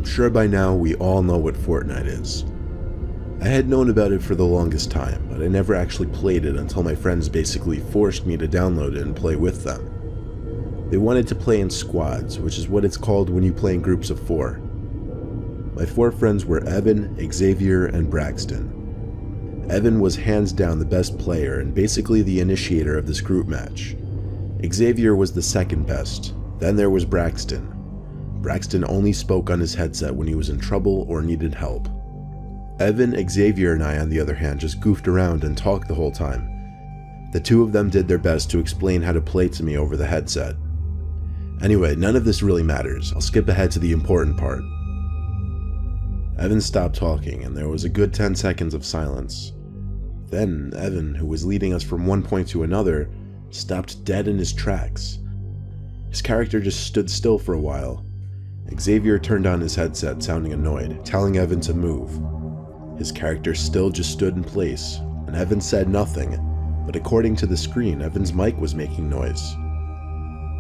I'm sure by now we all know what Fortnite is. I had known about it for the longest time, but I never actually played it until my friends basically forced me to download it and play with them. They wanted to play in squads, which is what it's called when you play in groups of 4. My 4 friends were Evan, Xavier, and Braxton. Evan was hands down the best player and basically the initiator of this group match. Xavier was the second best, then there was Braxton. Braxton only spoke on his headset when he was in trouble or needed help. Evan, Xavier, and I, on the other hand, just goofed around and talked the whole time. The 2 of them did their best to explain how to play to me over the headset. Anyway, none of this really matters. I'll skip ahead to the important part. Evan stopped talking, and there was a good 10 seconds of silence. Then, Evan, who was leading us from one point to another, stopped dead in his tracks. His character just stood still for a while. Xavier turned on his headset, sounding annoyed, telling Evan to move. His character still just stood in place, and Evan said nothing, but according to the screen, Evan's mic was making noise.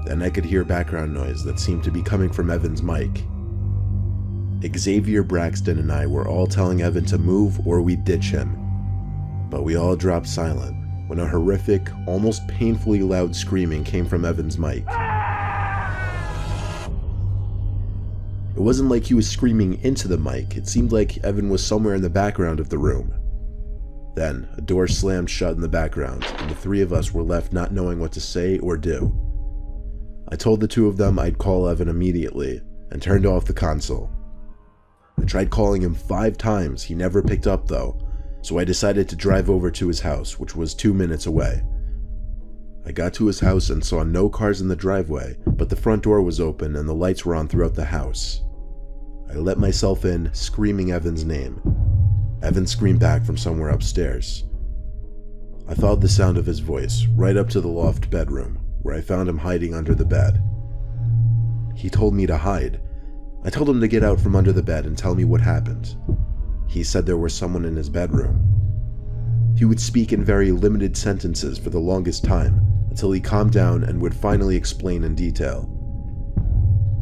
Then I could hear background noise that seemed to be coming from Evan's mic. Xavier, Braxton, and I were all telling Evan to move or we'd ditch him. But we all dropped silent when a horrific, almost painfully loud screaming came from Evan's mic. It wasn't like he was screaming into the mic, it seemed like Evan was somewhere in the background of the room. Then, a door slammed shut in the background, and the 3 of us were left not knowing what to say or do. I told the 2 of them I'd call Evan immediately, and turned off the console. I tried calling him 5 times, he never picked up though, so I decided to drive over to his house, which was 2 minutes away. I got to his house and saw no cars in the driveway, but the front door was open and the lights were on throughout the house. I let myself in, screaming Evan's name. Evan screamed back from somewhere upstairs. I followed the sound of his voice right up to the loft bedroom, where I found him hiding under the bed. He told me to hide. I told him to get out from under the bed and tell me what happened. He said there was someone in his bedroom. He would speak in very limited sentences for the longest time, until he calmed down and would finally explain in detail.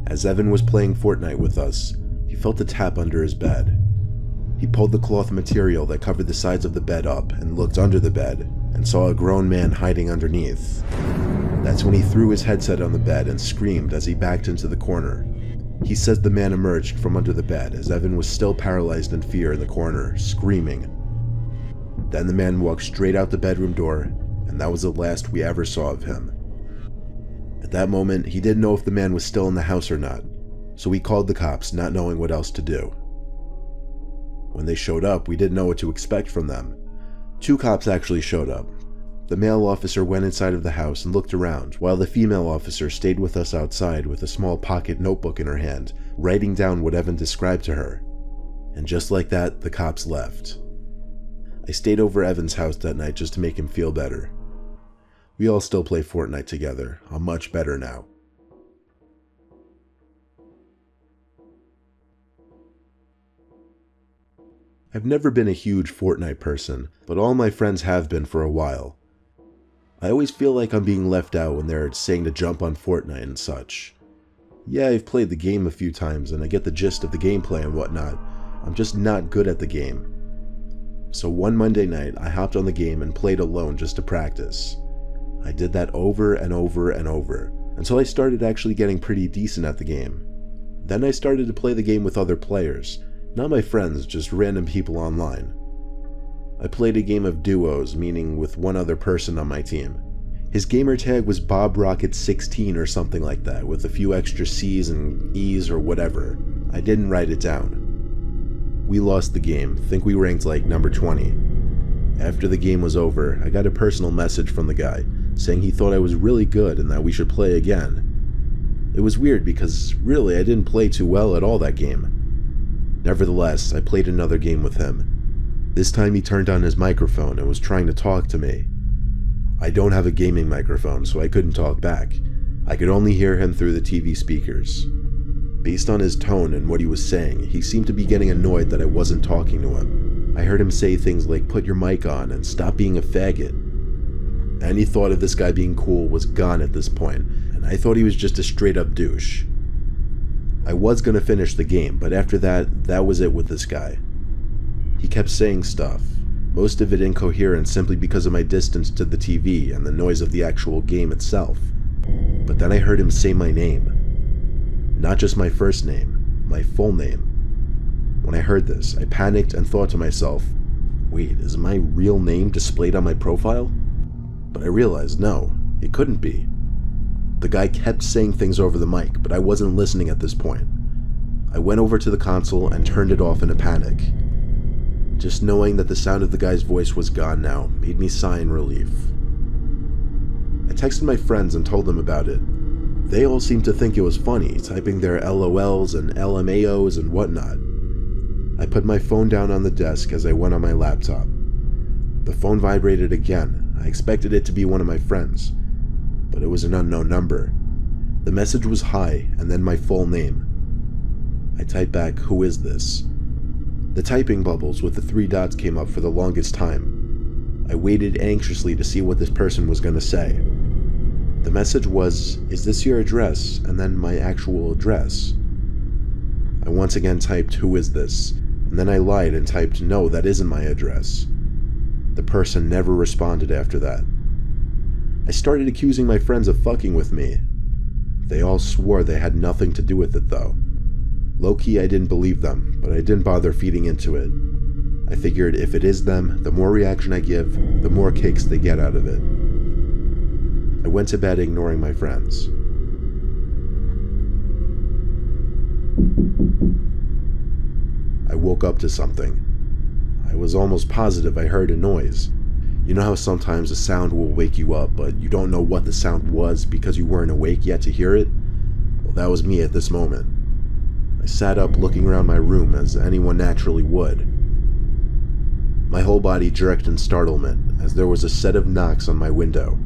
As Evan was playing Fortnite with us, he felt a tap under his bed. He pulled the cloth material that covered the sides of the bed up and looked under the bed, and saw a grown man hiding underneath. That's when he threw his headset on the bed and screamed as he backed into the corner. He says the man emerged from under the bed as Evan was still paralyzed in fear in the corner, screaming. Then the man walked straight out the bedroom door, and that was the last we ever saw of him. At that moment, he didn't know if the man was still in the house or not, so he called the cops, not knowing what else to do. When they showed up, we didn't know what to expect from them. 2 cops actually showed up. The male officer went inside of the house and looked around, while the female officer stayed with us outside with a small pocket notebook in her hand, writing down what Evan described to her. And just like that, the cops left. I stayed over Evan's house that night just to make him feel better. We all still play Fortnite together. I'm much better now. I've never been a huge Fortnite person, but all my friends have been for a while. I always feel like I'm being left out when they're saying to jump on Fortnite and such. Yeah, I've played the game a few times and I get the gist of the gameplay and whatnot. I'm just not good at the game. So one Monday night, I hopped on the game and played alone just to practice. I did that over and over and over, until I started actually getting pretty decent at the game. Then I started to play the game with other players, not my friends, just random people online. I played a game of duos, meaning with one other person on my team. His gamer tag was BobRocket16 or something like that, with a few extra C's and E's or whatever. I didn't write it down. We lost the game, think we ranked like number 20. After the game was over, I got a personal message from the guy, saying he thought I was really good and that we should play again. It was weird because really I didn't play too well at all that game. Nevertheless, I played another game with him. This time he turned on his microphone and was trying to talk to me. I don't have a gaming microphone, so I couldn't talk back. I could only hear him through the TV speakers. Based on his tone and what he was saying, he seemed to be getting annoyed that I wasn't talking to him. I heard him say things like, "Put your mic on," and "Stop being a faggot." Any thought of this guy being cool was gone at this point, and I thought he was just a straight up douche. I was gonna finish the game, but after that was it with this guy. He kept saying stuff, most of it incoherent simply because of my distance to the TV and the noise of the actual game itself. But then I heard him say my name. Not just my first name, my full name. When I heard this, I panicked and thought to myself, wait, is my real name displayed on my profile? But I realized, no, it couldn't be. The guy kept saying things over the mic, but I wasn't listening at this point. I went over to the console and turned it off in a panic. Just knowing that the sound of the guy's voice was gone now made me sigh in relief. I texted my friends and told them about it. They all seemed to think it was funny, typing their LOLs and LMAOs and whatnot. I put my phone down on the desk as I went on my laptop. The phone vibrated again. I expected it to be one of my friends, but it was an unknown number. The message was hi, and then my full name. I typed back, "Who is this?" The typing bubbles with the 3 dots came up for the longest time. I waited anxiously to see what this person was going to say. The message was, "Is this your address?" and then my actual address. I once again typed, "Who is this?" and then I lied and typed, "No, that isn't my address." The person never responded after that. I started accusing my friends of fucking with me. They all swore they had nothing to do with it though. Low-key, I didn't believe them, but I didn't bother feeding into it. I figured if it is them, the more reaction I give, the more kicks they get out of it. I went to bed ignoring my friends. I woke up to something. I was almost positive I heard a noise. You know how sometimes a sound will wake you up, but you don't know what the sound was because you weren't awake yet to hear it? Well, that was me at this moment. I sat up looking around my room as anyone naturally would. My whole body jerked in startlement as there was a set of knocks on my window.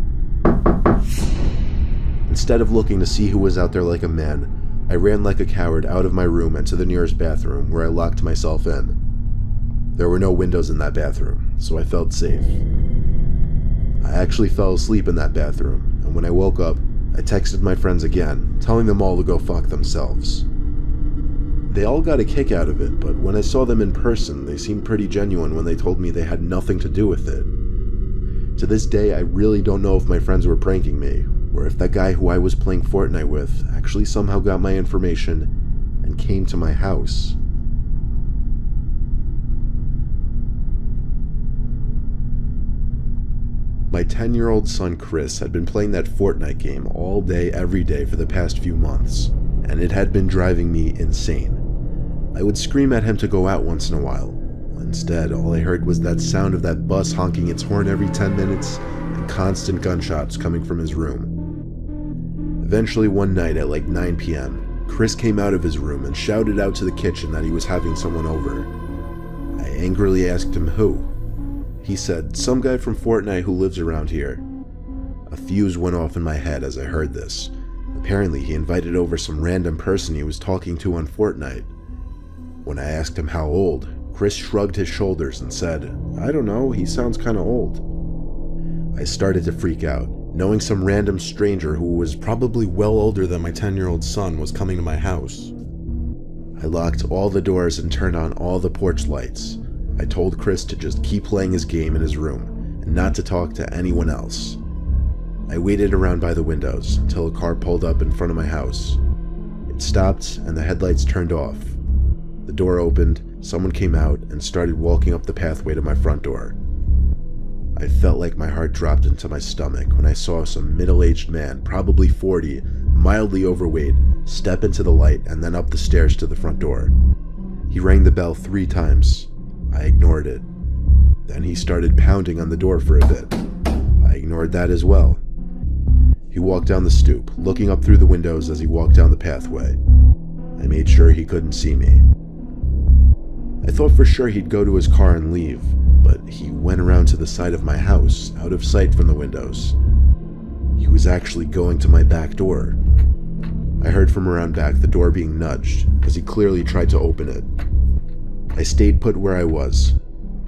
Instead of looking to see who was out there like a man, I ran like a coward out of my room and to the nearest bathroom where I locked myself in. There were no windows in that bathroom, so I felt safe. I actually fell asleep in that bathroom, and when I woke up, I texted my friends again, telling them all to go fuck themselves. They all got a kick out of it, but when I saw them in person, they seemed pretty genuine when they told me they had nothing to do with it. To this day, I really don't know if my friends were pranking me, or if that guy who I was playing Fortnite with actually somehow got my information and came to my house. My 10-year-old son Chris had been playing that Fortnite game all day every day for the past few months, and it had been driving me insane. I would scream at him to go out once in a while. Instead, all I heard was that sound of that bus honking its horn every 10 minutes and constant gunshots coming from his room. Eventually one night at like 9 p.m., Chris came out of his room and shouted out to the kitchen that he was having someone over. I angrily asked him who. He said, "Some guy from Fortnite who lives around here." A fuse went off in my head as I heard this. Apparently he invited over some random person he was talking to on Fortnite. When I asked him how old, Chris shrugged his shoulders and said, "I don't know, he sounds kinda old." I started to freak out, knowing some random stranger who was probably well older than my 10-year-old son was coming to my house. I locked all the doors and turned on all the porch lights. I told Chris to just keep playing his game in his room and not to talk to anyone else. I waited around by the windows until a car pulled up in front of my house. It stopped and the headlights turned off. The door opened, someone came out and started walking up the pathway to my front door. I felt like my heart dropped into my stomach when I saw some middle-aged man, probably 40, mildly overweight, step into the light and then up the stairs to the front door. He rang the bell 3 times. I ignored it. Then he started pounding on the door for a bit. I ignored that as well. He walked down the stoop, looking up through the windows as he walked down the pathway. I made sure he couldn't see me. I thought for sure he'd go to his car and leave, but he went around to the side of my house, out of sight from the windows. He was actually going to my back door. I heard from around back the door being nudged, as he clearly tried to open it. I stayed put where I was.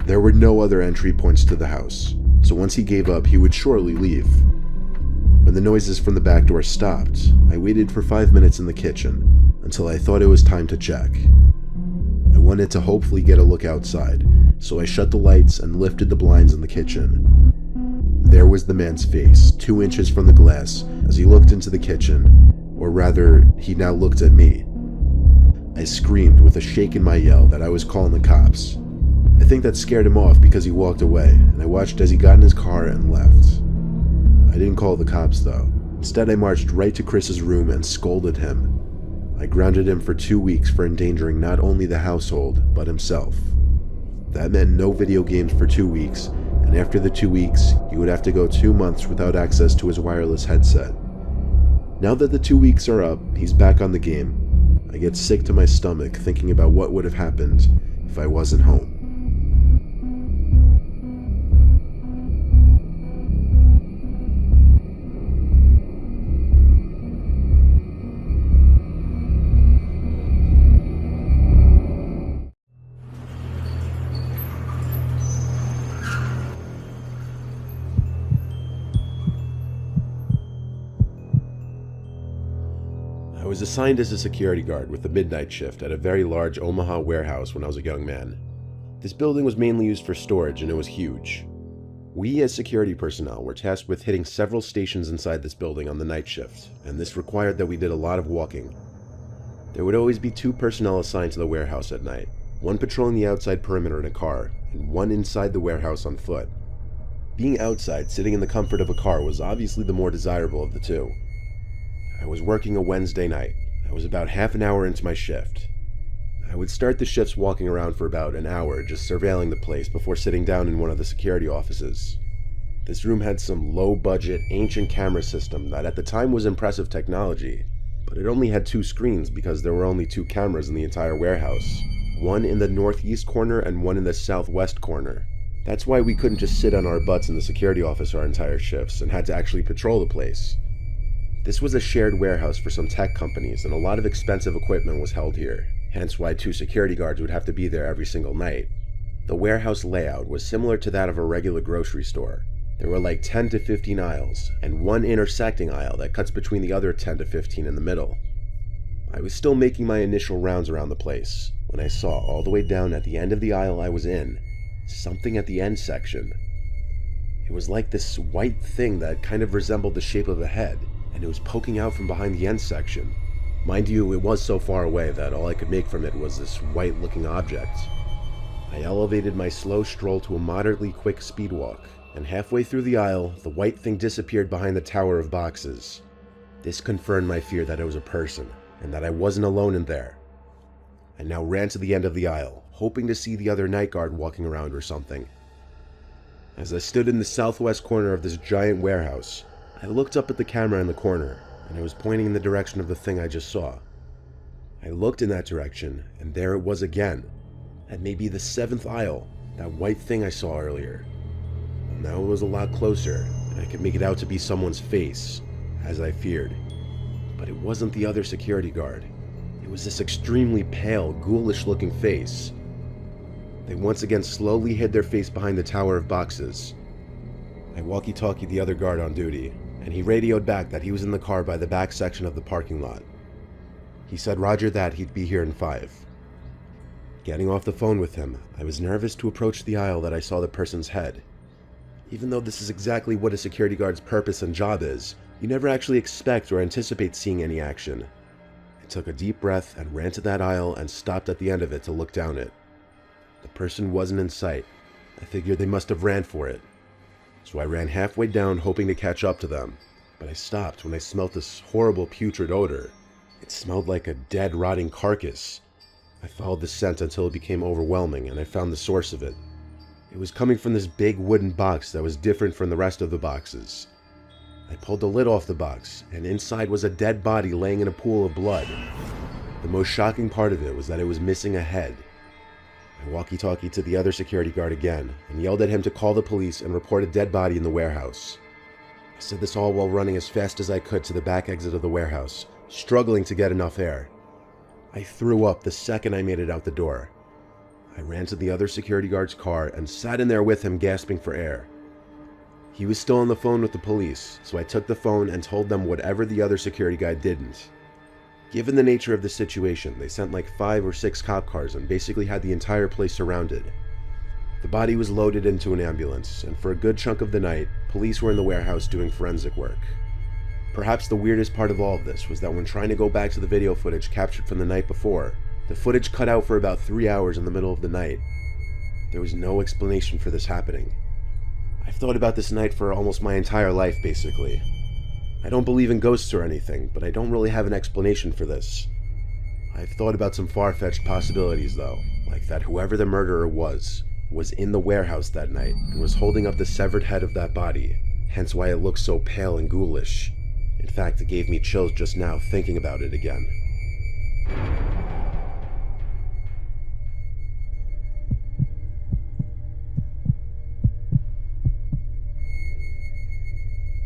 There were no other entry points to the house, so once he gave up, he would surely leave. When the noises from the back door stopped, I waited for 5 minutes in the kitchen, until I thought it was time to check. I wanted to hopefully get a look outside, so I shut the lights and lifted the blinds in the kitchen. There was the man's face, 2 inches from the glass, as he looked into the kitchen, or rather, he now looked at me. I screamed with a shake in my yell that I was calling the cops. I think that scared him off because he walked away, and I watched as he got in his car and left. I didn't call the cops though. Instead, I marched right to Chris's room and scolded him. I grounded him for 2 weeks for endangering not only the household, but himself. That meant no video games for 2 weeks, and after the 2 weeks, he would have to go 2 months without access to his wireless headset. Now that the 2 weeks are up, he's back on the game. I get sick to my stomach thinking about what would have happened if I wasn't home. I was assigned as a security guard with the midnight shift at a very large Omaha warehouse when I was a young man. This building was mainly used for storage and it was huge. We as security personnel were tasked with hitting several stations inside this building on the night shift, and this required that we did a lot of walking. There would always be 2 personnel assigned to the warehouse at night, one patrolling the outside perimeter in a car, and one inside the warehouse on foot. Being outside, sitting in the comfort of a car was obviously the more desirable of the two. I was working a Wednesday night. I was about half an hour into my shift. I would start the shifts walking around for about an hour, just surveilling the place before sitting down in one of the security offices. This room had some low-budget, ancient camera system that at the time was impressive technology, but it only had 2 screens because there were only 2 cameras in the entire warehouse, one in the northeast corner and one in the southwest corner. That's why we couldn't just sit on our butts in the security office our entire shifts and had to actually patrol the place. This was a shared warehouse for some tech companies, and a lot of expensive equipment was held here, hence why 2 security guards would have to be there every single night. The warehouse layout was similar to that of a regular grocery store. There were like 10 to 15 aisles, and one intersecting aisle that cuts between the other 10 to 15 in the middle. I was still making my initial rounds around the place, when I saw all the way down at the end of the aisle I was in, something at the end section. It was like this white thing that kind of resembled the shape of a head, and it was poking out from behind the end section. Mind you, it was so far away that all I could make from it was this white-looking object. I elevated my slow stroll to a moderately quick speed walk, and halfway through the aisle, the white thing disappeared behind the tower of boxes. This confirmed my fear that it was a person, and that I wasn't alone in there. I now ran to the end of the aisle, hoping to see the other night guard walking around or something. As I stood in the southwest corner of this giant warehouse, I looked up at the camera in the corner, and I was pointing in the direction of the thing I just saw. I looked in that direction, and there it was again, at maybe the 7th aisle, that white thing I saw earlier. Well, now it was a lot closer, and I could make it out to be someone's face, as I feared. But it wasn't the other security guard. It was this extremely pale, ghoulish-looking face. They once again slowly hid their face behind the tower of boxes. I walkie-talkied the other guard on duty, and he radioed back that he was in the car by the back section of the parking lot. He said roger that, he'd be here in 5. Getting off the phone with him, I was nervous to approach the aisle that I saw the person's head. Even though this is exactly what a security guard's purpose and job is, you never actually expect or anticipate seeing any action. I took a deep breath and ran to that aisle and stopped at the end of it to look down it. The person wasn't in sight. I figured they must have ran for it. So I ran halfway down hoping to catch up to them, but I stopped when I smelt this horrible putrid odor. It smelled like a dead, rotting carcass. I followed the scent until it became overwhelming, and I found the source of it. It was coming from this big wooden box that was different from the rest of the boxes. I pulled the lid off the box, and inside was a dead body laying in a pool of blood. The most shocking part of it was that it was missing a head. I walkie-talkied to the other security guard again, and yelled at him to call the police and report a dead body in the warehouse. I said this all while running as fast as I could to the back exit of the warehouse, struggling to get enough air. I threw up the second I made it out the door. I ran to the other security guard's car and sat in there with him, gasping for air. He was still on the phone with the police, so I took the phone and told them whatever the other security guy didn't. Given the nature of the situation, they sent like 5 or 6 cop cars and basically had the entire place surrounded. The body was loaded into an ambulance, and for a good chunk of the night, police were in the warehouse doing forensic work. Perhaps the weirdest part of all of this was that when trying to go back to the video footage captured from the night before, the footage cut out for about 3 hours in the middle of the night. There was no explanation for this happening. I've thought about this night for almost my entire life, basically. I don't believe in ghosts or anything, but I don't really have an explanation for this. I've thought about some far-fetched possibilities, though, like that whoever the murderer was in the warehouse that night and was holding up the severed head of that body, hence why it looks so pale and ghoulish. In fact, it gave me chills just now thinking about it again.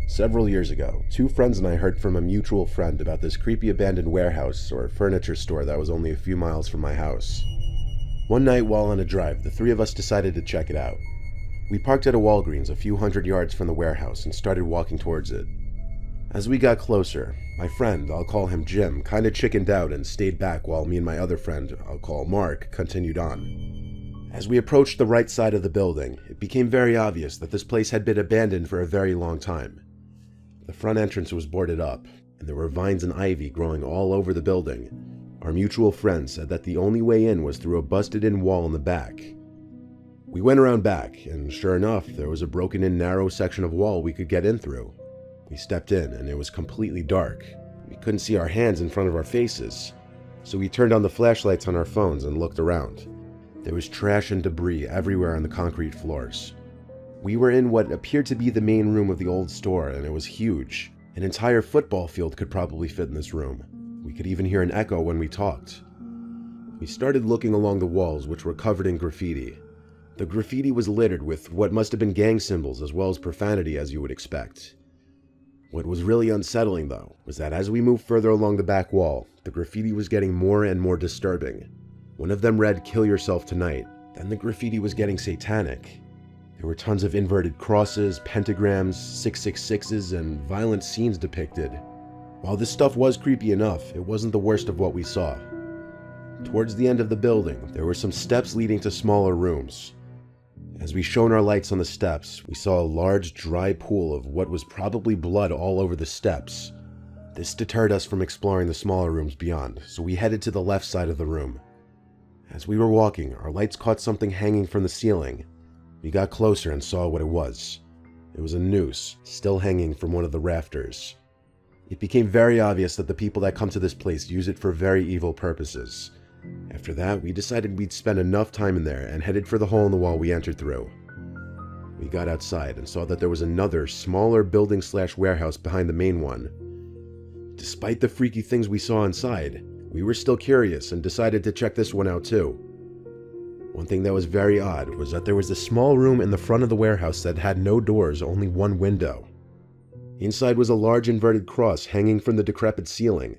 Several years ago, 2 friends and I heard from a mutual friend about this creepy abandoned warehouse or furniture store that was only a few miles from my house. One night while on a drive, the 3 of us decided to check it out. We parked at a Walgreens a few hundred yards from the warehouse and started walking towards it. As we got closer, my friend, I'll call him Jim, kinda chickened out and stayed back while me and my other friend, I'll call Mark, continued on. As we approached the right side of the building, it became very obvious that this place had been abandoned for a very long time. The front entrance was boarded up, and there were vines and ivy growing all over the building. Our mutual friend said that the only way in was through a busted-in wall in the back. We went around back, and sure enough, there was a broken-in narrow section of wall we could get in through. We stepped in, and it was completely dark. We couldn't see our hands in front of our faces, so we turned on the flashlights on our phones and looked around. There was trash and debris everywhere on the concrete floors. We were in what appeared to be the main room of the old store, and it was huge. An entire football field could probably fit in this room. We could even hear an echo when we talked. We started looking along the walls, which were covered in graffiti. The graffiti was littered with what must have been gang symbols as well as profanity, as you would expect. What was really unsettling, though, was that as we moved further along the back wall, the graffiti was getting more and more disturbing. One of them read, "Kill yourself tonight." Then the graffiti was getting satanic. There were tons of inverted crosses, pentagrams, 666s, and violent scenes depicted. While this stuff was creepy enough, it wasn't the worst of what we saw. Towards the end of the building, there were some steps leading to smaller rooms. As we shone our lights on the steps, we saw a large, dry pool of what was probably blood all over the steps. This deterred us from exploring the smaller rooms beyond, so we headed to the left side of the room. As we were walking, our lights caught something hanging from the ceiling. We got closer and saw what it was. It was a noose, still hanging from one of the rafters. It became very obvious that the people that come to this place use it for very evil purposes. After that, we decided we'd spend enough time in there and headed for the hole in the wall we entered through. We got outside and saw that there was another, smaller building/warehouse behind the main one. Despite the freaky things we saw inside, we were still curious and decided to check this one out too. One thing that was very odd was that there was a small room in the front of the warehouse that had no doors, only one window. Inside was a large inverted cross hanging from the decrepit ceiling.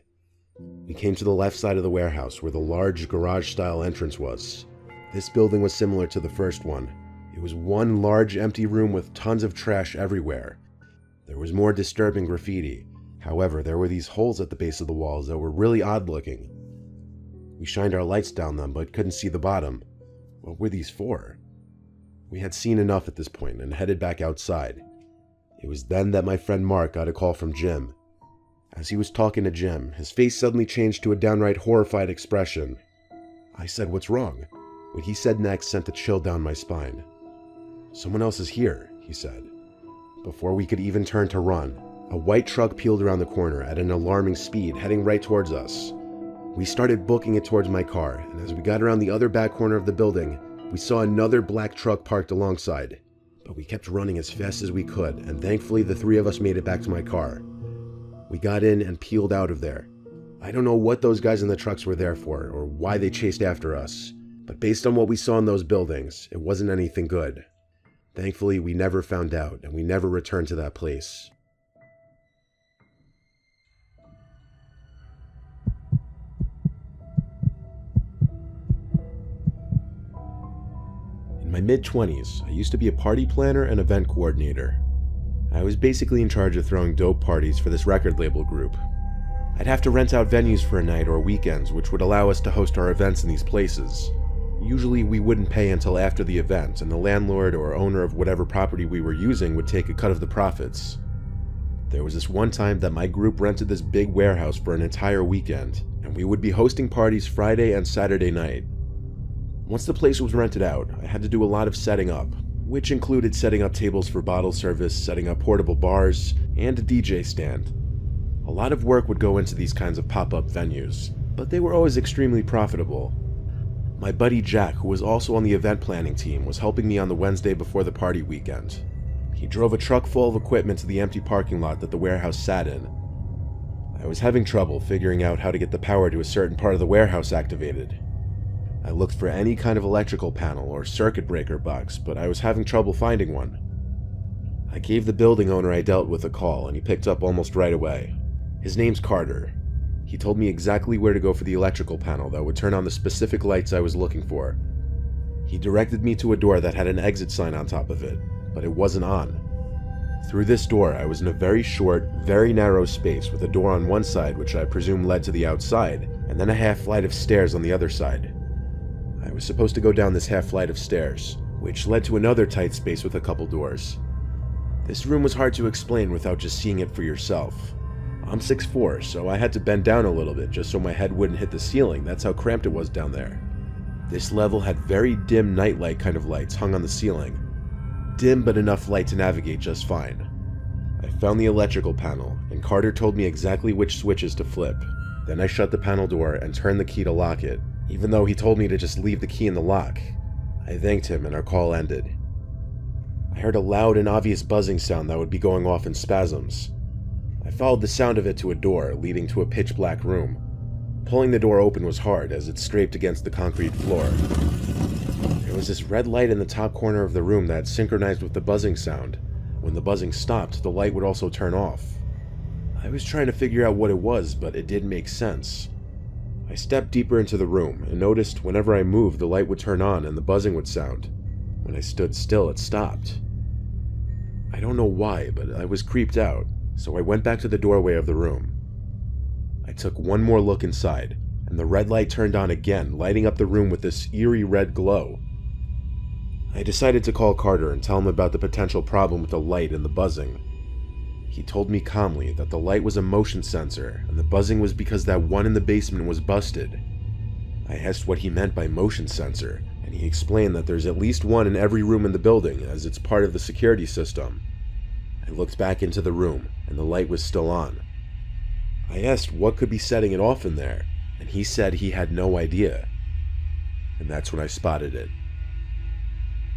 We came to the left side of the warehouse where the large garage-style entrance was. This building was similar to the first one. It was one large empty room with tons of trash everywhere. There was more disturbing graffiti. However, there were these holes at the base of the walls that were really odd looking. We shined our lights down them but couldn't see the bottom. What were these for? We had seen enough at this point and headed back outside. It was then that my friend Mark got a call from Jim. As he was talking to Jim, his face suddenly changed to a downright horrified expression. I said, "What's wrong?" What he said next sent a chill down my spine. "Someone else is here," he said. Before we could even turn to run, a white truck peeled around the corner at an alarming speed, heading right towards us. We started booking it towards my car, and as we got around the other back corner of the building, we saw another black truck parked alongside. But we kept running as fast as we could, and thankfully the 3 of us made it back to my car. We got in and peeled out of there. I don't know what those guys in the trucks were there for, or why they chased after us, but based on what we saw in those buildings, it wasn't anything good. Thankfully, we never found out, and we never returned to that place. In my mid-20s, I used to be a party planner and event coordinator. I was basically in charge of throwing dope parties for this record label group. I'd have to rent out venues for a night or weekends, which would allow us to host our events in these places. Usually we wouldn't pay until after the event, and the landlord or owner of whatever property we were using would take a cut of the profits. There was this one time that my group rented this big warehouse for an entire weekend, and we would be hosting parties Friday and Saturday night. Once the place was rented out, I had to do a lot of setting up, which included setting up tables for bottle service, setting up portable bars, and a DJ stand. A lot of work would go into these kinds of pop-up venues, but they were always extremely profitable. My buddy Jack, who was also on the event planning team, was helping me on the Wednesday before the party weekend. He drove a truck full of equipment to the empty parking lot that the warehouse sat in. I was having trouble figuring out how to get the power to a certain part of the warehouse activated. I looked for any kind of electrical panel or circuit breaker box, but I was having trouble finding one. I gave the building owner I dealt with a call, and he picked up almost right away. His name's Carter. He told me exactly where to go for the electrical panel that would turn on the specific lights I was looking for. He directed me to a door that had an exit sign on top of it, but it wasn't on. Through this door, I was in a very short, very narrow space with a door on one side which I presume led to the outside, and then a half flight of stairs on the other side. I was supposed to go down this half flight of stairs, which led to another tight space with a couple doors. This room was hard to explain without just seeing it for yourself. I'm 6'4", so I had to bend down a little bit just so my head wouldn't hit the ceiling. That's how cramped it was down there. This level had very dim nightlight kind of lights hung on the ceiling. Dim but enough light to navigate just fine. I found the electrical panel, and Carter told me exactly which switches to flip. Then I shut the panel door and turned the key to lock it, even though he told me to just leave the key in the lock. I thanked him and our call ended. I heard a loud and obvious buzzing sound that would be going off in spasms. I followed the sound of it to a door leading to a pitch-black room. Pulling the door open was hard as it scraped against the concrete floor. There was this red light in the top corner of the room that synchronized with the buzzing sound. When the buzzing stopped, the light would also turn off. I was trying to figure out what it was, but it didn't make sense. I stepped deeper into the room and noticed whenever I moved, the light would turn on and the buzzing would sound. When I stood still, it stopped. I don't know why, but I was creeped out, so I went back to the doorway of the room. I took one more look inside, and the red light turned on again, lighting up the room with this eerie red glow. I decided to call Carter and tell him about the potential problem with the light and the buzzing. He told me calmly that the light was a motion sensor, and the buzzing was because that one in the basement was busted. I asked what he meant by motion sensor, and he explained that there's at least one in every room in the building, as it's part of the security system. I looked back into the room, and the light was still on. I asked what could be setting it off in there, and he said he had no idea. And that's when I spotted it.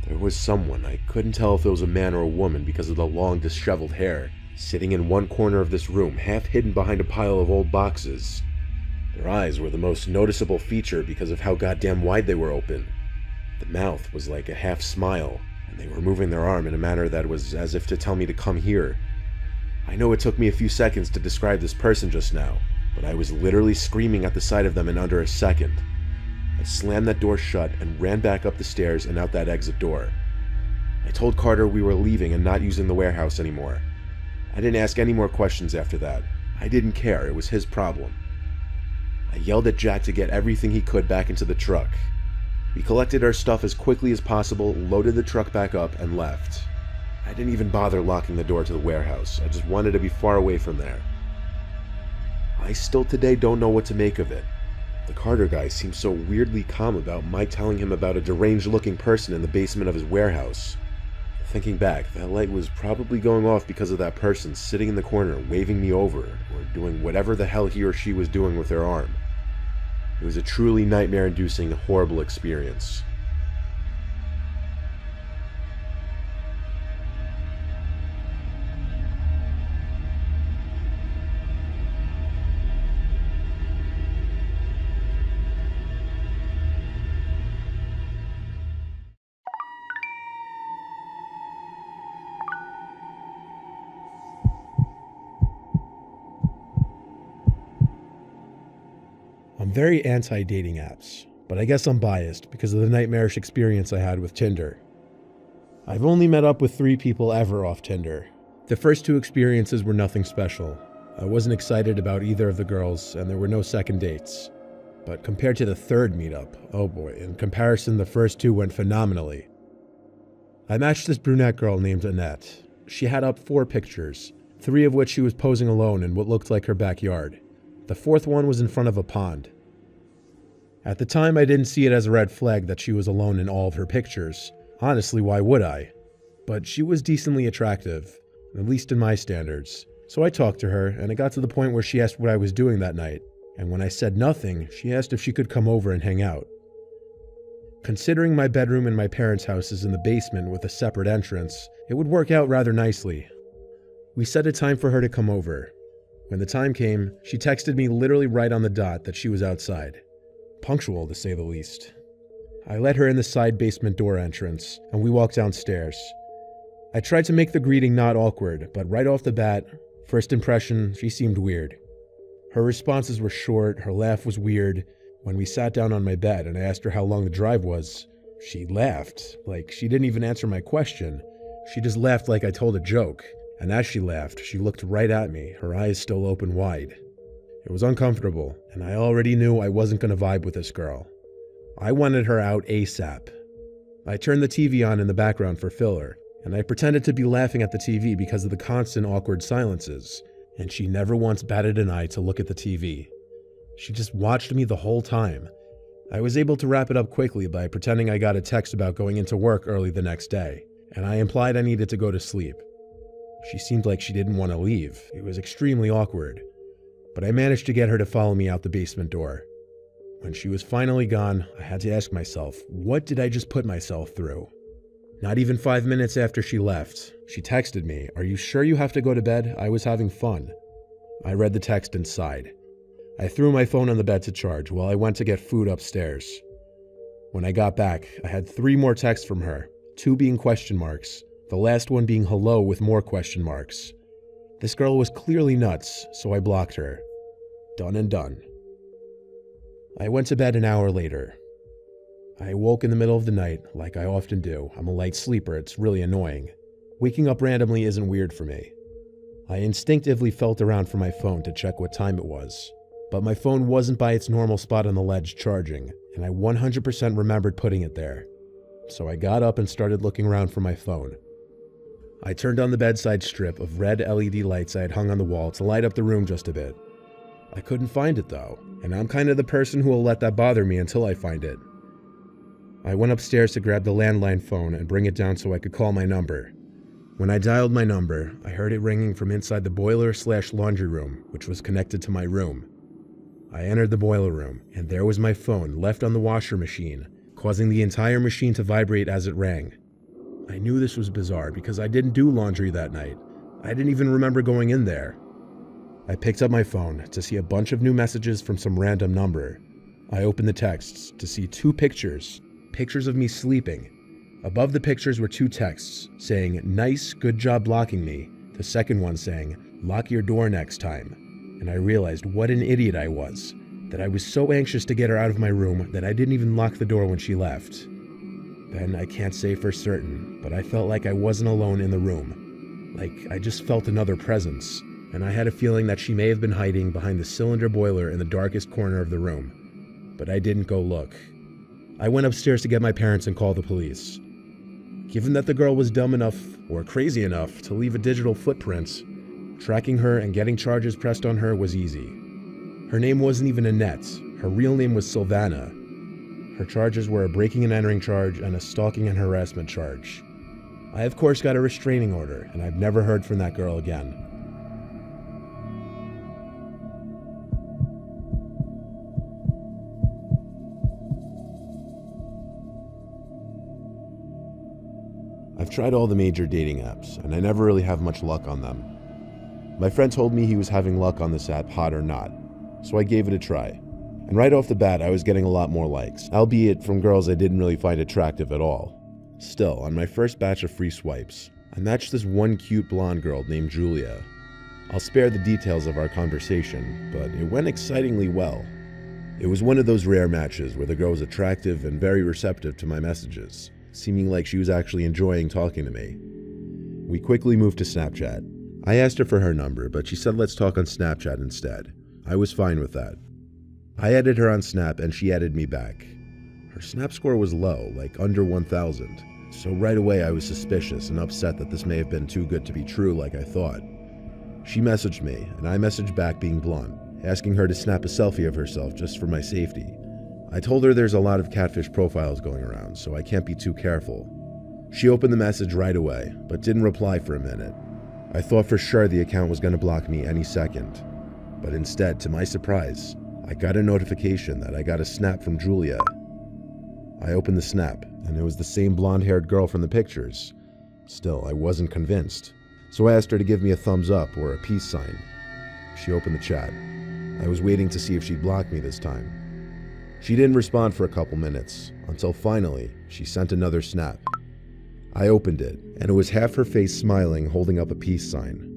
There was someone, I couldn't tell if it was a man or a woman because of the long, disheveled hair, sitting in one corner of this room, half hidden behind a pile of old boxes. Their eyes were the most noticeable feature because of how goddamn wide they were open. The mouth was like a half smile, and they were moving their arm in a manner that was as if to tell me to come here. I know it took me a few seconds to describe this person just now, but I was literally screaming at the sight of them in under a second. I slammed that door shut and ran back up the stairs and out that exit door. I told Carter we were leaving and not using the warehouse anymore. I didn't ask any more questions after that. I didn't care, it was his problem. I yelled at Jack to get everything he could back into the truck. We collected our stuff as quickly as possible, loaded the truck back up, and left. I didn't even bother locking the door to the warehouse. I just wanted to be far away from there. I still today don't know what to make of it. The Carter guy seemed so weirdly calm about my telling him about a deranged-looking person in the basement of his warehouse. Thinking back, that light was probably going off because of that person sitting in the corner waving me over, or doing whatever the hell he or she was doing with their arm. It was a truly nightmare-inducing, horrible experience. I'm very anti-dating apps, but I guess I'm biased because of the nightmarish experience I had with Tinder. I've only met up with 3 people ever off Tinder. The first 2 experiences were nothing special. I wasn't excited about either of the girls, and there were no second dates. But compared to the third meetup, oh boy, in comparison, the first two went phenomenally. I matched this brunette girl named Annette. She had up 4 pictures, 3 of which she was posing alone in what looked like her backyard. The 4th one was in front of a pond. At the time, I didn't see it as a red flag that she was alone in all of her pictures. Honestly, why would I? But she was decently attractive, at least in my standards. So I talked to her, and it got to the point where she asked what I was doing that night. And when I said nothing, she asked if she could come over and hang out. Considering my bedroom in my parents' house is in the basement with a separate entrance, it would work out rather nicely. We set a time for her to come over. When the time came, she texted me literally right on the dot that she was outside. Punctual, to say the least. I let her in the side basement door entrance, and we walked downstairs. I tried to make the greeting not awkward, but right off the bat, first impression, she seemed weird. Her responses were short, her laugh was weird. When we sat down on my bed and I asked her how long the drive was, she laughed. Like, she didn't even answer my question. She just laughed like I told a joke. And as she laughed, she looked right at me, her eyes still open wide. It was uncomfortable, and I already knew I wasn't going to vibe with this girl. I wanted her out ASAP. I turned the TV on in the background for filler, and I pretended to be laughing at the TV because of the constant awkward silences, and she never once batted an eye to look at the TV. She just watched me the whole time. I was able to wrap it up quickly by pretending I got a text about going into work early the next day, and I implied I needed to go to sleep. She seemed like she didn't want to leave. It was extremely awkward. But I managed to get her to follow me out the basement door. When she was finally gone, I had to ask myself, what did I just put myself through? Not even 5 minutes after she left, she texted me, "Are you sure you have to go to bed? I was having fun." I read the text and sighed. I threw my phone on the bed to charge while I went to get food upstairs. When I got back, I had 3 more texts from her, 2 being question marks, the last one being hello with more question marks. This girl was clearly nuts, so I blocked her. Done and done. I went to bed an hour later. I woke in the middle of the night, like I often do. I'm a light sleeper, it's really annoying. Waking up randomly isn't weird for me. I instinctively felt around for my phone to check what time it was, but my phone wasn't by its normal spot on the ledge charging, and I 100% remembered putting it there. So I got up and started looking around for my phone. I turned on the bedside strip of red LED lights I had hung on the wall to light up the room just a bit. I couldn't find it though, and I'm kind of the person who will let that bother me until I find it. I went upstairs to grab the landline phone and bring it down so I could call my number. When I dialed my number, I heard it ringing from inside the boiler/laundry room, which was connected to my room. I entered the boiler room, and there was my phone left on the washer machine, causing the entire machine to vibrate as it rang. I knew this was bizarre because I didn't do laundry that night. I didn't even remember going in there. I picked up my phone to see a bunch of new messages from some random number. I opened the texts to see 2 pictures of me sleeping. Above the pictures were 2 texts saying, "Nice, good job blocking me." The second one saying, "Lock your door next time." And I realized what an idiot I was, that I was so anxious to get her out of my room that I didn't even lock the door when she left. Then I can't say for certain, but I felt like I wasn't alone in the room. Like I just felt another presence, and I had a feeling that she may have been hiding behind the cylinder boiler in the darkest corner of the room. But I didn't go look. I went upstairs to get my parents and call the police. Given that the girl was dumb enough, or crazy enough, to leave a digital footprint, tracking her and getting charges pressed on her was easy. Her name wasn't even Annette. Her real name was Sylvana. Her charges were a breaking and entering charge and a stalking and harassment charge. I of course got a restraining order, and I've never heard from that girl again. I've tried all the major dating apps, and I never really have much luck on them. My friend told me he was having luck on this app, Hot or Not, so I gave it a try. And right off the bat, I was getting a lot more likes, albeit from girls I didn't really find attractive at all. Still, on my first batch of free swipes, I matched this one cute blonde girl named Julia. I'll spare the details of our conversation, but it went excitingly well. It was one of those rare matches where the girl was attractive and very receptive to my messages, seeming like she was actually enjoying talking to me. We quickly moved to Snapchat. I asked her for her number, but she said let's talk on Snapchat instead. I was fine with that. I added her on Snap and she added me back. Her Snap score was low, like under 1,000, so right away I was suspicious and upset that this may have been too good to be true like I thought. She messaged me, and I messaged back being blunt, asking her to snap a selfie of herself just for my safety. I told her there's a lot of catfish profiles going around, so I can't be too careful. She opened the message right away, but didn't reply for a minute. I thought for sure the account was going to block me any second. But instead, to my surprise, I got a notification that I got a snap from Julia. I opened the snap, and it was the same blonde-haired girl from the pictures. Still, I wasn't convinced, so I asked her to give me a thumbs up or a peace sign. She opened the chat. I was waiting to see if she'd block me this time. She didn't respond for a couple minutes, until finally, she sent another snap. I opened it, and it was half her face smiling, holding up a peace sign.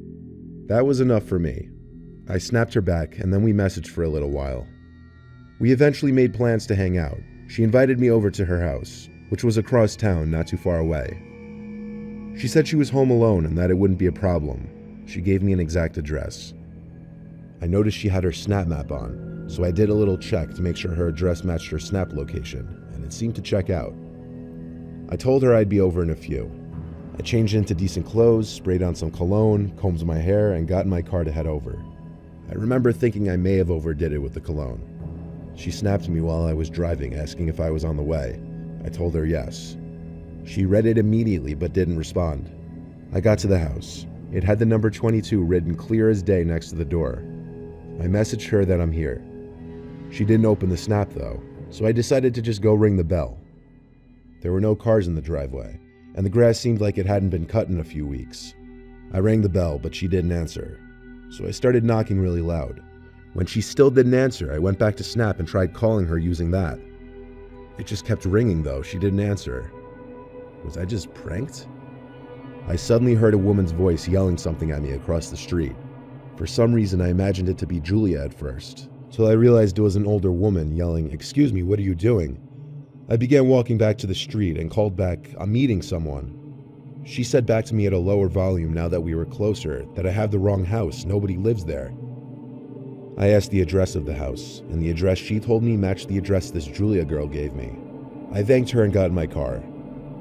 That was enough for me. I snapped her back, and then we messaged for a little while. We eventually made plans to hang out. She invited me over to her house, which was across town, not too far away. She said she was home alone and that it wouldn't be a problem. She gave me an exact address. I noticed she had her Snap map on, so I did a little check to make sure her address matched her Snap location, and it seemed to check out. I told her I'd be over in a few. I changed into decent clothes, sprayed on some cologne, combed my hair, and got in my car to head over. I remember thinking I may have overdid it with the cologne. She snapped me while I was driving, asking if I was on the way. I told her yes. She read it immediately but didn't respond. I got to the house. It had the number 22 written clear as day next to the door. I messaged her that I'm here. She didn't open the snap though, so I decided to just go ring the bell. There were no cars in the driveway, and the grass seemed like it hadn't been cut in a few weeks. I rang the bell, but she didn't answer, so I started knocking really loud. When she still didn't answer, I went back to Snap and tried calling her using that. It just kept ringing though, she didn't answer. Was I just pranked? I suddenly heard a woman's voice yelling something at me across the street. For some reason, I imagined it to be Julia at first, till I realized it was an older woman yelling, "Excuse me, what are you doing?" I began walking back to the street and called back, "I'm meeting someone." She said back to me at a lower volume now that we were closer that I have the wrong house, nobody lives there. I asked the address of the house, and the address she told me matched the address this Julia girl gave me. I thanked her and got in my car.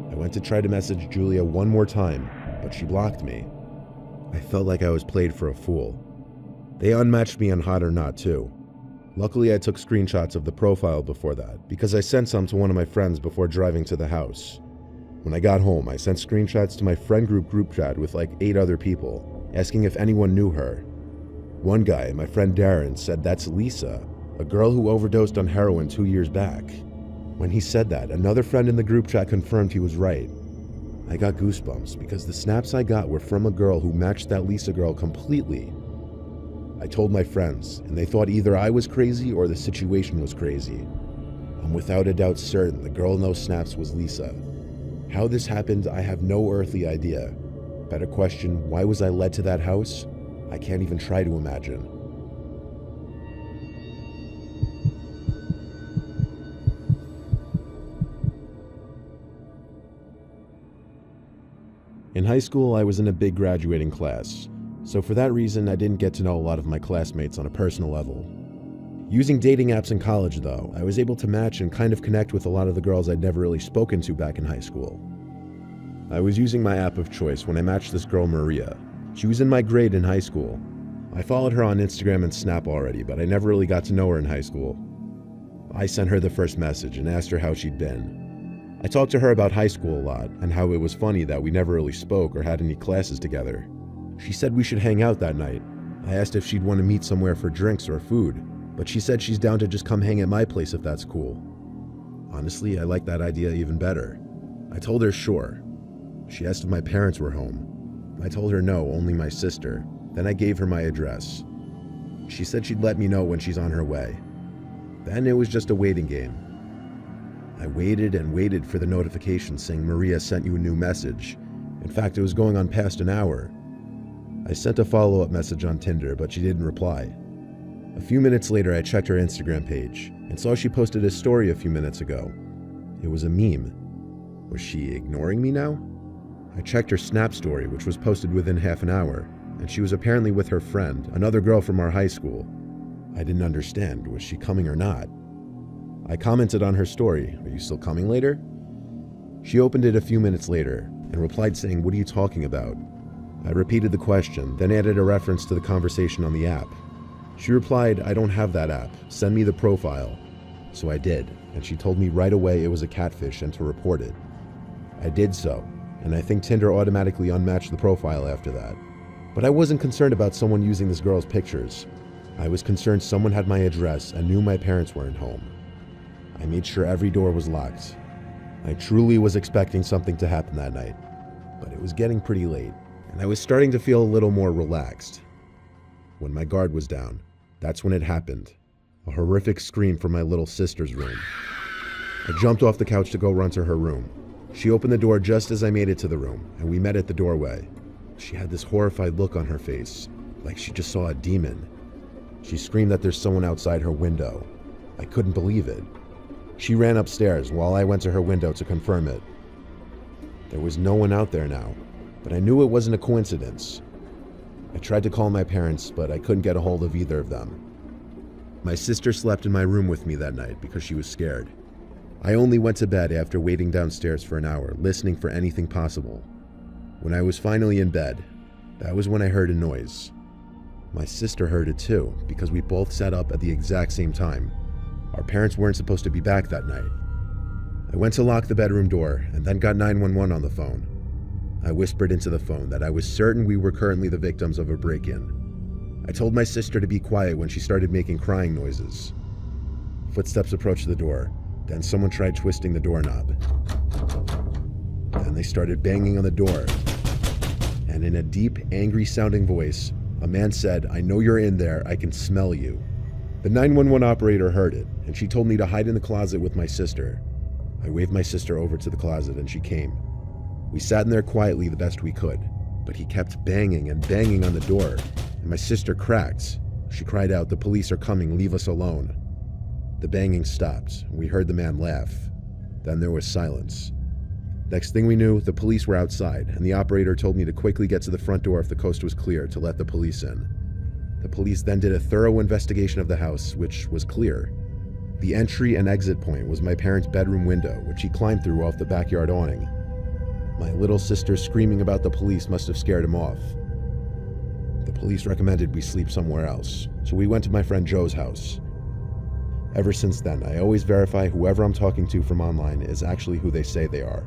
I went to try to message Julia one more time, but she blocked me. I felt like I was played for a fool. They unmatched me on Hot or Not too. Luckily, I took screenshots of the profile before that, because I sent some to one of my friends before driving to the house. When I got home, I sent screenshots to my friend group chat with like 8 other people, asking if anyone knew her. One guy, my friend Darren, said that's Lisa, a girl who overdosed on heroin 2 years back. When he said that, another friend in the group chat confirmed he was right. I got goosebumps because the snaps I got were from a girl who matched that Lisa girl completely. I told my friends, and they thought either I was crazy or the situation was crazy. I'm without a doubt certain the girl in those snaps was Lisa. How this happened, I have no earthly idea. Better question, why was I led to that house? I can't even try to imagine. In high school, I was in a big graduating class, so for that reason, I didn't get to know a lot of my classmates on a personal level. Using dating apps in college, though, I was able to match and kind of connect with a lot of the girls I'd never really spoken to back in high school. I was using my app of choice when I matched this girl, Maria. She was in my grade in high school. I followed her on Instagram and Snap already, but I never really got to know her in high school. I sent her the first message and asked her how she'd been. I talked to her about high school a lot, and how it was funny that we never really spoke or had any classes together. She said we should hang out that night. I asked if she'd want to meet somewhere for drinks or food, but she said she's down to just come hang at my place if that's cool. Honestly, I like that idea even better. I told her sure. She asked if my parents were home. I told her no, only my sister. Then I gave her my address. She said she'd let me know when she's on her way. Then it was just a waiting game. I waited and waited for the notification saying Maria sent you a new message. In fact, it was going on past an hour. I sent a follow-up message on Tinder, but she didn't reply. A few minutes later, I checked her Instagram page and saw she posted a story a few minutes ago. It was a meme. Was she ignoring me now? I checked her Snap story, which was posted within half an hour. and she was apparently with her friend, another girl from our high school. I didn't understand. Was she coming or not? I commented on her story. Are you still coming later? She opened it a few minutes later and replied saying, what are you talking about? I repeated the question, then added a reference to the conversation on the app. She replied, I don't have that app. Send me the profile. So I did, and she told me right away it was a catfish and to report it. I did so, and I think Tinder automatically unmatched the profile after that. But I wasn't concerned about someone using this girl's pictures. I was concerned someone had my address and knew my parents weren't home. I made sure every door was locked. I truly was expecting something to happen that night, but it was getting pretty late, and I was starting to feel a little more relaxed. When my guard was down, that's when it happened. A horrific scream from my little sister's room. I jumped off the couch to go run to her room. She opened the door just as I made it to the room, and we met at the doorway. She had this horrified look on her face, like she just saw a demon. She screamed that there's someone outside her window. I couldn't believe it. She ran upstairs while I went to her window to confirm it. There was no one out there now, but I knew it wasn't a coincidence. I tried to call my parents, but I couldn't get a hold of either of them. My sister slept in my room with me that night because she was scared. I only went to bed after waiting downstairs for an hour, listening for anything possible. When I was finally in bed, that was when I heard a noise. My sister heard it too, because we both sat up at the exact same time. Our parents weren't supposed to be back that night. I went to lock the bedroom door and then got 911 on the phone. I whispered into the phone that I was certain we were currently the victims of a break-in. I told my sister to be quiet when she started making crying noises. Footsteps approached the door, then someone tried twisting the doorknob. Then they started banging on the door, and in a deep, angry-sounding voice, a man said, I know you're in there, I can smell you. The 911 operator heard it, and she told me to hide in the closet with my sister. I waved my sister over to the closet, and she came. We sat in there quietly the best we could, but he kept banging and banging on the door, and my sister cracked. She cried out, the police are coming, leave us alone. The banging stopped, and we heard the man laugh. Then there was silence. Next thing we knew, the police were outside, and the operator told me to quickly get to the front door if the coast was clear to let the police in. The police then did a thorough investigation of the house, which was clear. The entry and exit point was my parents' bedroom window, which he climbed through off the backyard awning. My little sister screaming about the police must have scared him off. The police recommended we sleep somewhere else, so we went to my friend Joe's house. Ever since then, I always verify whoever I'm talking to from online is actually who they say they are.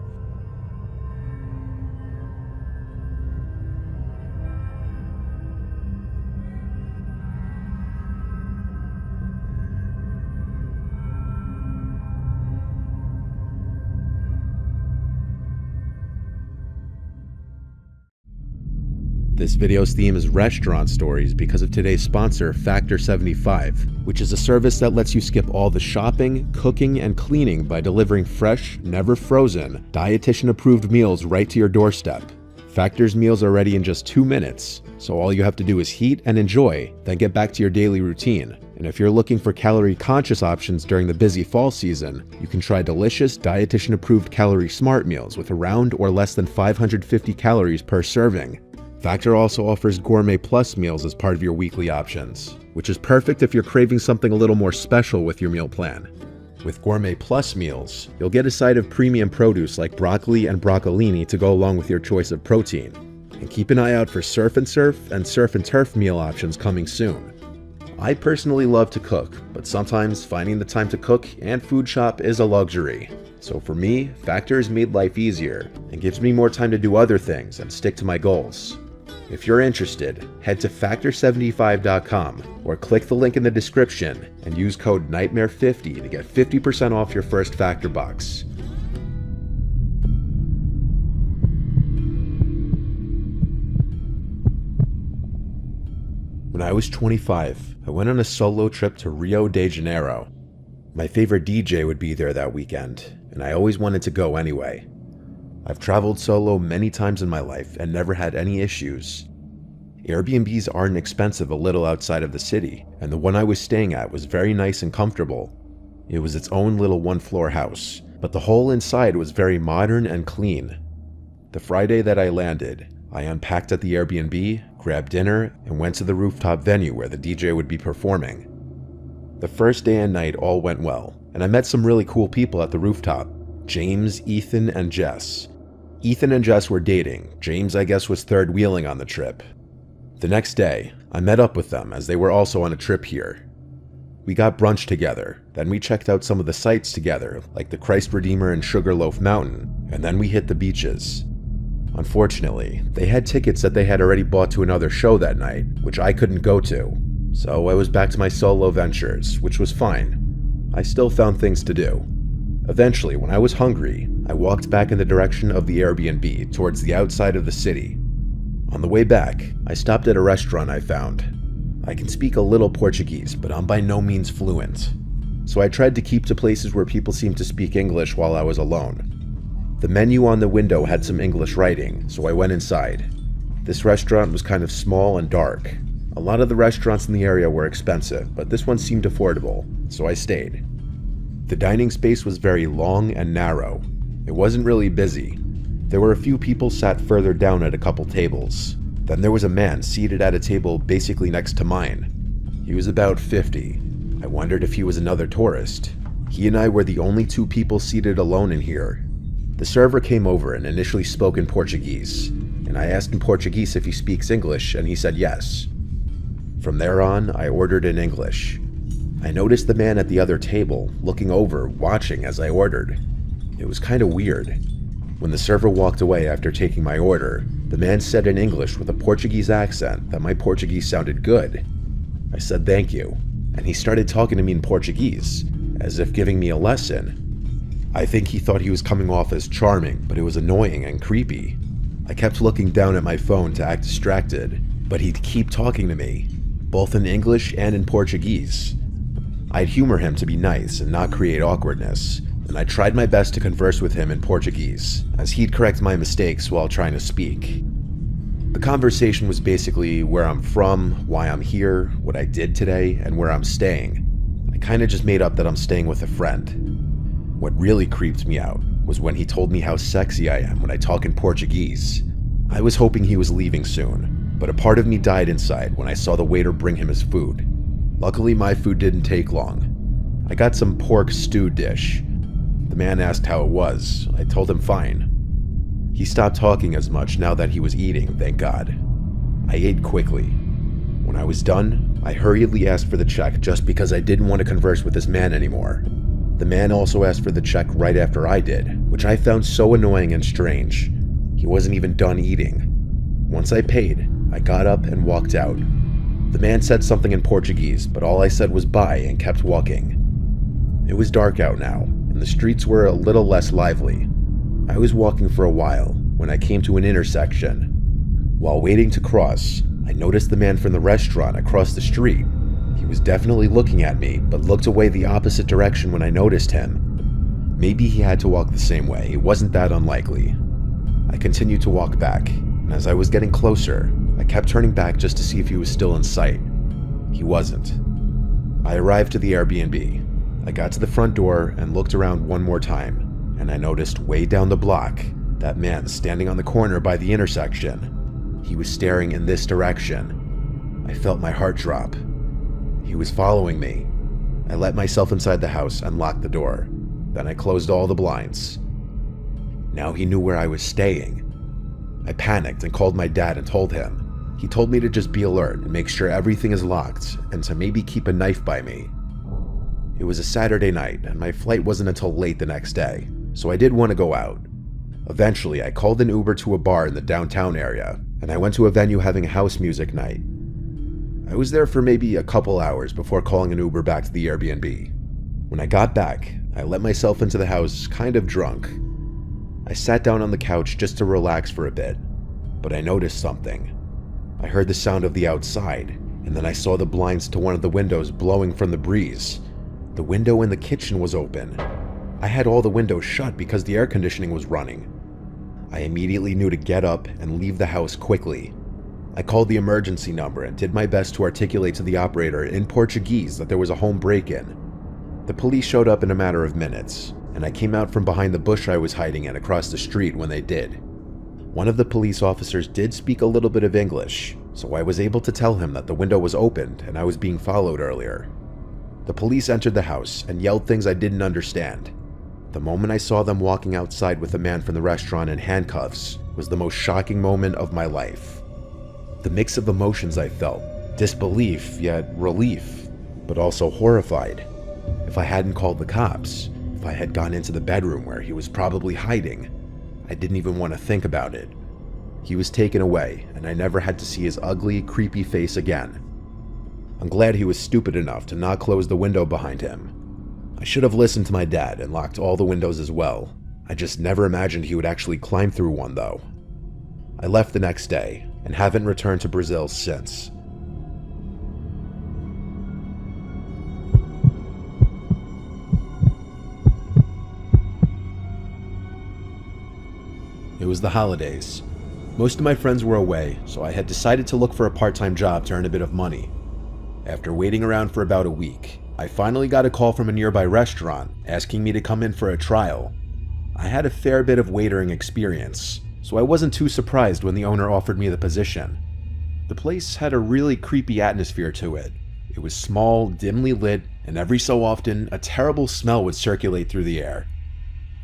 This video's theme is restaurant stories because of today's sponsor, Factor 75, which is a service that lets you skip all the shopping, cooking, and cleaning by delivering fresh, never frozen, dietitian-approved meals right to your doorstep. Factor's meals are ready in just 2 minutes, so all you have to do is heat and enjoy, then get back to your daily routine. And if you're looking for calorie-conscious options during the busy fall season, you can try delicious, dietitian-approved Calorie Smart meals with around or less than 550 calories per serving. Factor also offers Gourmet Plus meals as part of your weekly options, which is perfect if you're craving something a little more special with your meal plan. With Gourmet Plus meals, you'll get a side of premium produce like broccoli and broccolini to go along with your choice of protein. And keep an eye out for Surf and Turf meal options coming soon. I personally love to cook, but sometimes finding the time to cook and food shop is a luxury. So for me, Factor has made life easier and gives me more time to do other things and stick to my goals. If you're interested, head to factor75.com or click the link in the description and use code NIGHTMARE50 to get 50% off your first Factor box. When I was 25, I went on a solo trip to Rio de Janeiro. My favorite DJ would be there that weekend, and I always wanted to go anyway. I've traveled solo many times in my life and never had any issues. Airbnbs aren't expensive a little outside of the city, and the one I was staying at was very nice and comfortable. It was its own little one-floor house, but the whole inside was very modern and clean. The Friday that I landed, I unpacked at the Airbnb, grabbed dinner, and went to the rooftop venue where the DJ would be performing. The first day and night all went well, and I met some really cool people at the rooftop: James, Ethan, and Jess. Ethan and Jess were dating. James, I guess, was third wheeling on the trip. The next day, I met up with them as they were also on a trip here. We got brunch together, then we checked out some of the sights together, like the Christ Redeemer and Sugarloaf Mountain, and then we hit the beaches. Unfortunately, they had tickets that they had already bought to another show that night, which I couldn't go to, so I was back to my solo ventures, which was fine. I still found things to do. Eventually, when I was hungry, I walked back in the direction of the Airbnb towards the outside of the city. On the way back, I stopped at a restaurant I found. I can speak a little Portuguese, but I'm by no means fluent. So I tried to keep to places where people seemed to speak English while I was alone. The menu on the window had some English writing, so I went inside. This restaurant was kind of small and dark. A lot of the restaurants in the area were expensive, but this one seemed affordable, so I stayed. The dining space was very long and narrow. It wasn't really busy. There were a few people sat further down at a couple tables. Then there was a man seated at a table basically next to mine. He was about 50. I wondered if he was another tourist. He and I were the only two people seated alone in here. The server came over and initially spoke in Portuguese, and I asked in Portuguese if he speaks English, and he said yes. From there on, I ordered in English. I noticed the man at the other table, looking over, watching as I ordered. It was kind of weird. When the server walked away after taking my order, the man said in English with a Portuguese accent that my Portuguese sounded good. I said thank you, and he started talking to me in Portuguese, as if giving me a lesson. I think he thought he was coming off as charming, but it was annoying and creepy. I kept looking down at my phone to act distracted, but he'd keep talking to me, both in English and in Portuguese. I'd humor him to be nice and not create awkwardness, and I tried my best to converse with him in Portuguese, as he'd correct my mistakes while trying to speak. The conversation was basically where I'm from, why I'm here, what I did today, and where I'm staying. I kinda just made up that I'm staying with a friend. What really creeped me out was when he told me how sexy I am when I talk in Portuguese. I was hoping he was leaving soon, but a part of me died inside when I saw the waiter bring him his food. Luckily, my food didn't take long. I got some pork stew dish. The man asked how it was. I told him fine. He stopped talking as much now that he was eating, thank God. I ate quickly. When I was done, I hurriedly asked for the check just because I didn't want to converse with this man anymore. The man also asked for the check right after I did, which I found so annoying and strange. He wasn't even done eating. Once I paid, I got up and walked out. The man said something in Portuguese, but all I said was bye and kept walking. It was dark out now, and the streets were a little less lively. I was walking for a while when I came to an intersection. While waiting to cross, I noticed the man from the restaurant across the street. He was definitely looking at me, but looked away the opposite direction when I noticed him. Maybe he had to walk the same way. It wasn't that unlikely. I continued to walk back, and as I was getting closer, I kept turning back just to see if he was still in sight. He wasn't. I arrived to the Airbnb. I got to the front door and looked around one more time, and I noticed way down the block, that man standing on the corner by the intersection. He was staring in this direction. I felt my heart drop. He was following me. I let myself inside the house and locked the door. Then I closed all the blinds. Now he knew where I was staying. I panicked and called my dad and told him. He told me to just be alert and make sure everything is locked, and to maybe keep a knife by me. It was a Saturday night, and my flight wasn't until late the next day, so I did want to go out. Eventually, I called an Uber to a bar in the downtown area, and I went to a venue having a house music night. I was there for maybe a couple hours before calling an Uber back to the Airbnb. When I got back, I let myself into the house kind of drunk. I sat down on the couch just to relax for a bit, but I noticed something. I heard the sound of the outside, and then I saw the blinds to one of the windows blowing from the breeze. The window in the kitchen was open. I had all the windows shut because the air conditioning was running. I immediately knew to get up and leave the house quickly. I called the emergency number and did my best to articulate to the operator in Portuguese that there was a home break-in. The police showed up in a matter of minutes, and I came out from behind the bush I was hiding in across the street when they did. One of the police officers did speak a little bit of English, so I was able to tell him that the window was opened and I was being followed earlier. The police entered the house and yelled things I didn't understand. The moment I saw them walking outside with a man from the restaurant in handcuffs was the most shocking moment of my life. The mix of emotions I felt, disbelief yet relief, but also horrified. If I hadn't called the cops, if I had gone into the bedroom where he was probably hiding, I didn't even want to think about it. He was taken away, and I never had to see his ugly, creepy face again. I'm glad he was stupid enough to not close the window behind him. I should have listened to my dad and locked all the windows as well. I just never imagined he would actually climb through one, though. I left the next day, and haven't returned to Brazil since. It was the holidays. Most of my friends were away, so I had decided to look for a part-time job to earn a bit of money. After waiting around for about a week, I finally got a call from a nearby restaurant asking me to come in for a trial. I had a fair bit of waitering experience, so I wasn't too surprised when the owner offered me the position. The place had a really creepy atmosphere to it. It was small, dimly lit, and every so often, a terrible smell would circulate through the air.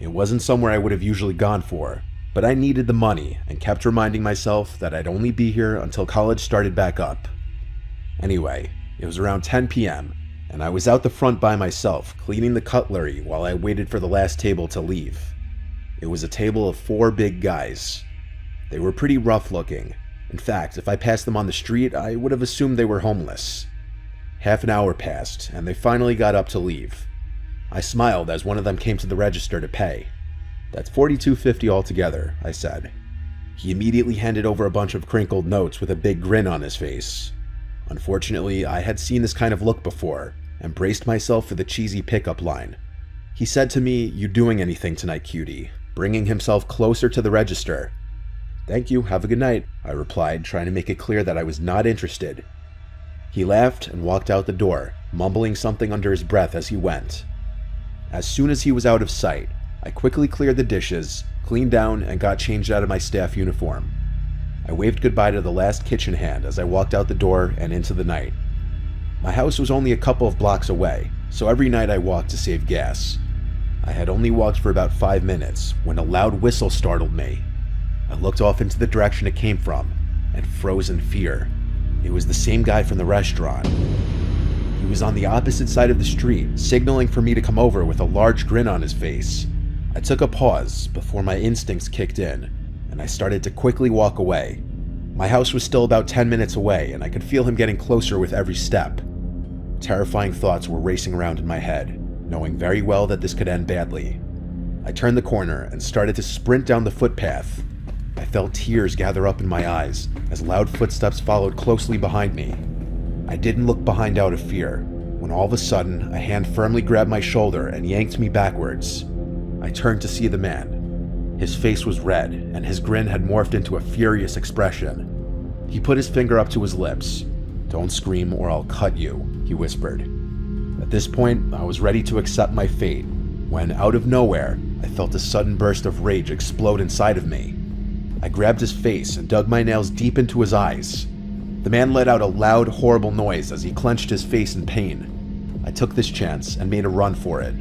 It wasn't somewhere I would have usually gone for, but I needed the money and kept reminding myself that I'd only be here until college started back up. Anyway, it was around 10 p.m., and I was out the front by myself, cleaning the cutlery while I waited for the last table to leave. It was a table of 4 big guys. They were pretty rough looking. In fact, if I passed them on the street, I would have assumed they were homeless. Half an hour passed, and they finally got up to leave. I smiled as one of them came to the register to pay. "That's $42.50 altogether," I said. He immediately handed over a bunch of crinkled notes with a big grin on his face. Unfortunately, I had seen this kind of look before, and braced myself for the cheesy pickup line. He said to me, "You doing anything tonight, cutie?" bringing himself closer to the register. "Thank you, have a good night," I replied, trying to make it clear that I was not interested. He laughed and walked out the door, mumbling something under his breath as he went. As soon as he was out of sight, I quickly cleared the dishes, cleaned down, and got changed out of my staff uniform. I waved goodbye to the last kitchen hand as I walked out the door and into the night. My house was only a couple of blocks away, so every night I walked to save gas. I had only walked for about 5 minutes when a loud whistle startled me. I looked off into the direction it came from and froze in fear. It was the same guy from the restaurant. He was on the opposite side of the street, signaling for me to come over with a large grin on his face. I took a pause before my instincts kicked in, and I started to quickly walk away. My house was still about 10 minutes away, and I could feel him getting closer with every step. Terrifying thoughts were racing around in my head, knowing very well that this could end badly. I turned the corner and started to sprint down the footpath. I felt tears gather up in my eyes as loud footsteps followed closely behind me. I didn't look behind out of fear, when all of a sudden a hand firmly grabbed my shoulder and yanked me backwards. I turned to see the man. His face was red, and his grin had morphed into a furious expression. He put his finger up to his lips. "Don't scream or I'll cut you," he whispered. At this point, I was ready to accept my fate, when out of nowhere, I felt a sudden burst of rage explode inside of me. I grabbed his face and dug my nails deep into his eyes. The man let out a loud, horrible noise as he clenched his face in pain. I took this chance and made a run for it.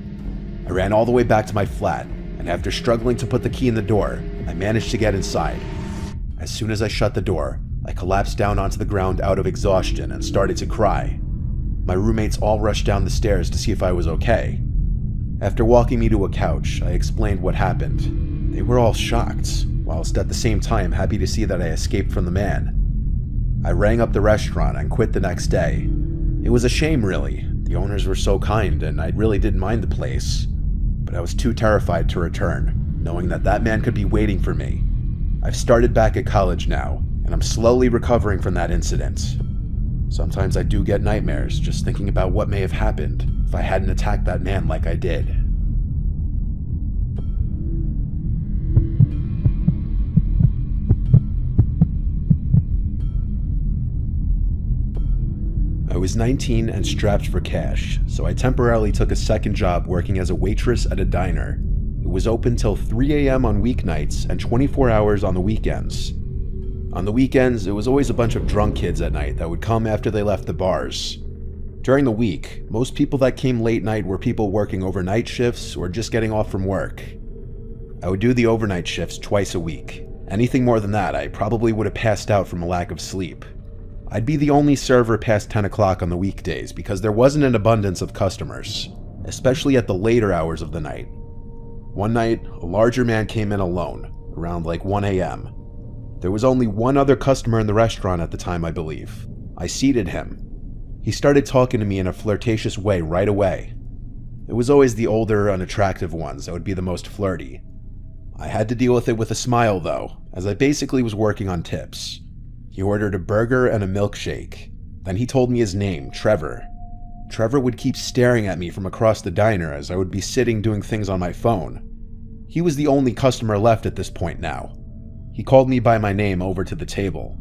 I ran all the way back to my flat, and after struggling to put the key in the door, I managed to get inside. As soon as I shut the door, I collapsed down onto the ground out of exhaustion and started to cry. My roommates all rushed down the stairs to see if I was okay. After walking me to a couch, I explained what happened. They were all shocked, whilst at the same time happy to see that I escaped from the man. I rang up the restaurant and quit the next day. It was a shame, really. The owners were so kind, and I really didn't mind the place. But I was too terrified to return, knowing that that man could be waiting for me. I've started back at college now, and I'm slowly recovering from that incident. Sometimes I do get nightmares just thinking about what may have happened if I hadn't attacked that man like I did. I was 19 and strapped for cash, so I temporarily took a second job working as a waitress at a diner. It was open till 3 a.m. on weeknights and 24 hours on the weekends. On the weekends, it was always a bunch of drunk kids at night that would come after they left the bars. During the week, most people that came late night were people working overnight shifts or just getting off from work. I would do the overnight shifts twice a week. Anything more than that, I probably would have passed out from a lack of sleep. I'd be the only server past 10 o'clock on the weekdays because there wasn't an abundance of customers, especially at the later hours of the night. One night, a larger man came in alone, around like 1 a.m. There was only one other customer in the restaurant at the time, I believe. I seated him. He started talking to me in a flirtatious way right away. It was always the older, unattractive ones that would be the most flirty. I had to deal with it with a smile though, as I basically was working on tips. He ordered a burger and a milkshake. Then he told me his name, Trevor. Trevor would keep staring at me from across the diner as I would be sitting doing things on my phone. He was the only customer left at this point now. He called me by my name over to the table.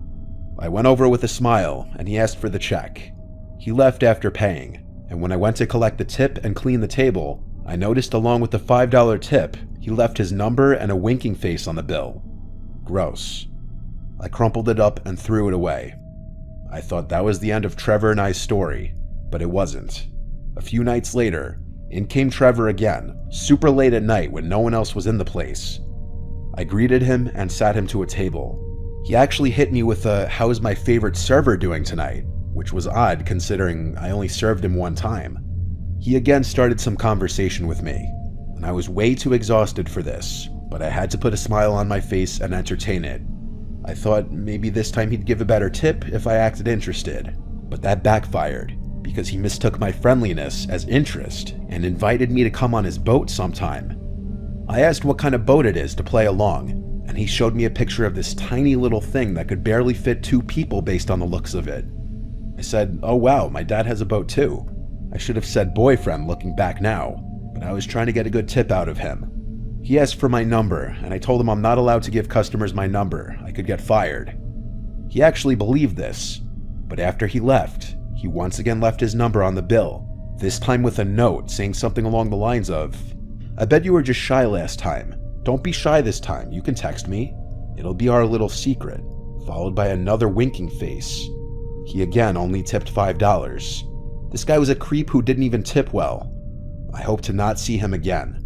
I went over with a smile and he asked for the check. He left after paying, and when I went to collect the tip and clean the table, I noticed along with the $5 tip, he left his number and a winking face on the bill. Gross. I crumpled it up and threw it away. I thought that was the end of Trevor and I's story, but it wasn't. A few nights later, in came Trevor again, super late at night when no one else was in the place. I greeted him and sat him to a table. He actually hit me with a "how is my favorite server doing tonight?" which was odd considering I only served him one time. He again started some conversation with me, and I was way too exhausted for this, but I had to put a smile on my face and entertain it. I thought maybe this time he'd give a better tip if I acted interested, but that backfired because he mistook my friendliness as interest and invited me to come on his boat sometime. I asked what kind of boat it is to play along, and he showed me a picture of this tiny little thing that could barely fit 2 people based on the looks of it. I said, "Oh wow, my dad has a boat too." I should have said boyfriend looking back now, but I was trying to get a good tip out of him. He asked for my number, and I told him I'm not allowed to give customers my number. I could get fired. He actually believed this, but after he left, he once again left his number on the bill, this time with a note saying something along the lines of, "I bet you were just shy last time. Don't be shy this time, you can text me. It'll be our little secret," followed by another winking face. He again only tipped $5. This guy was a creep who didn't even tip well. I hope to not see him again.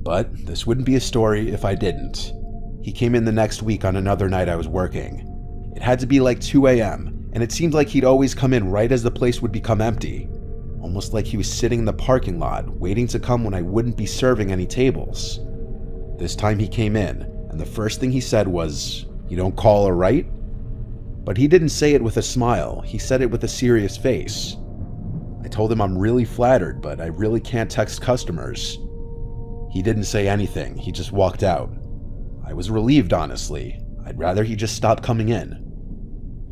But this wouldn't be a story if I didn't. He came in the next week on another night I was working. It had to be like 2 a.m., and it seemed like he'd always come in right as the place would become empty. Almost like he was sitting in the parking lot, waiting to come when I wouldn't be serving any tables. This time he came in, and the first thing he said was, "You don't call her right?" But he didn't say it with a smile, he said it with a serious face. I told him I'm really flattered, but I really can't text customers. He didn't say anything, he just walked out. I was relieved, honestly. I'd rather he just stopped coming in.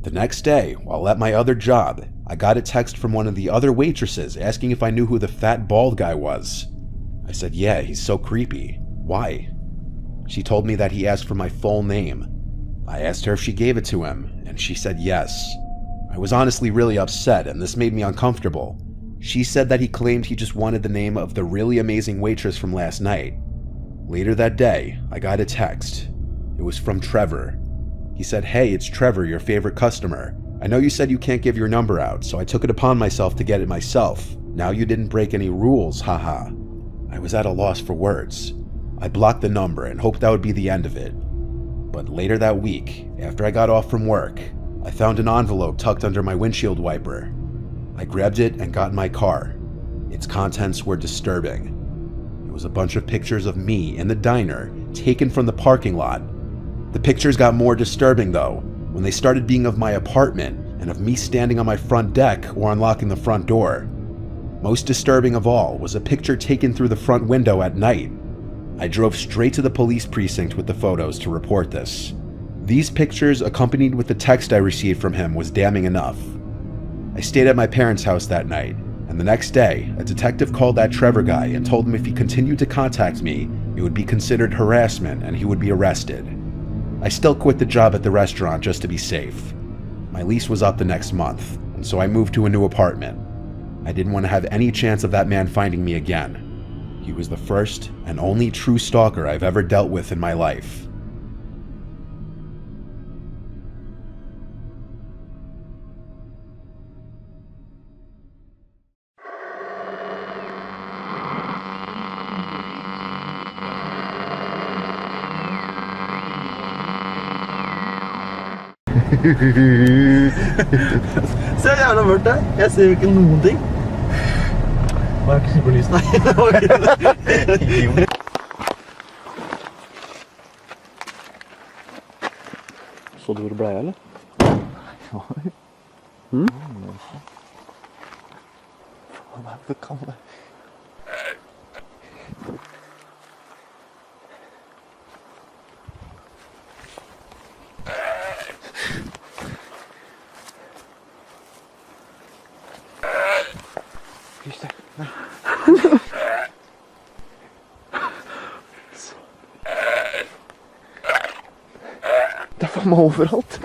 The next day, while at my other job, I got a text from one of the other waitresses asking if I knew who the fat bald guy was. I said, "Yeah, he's so creepy. Why?" She told me that he asked for my full name. I asked her if she gave it to him, and she said yes. I was honestly really upset, and this made me uncomfortable. She said that he claimed he just wanted the name of the really amazing waitress from last night. Later that day, I got a text. It was from Trevor. He said, "Hey, it's Trevor, your favorite customer. I know you said you can't give your number out, so I took it upon myself to get it myself. Now you didn't break any rules, haha." I was at a loss for words. I blocked the number and hoped that would be the end of it. But later that week, after I got off from work, I found an envelope tucked under my windshield wiper. I grabbed it and got in my car. Its contents were disturbing. It was a bunch of pictures of me in the diner, taken from the parking lot. The pictures got more disturbing though, when they started being of my apartment and of me standing on my front deck or unlocking the front door. Most disturbing of all was a picture taken through the front window at night. I drove straight to the police precinct with the photos to report this. These pictures, accompanied with the text I received from him, was damning enough. I stayed at my parents' house that night, and the next day, a detective called that Trevor guy and told him if he continued to contact me, it would be considered harassment and he would be arrested. I still quit the job at the restaurant just to be safe. My lease was up the next month, and so I moved to a new apartment. I didn't want to have any chance of that man finding me again. He was the first and only true stalker I've ever dealt with in my life. Se jævla mørkt det. Jeg ser jo ikke noen ting. Hva er ikke superlysen? Nei, det var ikke det. Så du hvor det ble, eller? Det kan det. Just det. Det er faen meg overalt.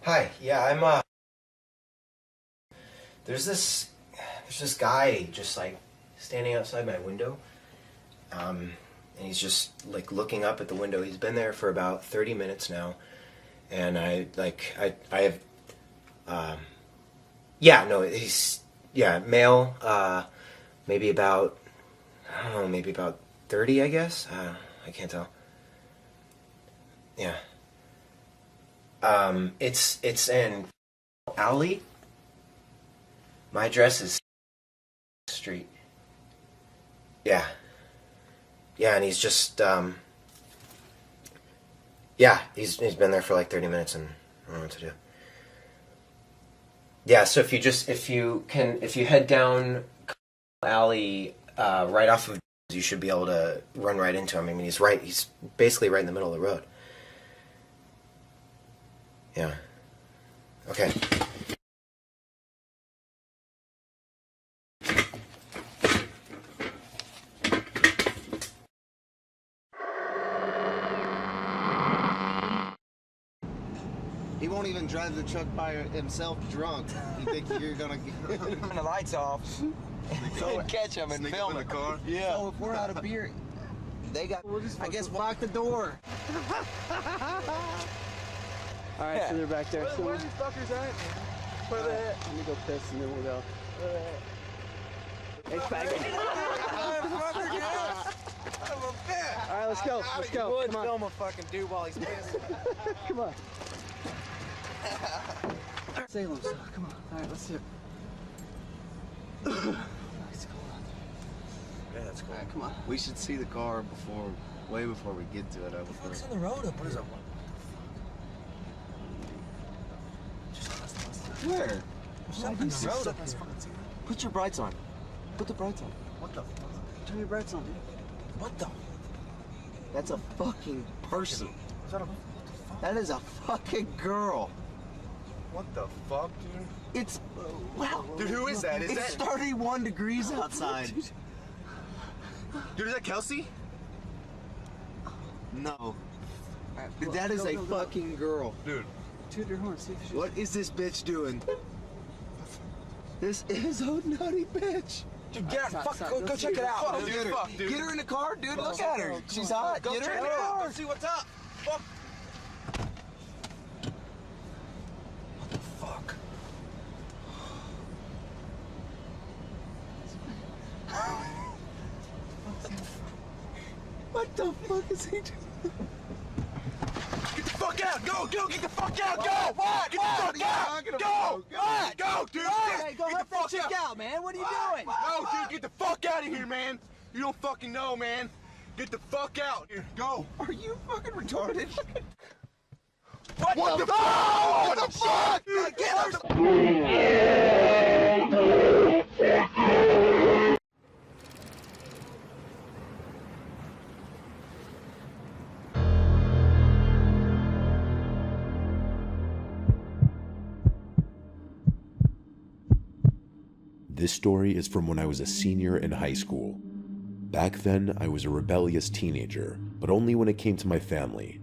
Hi, yeah, I'm there's this guy just like standing outside my window. And he's just like looking up at the window. He's been there for about 30 minutes now. And I have male, maybe about, I don't know, maybe about 30, I guess. I can't tell. Yeah. It's in alley. My address is street. Yeah. Yeah, and he's just, he's been there for like 30 minutes and I don't know what to do. Yeah, so if you head down alley, right off of, you should be able to run right into him. I mean, he's basically right in the middle of the road. Yeah. Okay. He won't even drive the truck by himself drunk. You think you're gonna Turn the lights off. So catch him and film the car? Yeah. So if we're out of beer, they got. I guess lock the door. All right, so they're back there. So Where are these fuckers at? Where are they at? let me go piss and then we'll go. Hey, faggot. All right, let's go. Let's go. Would Come on. film a fucking dude while he's pissing. Come on. Salem stuff. Come on. All right, let's do it. Nice, cool. Yeah, that's cool. All right, come on. We should see the car way before we get to it. What's on the road up? What is that? Where? Something on the road up here. Put your brights on. Put the brights on. What the fuck? Turn your brights on, dude. What the? That's a fucking person. Is that a, what the fuck? That is a fucking girl. What the fuck, dude? It's wow. Dude, who is that? Is It's that 31 degrees outside. dude? Is that Kelsey? No. All right, pull up. That is Go, a go, go. fucking girl. Dude. Toot your horn. See if she's... What is this bitch doing? This is a nutty bitch. Dude, get Stop, fuck, stop. go Let's check see it what out. the Dude, Get her. fuck, dude. Get her in the car, dude. Look at her. Come She's on. hot. Go Get her check in it the out. car. Go see what's up. Fuck. What the fuck? What the fuck is he doing? Get the fuck out! Go! Get the fuck out! Go! What? Get What? the fuck What are you out! talking Go! about? What? Go, dude! Hey, go Get help the that fuck chick out! out, man. What are you doing? No, dude, get the fuck out of here, man! You don't fucking know, man! Get the fuck out! Here, go! Are you fucking retarded? What the fuck? What the fuck? Get out the This story is from when I was a senior in high school. Back then, I was a rebellious teenager, but only when it came to my family.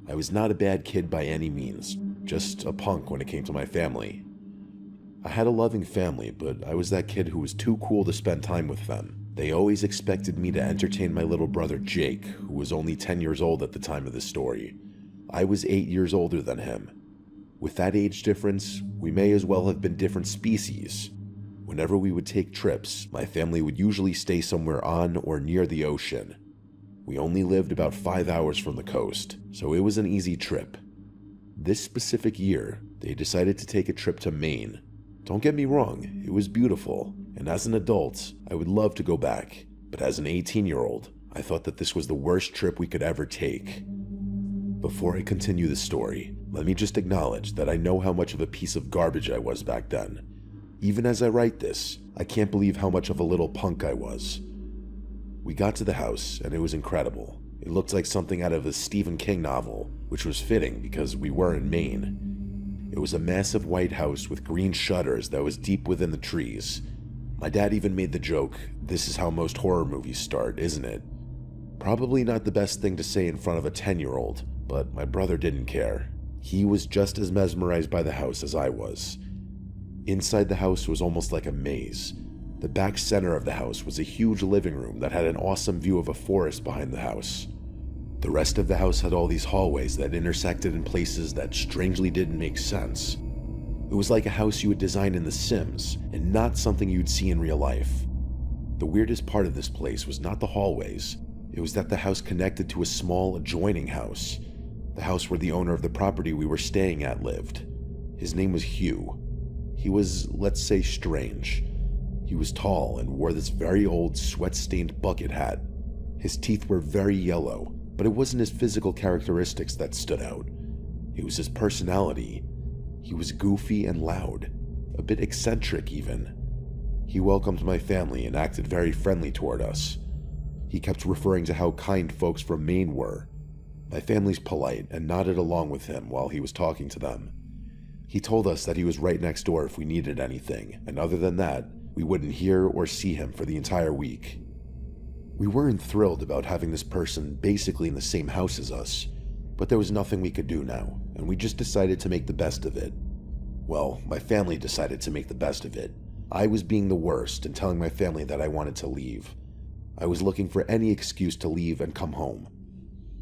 I was not a bad kid by any means, just a punk when it came to my family. I had a loving family, but I was that kid who was too cool to spend time with them. They always expected me to entertain my little brother Jake, who was only 10 years old at the time of the story. I was 8 years older than him. With that age difference, we may as well have been different species. Whenever we would take trips, my family would usually stay somewhere on or near the ocean. We only lived about 5 hours from the coast, so it was an easy trip. This specific year, they decided to take a trip to Maine. Don't get me wrong, it was beautiful, and as an adult, I would love to go back. But as an 18-year-old, I thought that this was the worst trip we could ever take. Before I continue the story, let me just acknowledge that I know how much of a piece of garbage I was back then. Even as I write this, I can't believe how much of a little punk I was. We got to the house, and it was incredible. It looked like something out of a Stephen King novel, which was fitting because we were in Maine. It was a massive white house with green shutters that was deep within the trees. My dad even made the joke, "This is how most horror movies start, isn't it?" Probably not the best thing to say in front of a 10-year-old, but my brother didn't care. He was just as mesmerized by the house as I was. Inside the house was almost like a maze. The back center of the house was a huge living room that had an awesome view of a forest behind the house. The rest of the house had all these hallways that intersected in places that strangely didn't make sense. It was like a house you would design in The Sims, and not something you'd see in real life. The weirdest part of this place was not the hallways. It was that the house connected to a small adjoining house. The house where the owner of the property we were staying at lived. His name was Hugh. He was, let's say, strange. He was tall and wore this very old, sweat-stained bucket hat. His teeth were very yellow, but it wasn't his physical characteristics that stood out. It was his personality. He was goofy and loud, a bit eccentric even. He welcomed my family and acted very friendly toward us. He kept referring to how kind folks from Maine were. My family's polite and nodded along with him while he was talking to them. He told us that he was right next door if we needed anything, and other than that, we wouldn't hear or see him for the entire week. We weren't thrilled about having this person basically in the same house as us, but there was nothing we could do now, and we just decided to make the best of it. Well, my family decided to make the best of it. I was being the worst and telling my family that I wanted to leave. I was looking for any excuse to leave and come home.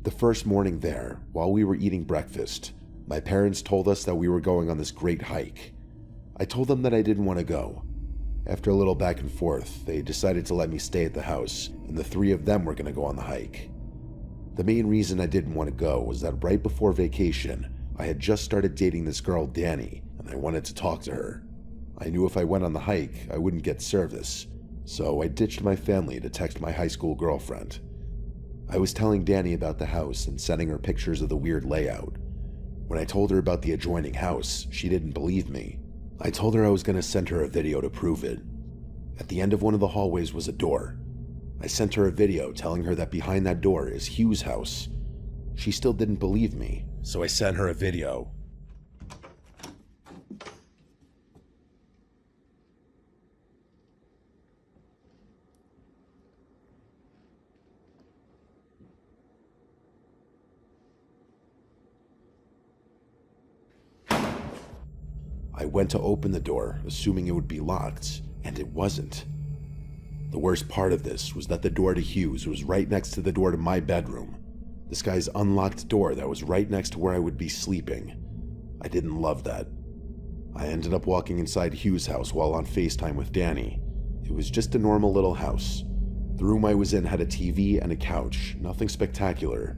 The first morning there, while we were eating breakfast, my parents told us that we were going on this great hike. I told them that I didn't want to go. After a little back and forth, they decided to let me stay at the house, and the three of them were going to go on the hike. The main reason I didn't want to go was that right before vacation, I had just started dating this girl Danny, and I wanted to talk to her. I knew if I went on the hike, I wouldn't get service, so I ditched my family to text my high school girlfriend. I was telling Danny about the house and sending her pictures of the weird layout. When I told her about the adjoining house, she didn't believe me. I told her I was going to send her a video to prove it. At the end of one of the hallways was a door. I sent her a video telling her that behind that door is Hugh's house. She still didn't believe me, so I sent her a video. I went to open the door, assuming it would be locked, and it wasn't. The worst part of this was that the door to Hugh's was right next to the door to my bedroom. This guy's unlocked door that was right next to where I would be sleeping. I didn't love that. I ended up walking inside Hugh's house while on FaceTime with Danny. It was just a normal little house. The room I was in had a TV and a couch, nothing spectacular.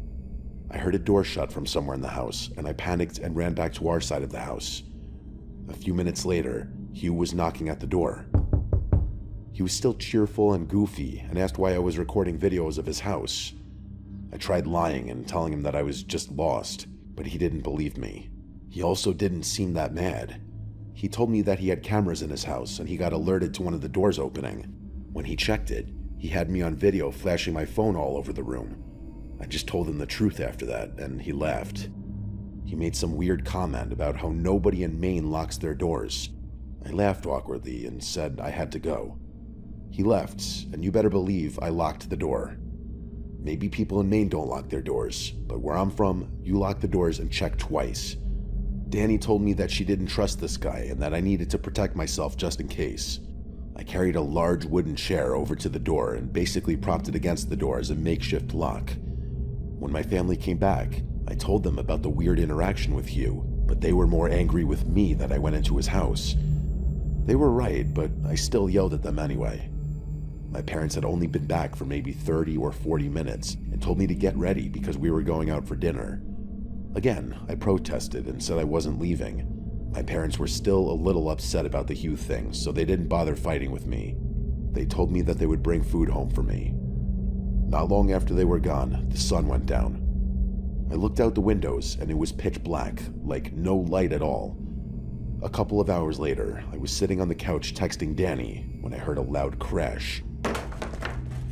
I heard a door shut from somewhere in the house, and I panicked and ran back to our side of the house. A few minutes later, Hugh was knocking at the door. He was still cheerful and goofy and asked why I was recording videos of his house. I tried lying and telling him that I was just lost, but he didn't believe me. He also didn't seem that mad. He told me that he had cameras in his house and he got alerted to one of the doors opening. When he checked it, he had me on video flashing my phone all over the room. I just told him the truth after that, and he laughed. He made some weird comment about how nobody in Maine locks their doors. I laughed awkwardly and said I had to go. He left, and you better believe I locked the door. Maybe people in Maine don't lock their doors, but where I'm from, you lock the doors and check twice. Danny told me that she didn't trust this guy and that I needed to protect myself just in case. I carried a large wooden chair over to the door and basically propped it against the door as a makeshift lock. When my family came back, I told them about the weird interaction with Hugh, but they were more angry with me that I went into his house. They were right, but I still yelled at them anyway. My parents had only been back for maybe 30 or 40 minutes and told me to get ready because we were going out for dinner. Again, I protested and said I wasn't leaving. My parents were still a little upset about the Hugh thing, so they didn't bother fighting with me. They told me that they would bring food home for me. Not long after they were gone, the sun went down. I looked out the windows and it was pitch black, like no light at all. A couple of hours later, I was sitting on the couch texting Danny when I heard a loud crash.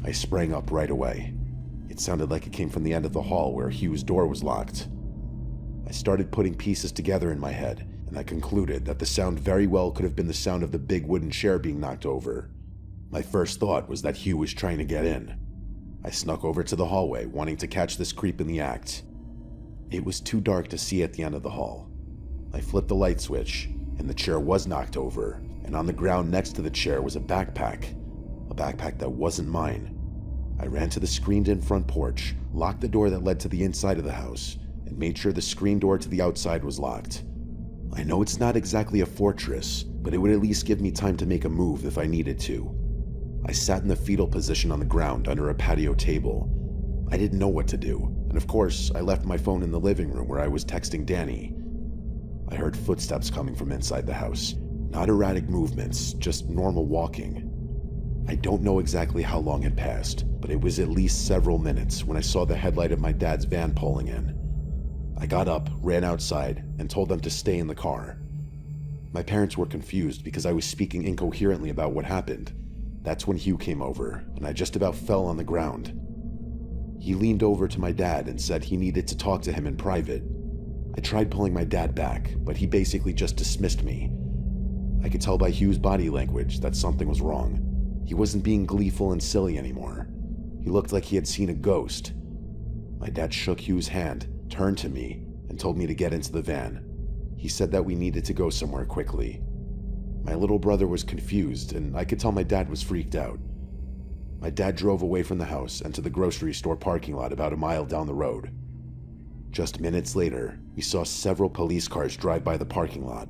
I sprang up right away. It sounded like it came from the end of the hall where Hugh's door was locked. I started putting pieces together in my head, and I concluded that the sound very well could have been the sound of the big wooden chair being knocked over. My first thought was that Hugh was trying to get in. I snuck over to the hallway, wanting to catch this creep in the act. It was too dark to see at the end of the hall. I flipped the light switch, and the chair was knocked over, and on the ground next to the chair was a backpack that wasn't mine. I ran to the screened-in front porch, locked the door that led to the inside of the house, and made sure the screen door to the outside was locked. I know it's not exactly a fortress, but it would at least give me time to make a move if I needed to. I sat in the fetal position on the ground under a patio table. I didn't know what to do, and of course, I left my phone in the living room where I was texting Danny. I heard footsteps coming from inside the house. Not erratic movements, just normal walking. I don't know exactly how long had passed, but it was at least several minutes when I saw the headlight of my dad's van pulling in. I got up, ran outside, and told them to stay in the car. My parents were confused because I was speaking incoherently about what happened. That's when Hugh came over, and I just about fell on the ground. He leaned over to my dad and said he needed to talk to him in private. I tried pulling my dad back, but he basically just dismissed me. I could tell by Hugh's body language that something was wrong. He wasn't being gleeful and silly anymore. He looked like he had seen a ghost. My dad shook Hugh's hand, turned to me, and told me to get into the van. He said that we needed to go somewhere quickly. My little brother was confused, and I could tell my dad was freaked out. My dad drove away from the house and to the grocery store parking lot about a mile down the road. Just minutes later, we saw several police cars drive by the parking lot.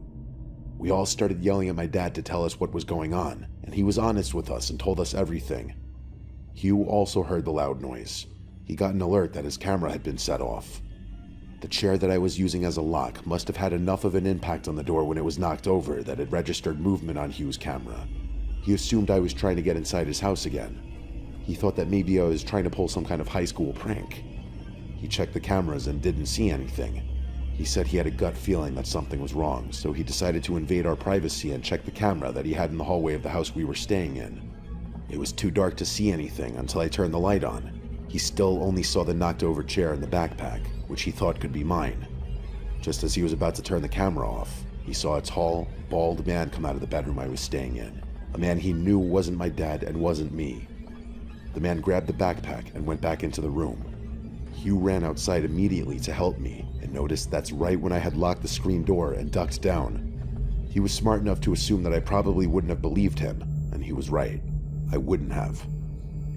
We all started yelling at my dad to tell us what was going on, and he was honest with us and told us everything. Hugh also heard the loud noise. He got an alert that his camera had been set off. The chair that I was using as a lock must have had enough of an impact on the door when it was knocked over that it registered movement on Hugh's camera. He assumed I was trying to get inside his house again. He thought that maybe I was trying to pull some kind of high school prank. He checked the cameras and didn't see anything. He said he had a gut feeling that something was wrong, so he decided to invade our privacy and check the camera that he had in the hallway of the house we were staying in. It was too dark to see anything until I turned the light on. He still only saw the knocked over chair and the backpack, which he thought could be mine. Just as he was about to turn the camera off, he saw a tall, bald man come out of the bedroom I was staying in. A man he knew wasn't my dad and wasn't me. The man grabbed the backpack and went back into the room. Hugh ran outside immediately to help me and noticed that's right when I had locked the screen door and ducked down. He was smart enough to assume that I probably wouldn't have believed him, and he was right. I wouldn't have.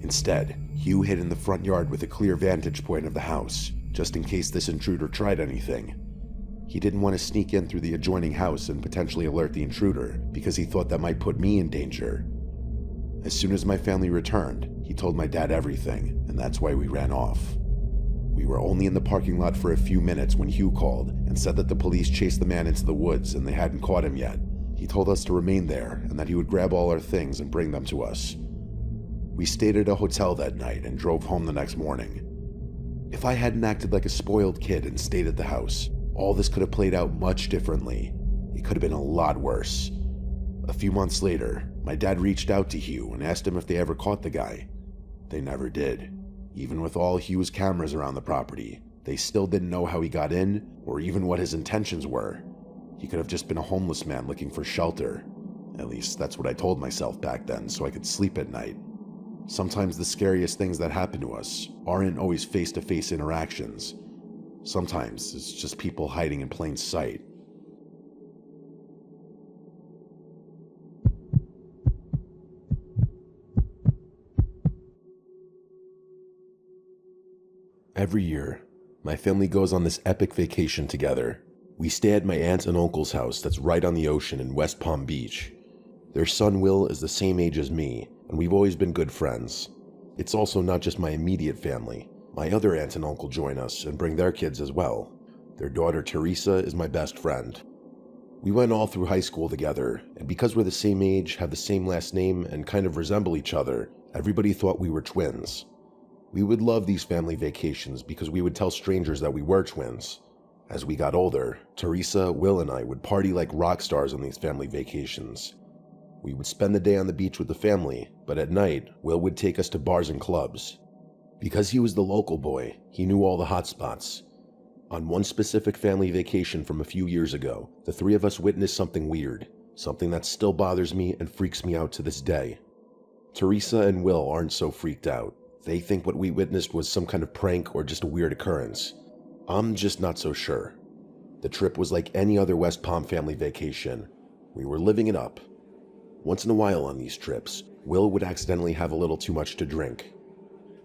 Instead, Hugh hid in the front yard with a clear vantage point of the house, just in case this intruder tried anything. He didn't want to sneak in through the adjoining house and potentially alert the intruder, because he thought that might put me in danger. As soon as my family returned, he told my dad everything, and that's why we ran off. We were only in the parking lot for a few minutes when Hugh called and said that the police chased the man into the woods and they hadn't caught him yet. He told us to remain there and that he would grab all our things and bring them to us. We stayed at a hotel that night and drove home the next morning. If I hadn't acted like a spoiled kid and stayed at the house, All this could have played out much differently. It could have been a lot worse. A few months later, my dad reached out to Hugh and asked him if they ever caught the guy. They never did. Even with all Hugh's cameras around the property, they still didn't know how he got in or even what his intentions were. He could have just been a homeless man looking for shelter. At least that's what I told myself back then so I could sleep at night. Sometimes the scariest things that happen to us aren't always face-to-face interactions. Sometimes it's just people hiding in plain sight. Every year, my family goes on this epic vacation together. We stay at my aunt and uncle's house that's right on the ocean in West Palm Beach. Their son Will is the same age as me, and we've always been good friends. It's also not just my immediate family. My other aunt and uncle join us and bring their kids as well. Their daughter Teresa is my best friend. We went all through high school together, and because we're the same age, have the same last name, and kind of resemble each other, everybody thought we were twins. We would love these family vacations because we would tell strangers that we were twins. As we got older, Teresa, Will, and I would party like rock stars on these family vacations. We would spend the day on the beach with the family, but at night, Will would take us to bars and clubs. Because he was the local boy, he knew all the hot spots. On one specific family vacation from a few years ago, the three of us witnessed something weird, something that still bothers me and freaks me out to this day. Teresa and Will aren't so freaked out. They think what we witnessed was some kind of prank or just a weird occurrence. I'm just not so sure. The trip was like any other West Palm family vacation. We were living it up. Once in a while on these trips, Will would accidentally have a little too much to drink.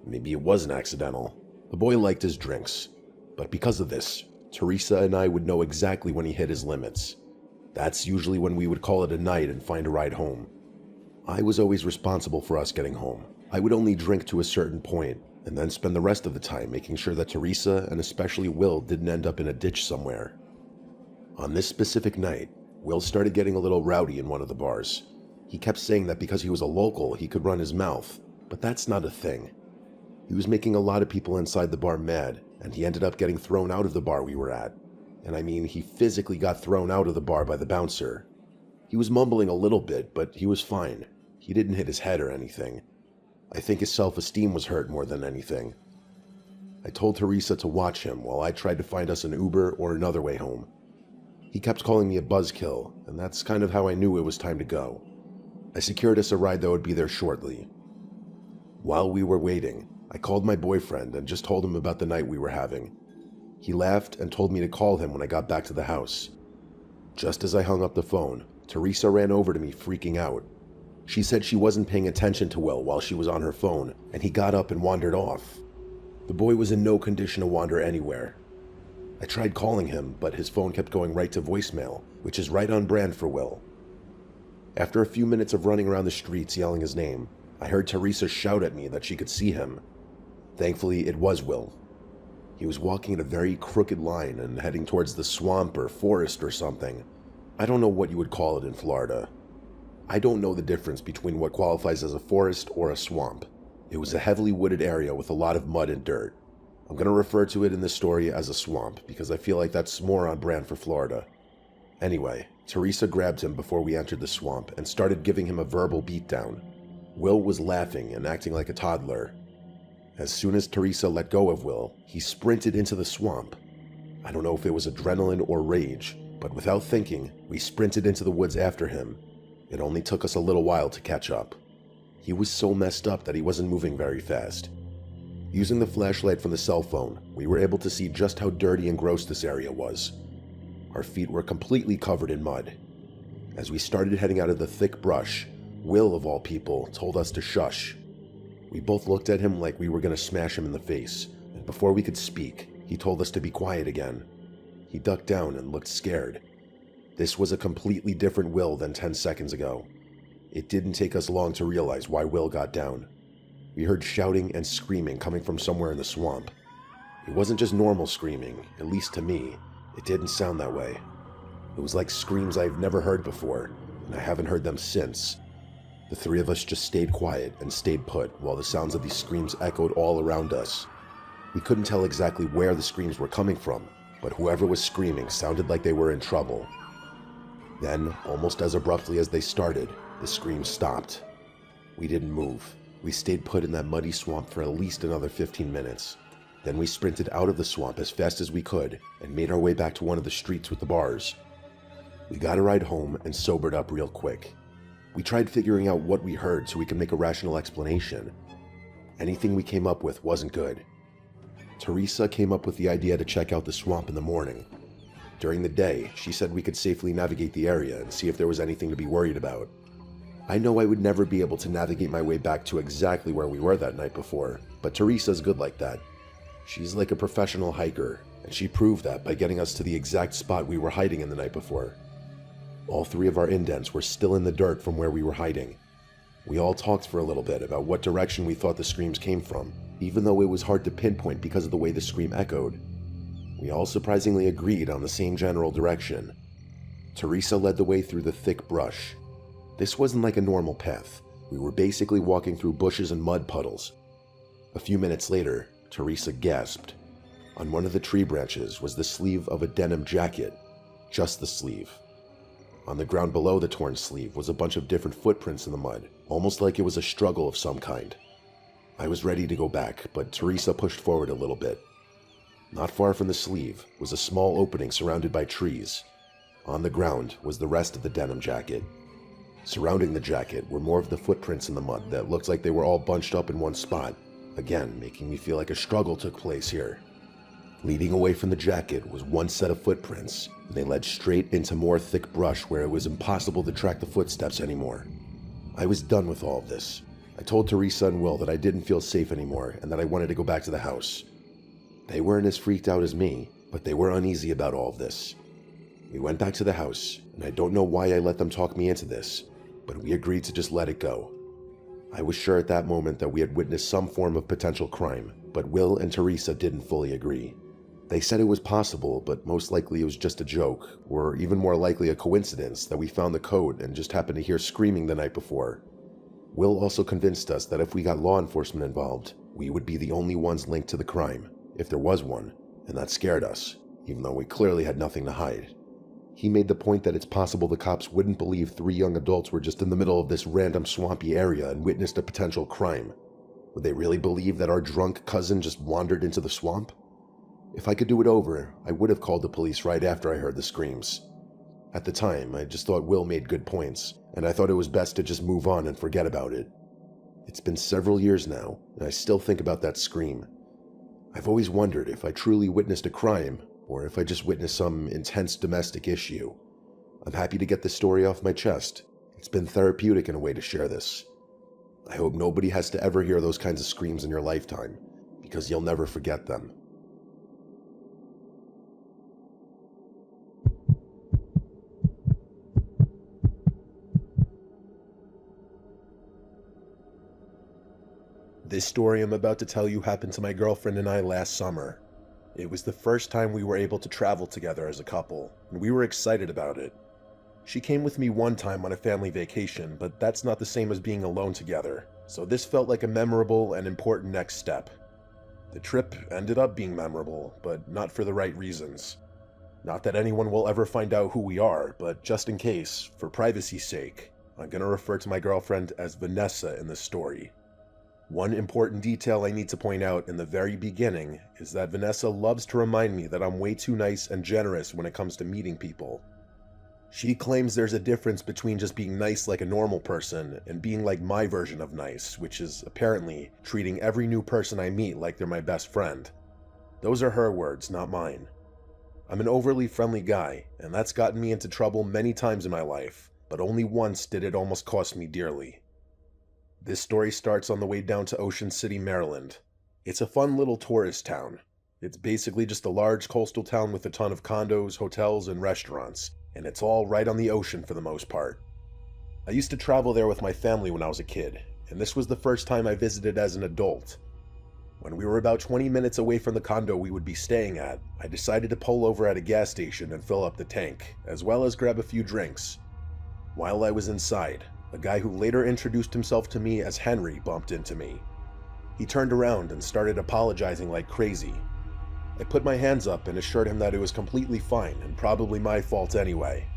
Maybe it wasn't accidental. The boy liked his drinks. But because of this, Teresa and I would know exactly when he hit his limits. That's usually when we would call it a night and find a ride home. I was always responsible for us getting home. I would only drink to a certain point, and then spend the rest of the time making sure that Teresa and especially Will didn't end up in a ditch somewhere. On this specific night, Will started getting a little rowdy in one of the bars. He kept saying that because he was a local, he could run his mouth, but that's not a thing. He was making a lot of people inside the bar mad, and he ended up getting thrown out of the bar we were at. And I mean, he physically got thrown out of the bar by the bouncer. He was mumbling a little bit, but he was fine. He didn't hit his head or anything. I think his self-esteem was hurt more than anything. I told Teresa to watch him while I tried to find us an Uber or another way home. He kept calling me a buzzkill, and that's kind of how I knew it was time to go. I secured us a ride that would be there shortly. While we were waiting, I called my boyfriend and just told him about the night we were having. He laughed and told me to call him when I got back to the house. Just as I hung up the phone, Teresa ran over to me freaking out. She said she wasn't paying attention to Will while she was on her phone, and he got up and wandered off. The boy was in no condition to wander anywhere. I tried calling him, but his phone kept going right to voicemail, which is right on brand for Will. After a few minutes of running around the streets yelling his name, I heard Teresa shout at me that she could see him. Thankfully, it was Will. He was walking in a very crooked line and heading towards the swamp or forest or something. I don't know what you would call it in Florida. I don't know the difference between what qualifies as a forest or a swamp. It was a heavily wooded area with a lot of mud and dirt. I'm going to refer to it in this story as a swamp because I feel like that's more on brand for Florida. Anyway, Teresa grabbed him before we entered the swamp and started giving him a verbal beatdown. Will was laughing and acting like a toddler. As soon as Teresa let go of Will, he sprinted into the swamp. I don't know if it was adrenaline or rage, but without thinking, we sprinted into the woods after him. It only took us a little while to catch up. He was so messed up that he wasn't moving very fast. Using the flashlight from the cell phone, we were able to see just how dirty and gross this area was. Our feet were completely covered in mud. As we started heading out of the thick brush, Will, of all people, told us to shush. We both looked at him like we were going to smash him in the face, and before we could speak, he told us to be quiet again. He ducked down and looked scared. This was a completely different Will than 10 seconds ago. It didn't take us long to realize why Will got down. We heard shouting and screaming coming from somewhere in the swamp. It wasn't just normal screaming, at least to me. It didn't sound that way. It was like screams I've never heard before, and I haven't heard them since. The three of us just stayed quiet and stayed put while the sounds of these screams echoed all around us. We couldn't tell exactly where the screams were coming from, but whoever was screaming sounded like they were in trouble. Then, almost as abruptly as they started, the screams stopped. We didn't move. We stayed put in that muddy swamp for at least another 15 minutes. Then we sprinted out of the swamp as fast as we could and made our way back to one of the streets with the bars. We got a ride home and sobered up real quick. We tried figuring out what we heard so we could make a rational explanation. Anything we came up with wasn't good. Teresa came up with the idea to check out the swamp in the morning. During the day, she said we could safely navigate the area and see if there was anything to be worried about. I know I would never be able to navigate my way back to exactly where we were that night before, but Teresa's good like that. She's like a professional hiker, and she proved that by getting us to the exact spot we were hiding in the night before. All 3 of our indents were still in the dirt from where we were hiding. We all talked for a little bit about what direction we thought the screams came from, even though it was hard to pinpoint because of the way the scream echoed. We all surprisingly agreed on the same general direction. Teresa led the way through the thick brush. This wasn't like a normal path. We were basically walking through bushes and mud puddles. A few minutes later, Teresa gasped. On one of the tree branches was the sleeve of a denim jacket. Just the sleeve. On the ground below the torn sleeve was a bunch of different footprints in the mud, almost like it was a struggle of some kind. I was ready to go back, but Teresa pushed forward a little bit. Not far from the sleeve was a small opening surrounded by trees. On the ground was the rest of the denim jacket. Surrounding the jacket were more of the footprints in the mud that looked like they were all bunched up in one spot, again making me feel like a struggle took place here. Leading away from the jacket was one set of footprints, and they led straight into more thick brush where it was impossible to track the footsteps anymore. I was done with all of this. I told Teresa and Will that I didn't feel safe anymore and that I wanted to go back to the house. They weren't as freaked out as me, but they were uneasy about all of this. We went back to the house, and I don't know why I let them talk me into this, but we agreed to just let it go. I was sure at that moment that we had witnessed some form of potential crime, but Will and Teresa didn't fully agree. They said it was possible, but most likely it was just a joke, or even more likely a coincidence that we found the code and just happened to hear screaming the night before. Will also convinced us that if we got law enforcement involved, we would be the only ones linked to the crime, if there was one, and that scared us, even though we clearly had nothing to hide. He made the point that it's possible the cops wouldn't believe 3 young adults were just in the middle of this random swampy area and witnessed a potential crime. Would they really believe that our drunk cousin just wandered into the swamp? If I could do it over, I would have called the police right after I heard the screams. At the time, I just thought Will made good points, and I thought it was best to just move on and forget about it. It's been several years now, and I still think about that scream. I've always wondered if I truly witnessed a crime, or if I just witnessed some intense domestic issue. I'm happy to get this story off my chest. It's been therapeutic in a way to share this. I hope nobody has to ever hear those kinds of screams in your lifetime, because you'll never forget them. This story I'm about to tell you happened to my girlfriend and I last summer. It was the first time we were able to travel together as a couple, and we were excited about it. She came with me one time on a family vacation, but that's not the same as being alone together, so this felt like a memorable and important next step. The trip ended up being memorable, but not for the right reasons. Not that anyone will ever find out who we are, but just in case, for privacy's sake, I'm gonna refer to my girlfriend as Vanessa in this story. One important detail I need to point out in the very beginning is that Vanessa loves to remind me that I'm way too nice and generous when it comes to meeting people. She claims there's a difference between just being nice like a normal person and being like my version of nice, which is apparently treating every new person I meet like they're my best friend. Those are her words, not mine. I'm an overly friendly guy, and that's gotten me into trouble many times in my life, but only once did it almost cost me dearly. This story starts on the way down to Ocean City, Maryland. It's a fun little tourist town. It's basically just a large coastal town with a ton of condos, hotels, and restaurants, and it's all right on the ocean for the most part. I used to travel there with my family when I was a kid, and this was the first time I visited as an adult. When we were about 20 minutes away from the condo we would be staying at, I decided to pull over at a gas station and fill up the tank, as well as grab a few drinks. While I was inside, a guy who later introduced himself to me as Henry bumped into me. He turned around and started apologizing like crazy. I put my hands up and assured him that it was completely fine and probably my fault anyway.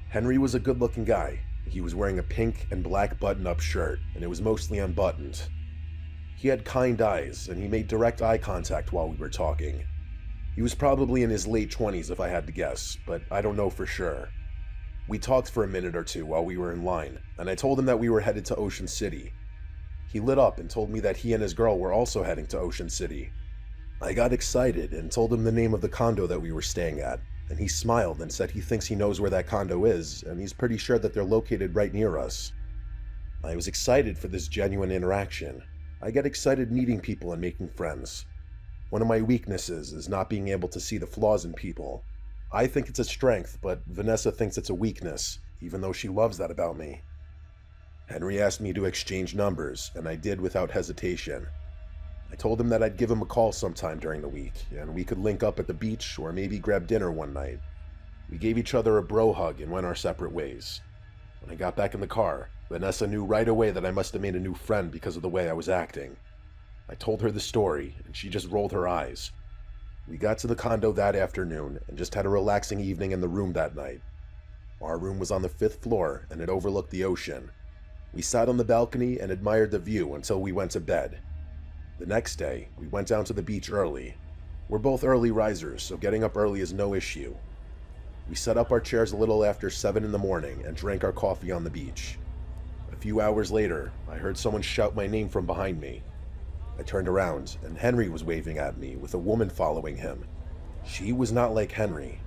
Henry was a good-looking guy. He was wearing a pink and black button-up shirt, and it was mostly unbuttoned. He had kind eyes, and he made direct eye contact while we were talking. He was probably in his late 20s if I had to guess, but I don't know for sure. We talked for a minute or two while we were in line, and I told him that we were headed to Ocean City. He lit up and told me that he and his girl were also heading to Ocean City. I got excited and told him the name of the condo that we were staying at, and he smiled and said he thinks he knows where that condo is, and he's pretty sure that they're located right near us. I was excited for this genuine interaction. I get excited meeting people and making friends. One of my weaknesses is not being able to see the flaws in people. I think it's a strength, but Vanessa thinks it's a weakness, even though she loves that about me. Henry asked me to exchange numbers, and I did without hesitation. I told him that I'd give him a call sometime during the week, and we could link up at the beach or maybe grab dinner one night. We gave each other a bro hug and went our separate ways. When I got back in the car, Vanessa knew right away that I must have made a new friend because of the way I was acting. I told her the story, and she just rolled her eyes. We got to the condo that afternoon and just had a relaxing evening in the room that night. Our room was on the 5th floor, and it overlooked the ocean. We sat on the balcony and admired the view until we went to bed. The next day, we went down to the beach early. We're both early risers, so getting up early is no issue. We set up our chairs a little after 7 in the morning and drank our coffee on the beach. A few hours later, I heard someone shout my name from behind me. I turned around, and Henry was waving at me with a woman following him. She was not like Henry.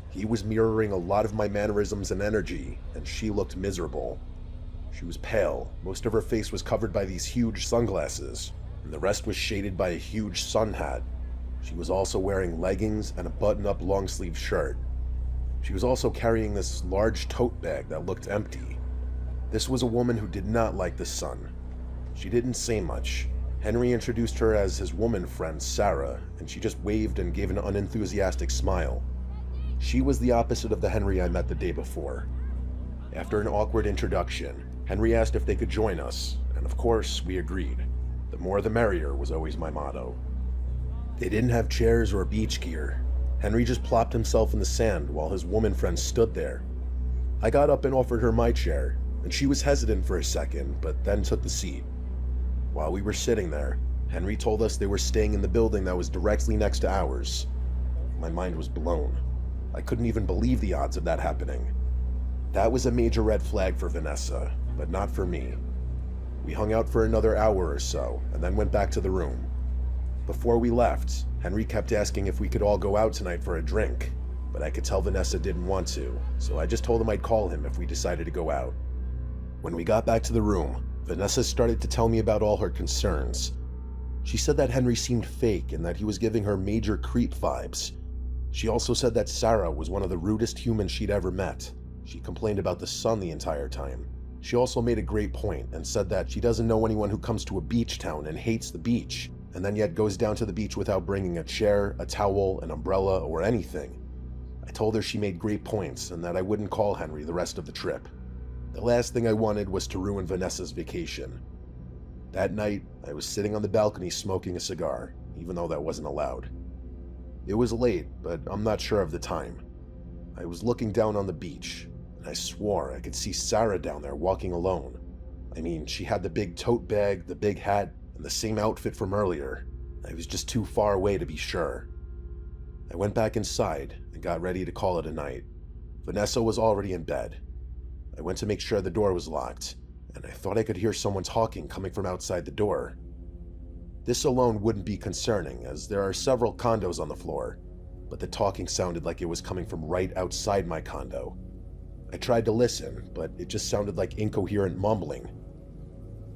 He was mirroring a lot of my mannerisms and energy, and she looked miserable. She was pale, most of her face was covered by these huge sunglasses, and the rest was shaded by a huge sun hat. She was also wearing leggings and a button-up long-sleeve shirt. She was also carrying this large tote bag that looked empty. This was a woman who did not like the sun. She didn't say much. Henry introduced her as his woman friend, Sarah, and she just waved and gave an unenthusiastic smile. She was the opposite of the Henry I met the day before. After an awkward introduction, Henry asked if they could join us, and of course, we agreed. The more the merrier was always my motto. They didn't have chairs or beach gear. Henry just plopped himself in the sand while his woman friend stood there. I got up and offered her my chair, and she was hesitant for a second, but then took the seat. While we were sitting there, Henry told us they were staying in the building that was directly next to ours. My mind was blown. I couldn't even believe the odds of that happening. That was a major red flag for Vanessa, but not for me. We hung out for another hour or so, and then went back to the room. Before we left, Henry kept asking if we could all go out tonight for a drink, but I could tell Vanessa didn't want to, so I just told him I'd call him if we decided to go out. When we got back to the room, Vanessa started to tell me about all her concerns. She said that Henry seemed fake and that he was giving her major creep vibes. She also said that Sarah was one of the rudest humans she'd ever met. She complained about the sun the entire time. She also made a great point and said that she doesn't know anyone who comes to a beach town and hates the beach, and then yet goes down to the beach without bringing a chair, a towel, an umbrella, or anything. I told her she made great points and that I wouldn't call Henry the rest of the trip. The last thing I wanted was to ruin Vanessa's vacation. That night, I was sitting on the balcony smoking a cigar, even though that wasn't allowed. It was late, but I'm not sure of the time. I was looking down on the beach, and I swore I could see Sarah down there walking alone. I mean, she had the big tote bag, the big hat, and the same outfit from earlier. I was just too far away to be sure. I went back inside and got ready to call it a night. Vanessa was already in bed. I went to make sure the door was locked, and I thought I could hear someone talking coming from outside the door. This alone wouldn't be concerning, as there are several condos on the floor, but the talking sounded like it was coming from right outside my condo. I tried to listen, but it just sounded like incoherent mumbling.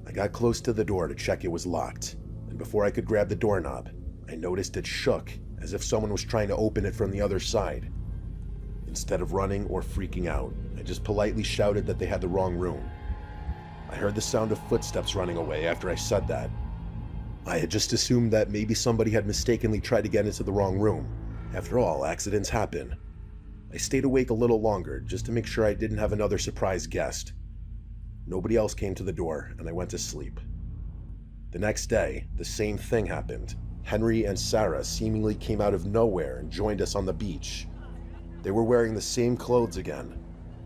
I got close to the door to check it was locked, and before I could grab the doorknob, I noticed it shook, as if someone was trying to open it from the other side. Instead of running or freaking out, I just politely shouted that they had the wrong room. I heard the sound of footsteps running away after I said that. I had just assumed that maybe somebody had mistakenly tried to get into the wrong room. After all, accidents happen. I stayed awake a little longer just to make sure I didn't have another surprise guest. Nobody else came to the door, and I went to sleep. The next day, the same thing happened. Henry and Sarah seemingly came out of nowhere and joined us on the beach. They were wearing the same clothes again.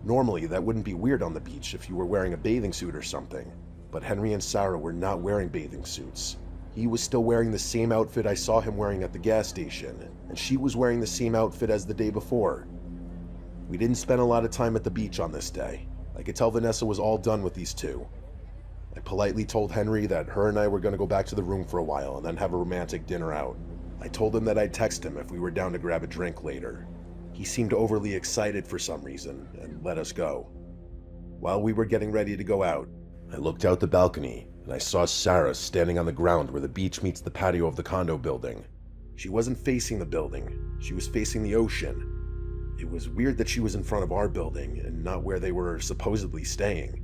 Normally, that wouldn't be weird on the beach if you were wearing a bathing suit or something, but Henry and Sarah were not wearing bathing suits. He was still wearing the same outfit I saw him wearing at the gas station, and she was wearing the same outfit as the day before. We didn't spend a lot of time at the beach on this day. I could tell Vanessa was all done with these two. I politely told Henry that her and I were going to go back to the room for a while and then have a romantic dinner out. I told him that I'd text him if we were down to grab a drink later. He seemed overly excited for some reason and let us go. While we were getting ready to go out, I looked out the balcony and I saw Sarah standing on the ground where the beach meets the patio of the condo building. She wasn't facing the building, she was facing the ocean. It was weird that she was in front of our building and not where they were supposedly staying.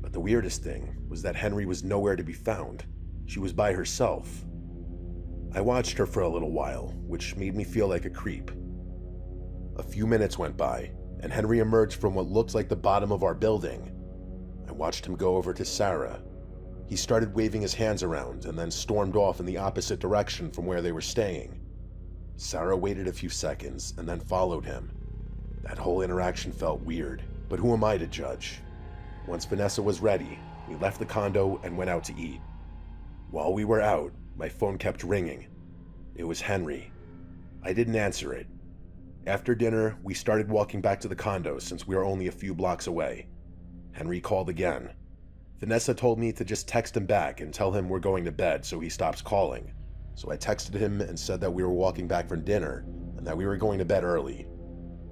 But the weirdest thing was that Henry was nowhere to be found. She was by herself. I watched her for a little while, which made me feel like a creep. A few minutes went by, and Henry emerged from what looked like the bottom of our building. I watched him go over to Sarah. He started waving his hands around and then stormed off in the opposite direction from where they were staying. Sarah waited a few seconds and then followed him. That whole interaction felt weird, but who am I to judge? Once Vanessa was ready, we left the condo and went out to eat. While we were out, my phone kept ringing. It was Henry. I didn't answer it. After dinner, we started walking back to the condo since we were only a few blocks away. Henry called again. Vanessa told me to just text him back and tell him we're going to bed so he stops calling. So I texted him and said that we were walking back from dinner and that we were going to bed early.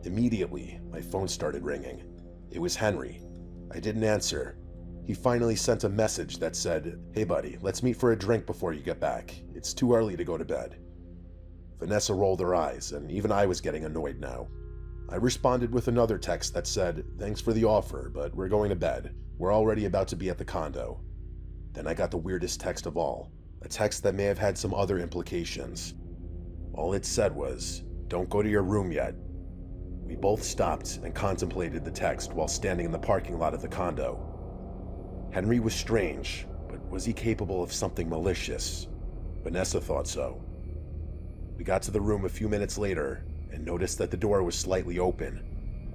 Immediately, my phone started ringing. It was Henry. I didn't answer. He finally sent a message that said, "Hey buddy, let's meet for a drink before you get back. It's too early to go to bed." Vanessa rolled her eyes, and even I was getting annoyed now. I responded with another text that said, "Thanks for the offer, but we're going to bed. We're already about to be at the condo." Then I got the weirdest text of all, a text that may have had some other implications. All it said was, "Don't go to your room yet." We both stopped and contemplated the text while standing in the parking lot of the condo. Henry was strange, but was he capable of something malicious? Vanessa thought so. We got to the room a few minutes later and noticed that the door was slightly open.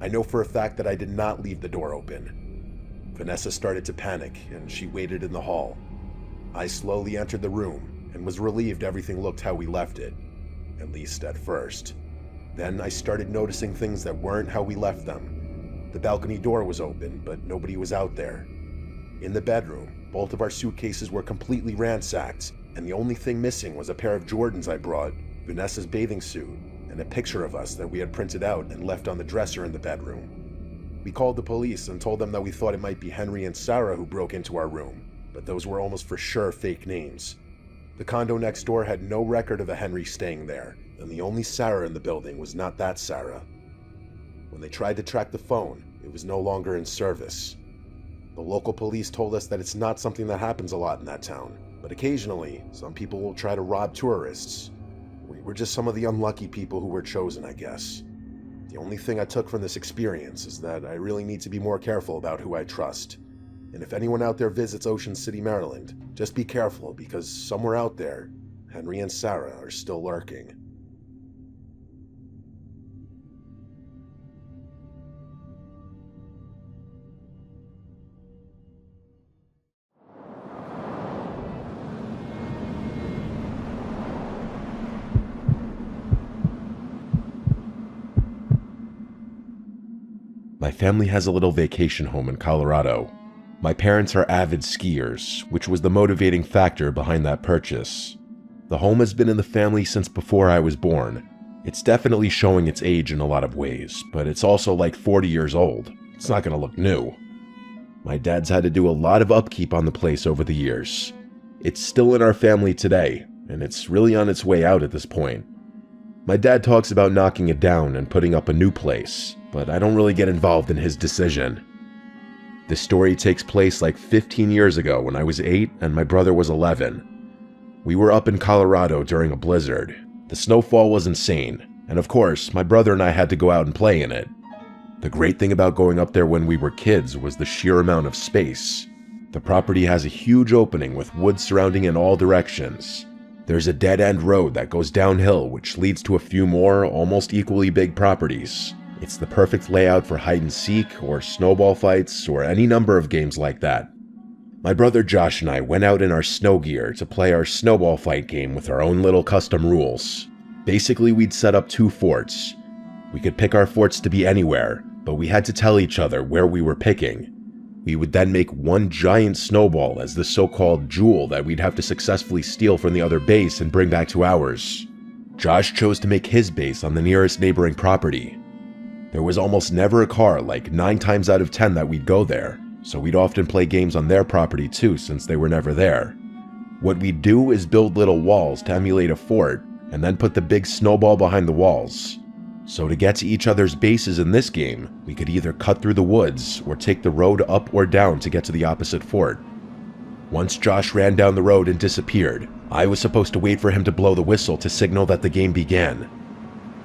I know for a fact that I did not leave the door open. Vanessa started to panic and she waited in the hall. I slowly entered the room and was relieved everything looked how we left it, at least at first. Then I started noticing things that weren't how we left them. The balcony door was open, but nobody was out there. In the bedroom, both of our suitcases were completely ransacked, and the only thing missing was a pair of Jordans I brought, Vanessa's bathing suit, and a picture of us that we had printed out and left on the dresser in the bedroom. We called the police and told them that we thought it might be Henry and Sarah who broke into our room, but those were almost for sure fake names. The condo next door had no record of a Henry staying there, and the only Sarah in the building was not that Sarah. When they tried to track the phone, it was no longer in service. The local police told us that it's not something that happens a lot in that town, but occasionally, some people will try to rob tourists. We were just some of the unlucky people who were chosen, I guess. The only thing I took from this experience is that I really need to be more careful about who I trust. And if anyone out there visits Ocean City, Maryland, just be careful because somewhere out there, Henry and Sarah are still lurking. My family has a little vacation home in Colorado. My parents are avid skiers, which was the motivating factor behind that purchase. The home has been in the family since before I was born. It's definitely showing its age in a lot of ways, but it's also like 40 years old. It's not going to look new. My dad's had to do a lot of upkeep on the place over the years. It's still in our family today, and it's really on its way out at this point. My dad talks about knocking it down and putting up a new place, but I don't really get involved in his decision. This story takes place like 15 years ago when I was 8 and my brother was 11. We were up in Colorado during a blizzard. The snowfall was insane, and of course, my brother and I had to go out and play in it. The great thing about going up there when we were kids was the sheer amount of space. The property has a huge opening with wood surrounding in all directions. There's a dead-end road that goes downhill which leads to a few more, almost equally big properties. It's the perfect layout for hide-and-seek or snowball fights or any number of games like that. My brother Josh and I went out in our snow gear to play our snowball fight game with our own little custom rules. Basically, we'd set up 2 forts. We could pick our forts to be anywhere, but we had to tell each other where we were picking. We would then make one giant snowball as the so-called jewel that we'd have to successfully steal from the other base and bring back to ours. Josh chose to make his base on the nearest neighboring property. There was almost never a car, like 9 times out of 10 that we'd go there, so we'd often play games on their property too since they were never there. What we'd do is build little walls to emulate a fort, and then put the big snowball behind the walls. So to get to each other's bases in this game, we could either cut through the woods or take the road up or down to get to the opposite fort. Once Josh ran down the road and disappeared, I was supposed to wait for him to blow the whistle to signal that the game began.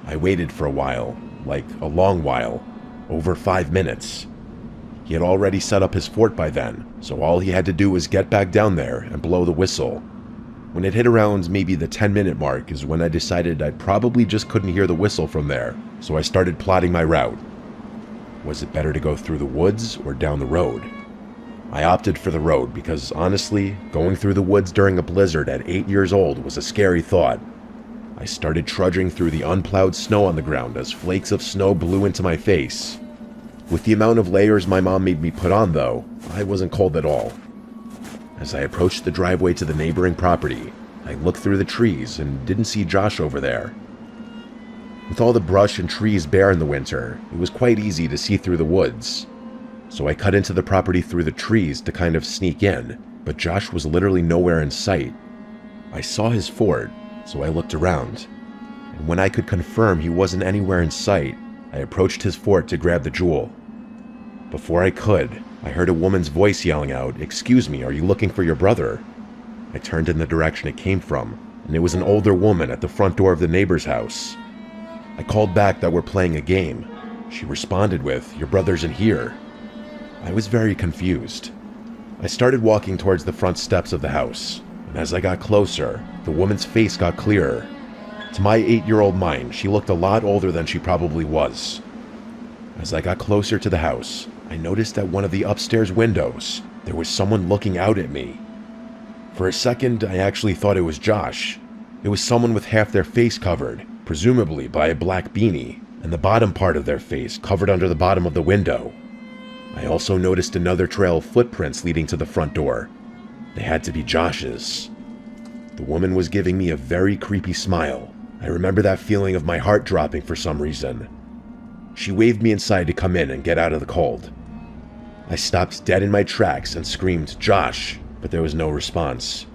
I waited for a while, like a long while, over 5 minutes. He had already set up his fort by then, so all he had to do was get back down there and blow the whistle. When it hit around maybe the 10-minute mark is when I decided I probably just couldn't hear the whistle from there, so I started plotting my route. Was it better to go through the woods or down the road? I opted for the road because honestly, going through the woods during a blizzard at 8 years old was a scary thought. I started trudging through the unplowed snow on the ground as flakes of snow blew into my face. With the amount of layers my mom made me put on though, I wasn't cold at all. As I approached the driveway to the neighboring property, I looked through the trees and didn't see Josh over there. With all the brush and trees bare in the winter, it was quite easy to see through the woods. So I cut into the property through the trees to kind of sneak in, but Josh was literally nowhere in sight. I saw his fort, so I looked around. And when I could confirm he wasn't anywhere in sight, I approached his fort to grab the jewel. Before I could, I heard a woman's voice yelling out, "Excuse me, are you looking for your brother?" I turned in the direction it came from, and it was an older woman at the front door of the neighbor's house. I called back that we're playing a game. She responded with, "Your brother's in here." I was very confused. I started walking towards the front steps of the house, and as I got closer, the woman's face got clearer. To my 8-year-old mind, she looked a lot older than she probably was. As I got closer to the house, I noticed at one of the upstairs windows, there was someone looking out at me. For a second, I actually thought it was Josh. It was someone with half their face covered, presumably by a black beanie, and the bottom part of their face covered under the bottom of the window. I also noticed another trail of footprints leading to the front door. They had to be Josh's. The woman was giving me a very creepy smile. I remember that feeling of my heart dropping for some reason. She waved me inside to come in and get out of the cold. I stopped dead in my tracks and screamed, "Josh," but there was no response.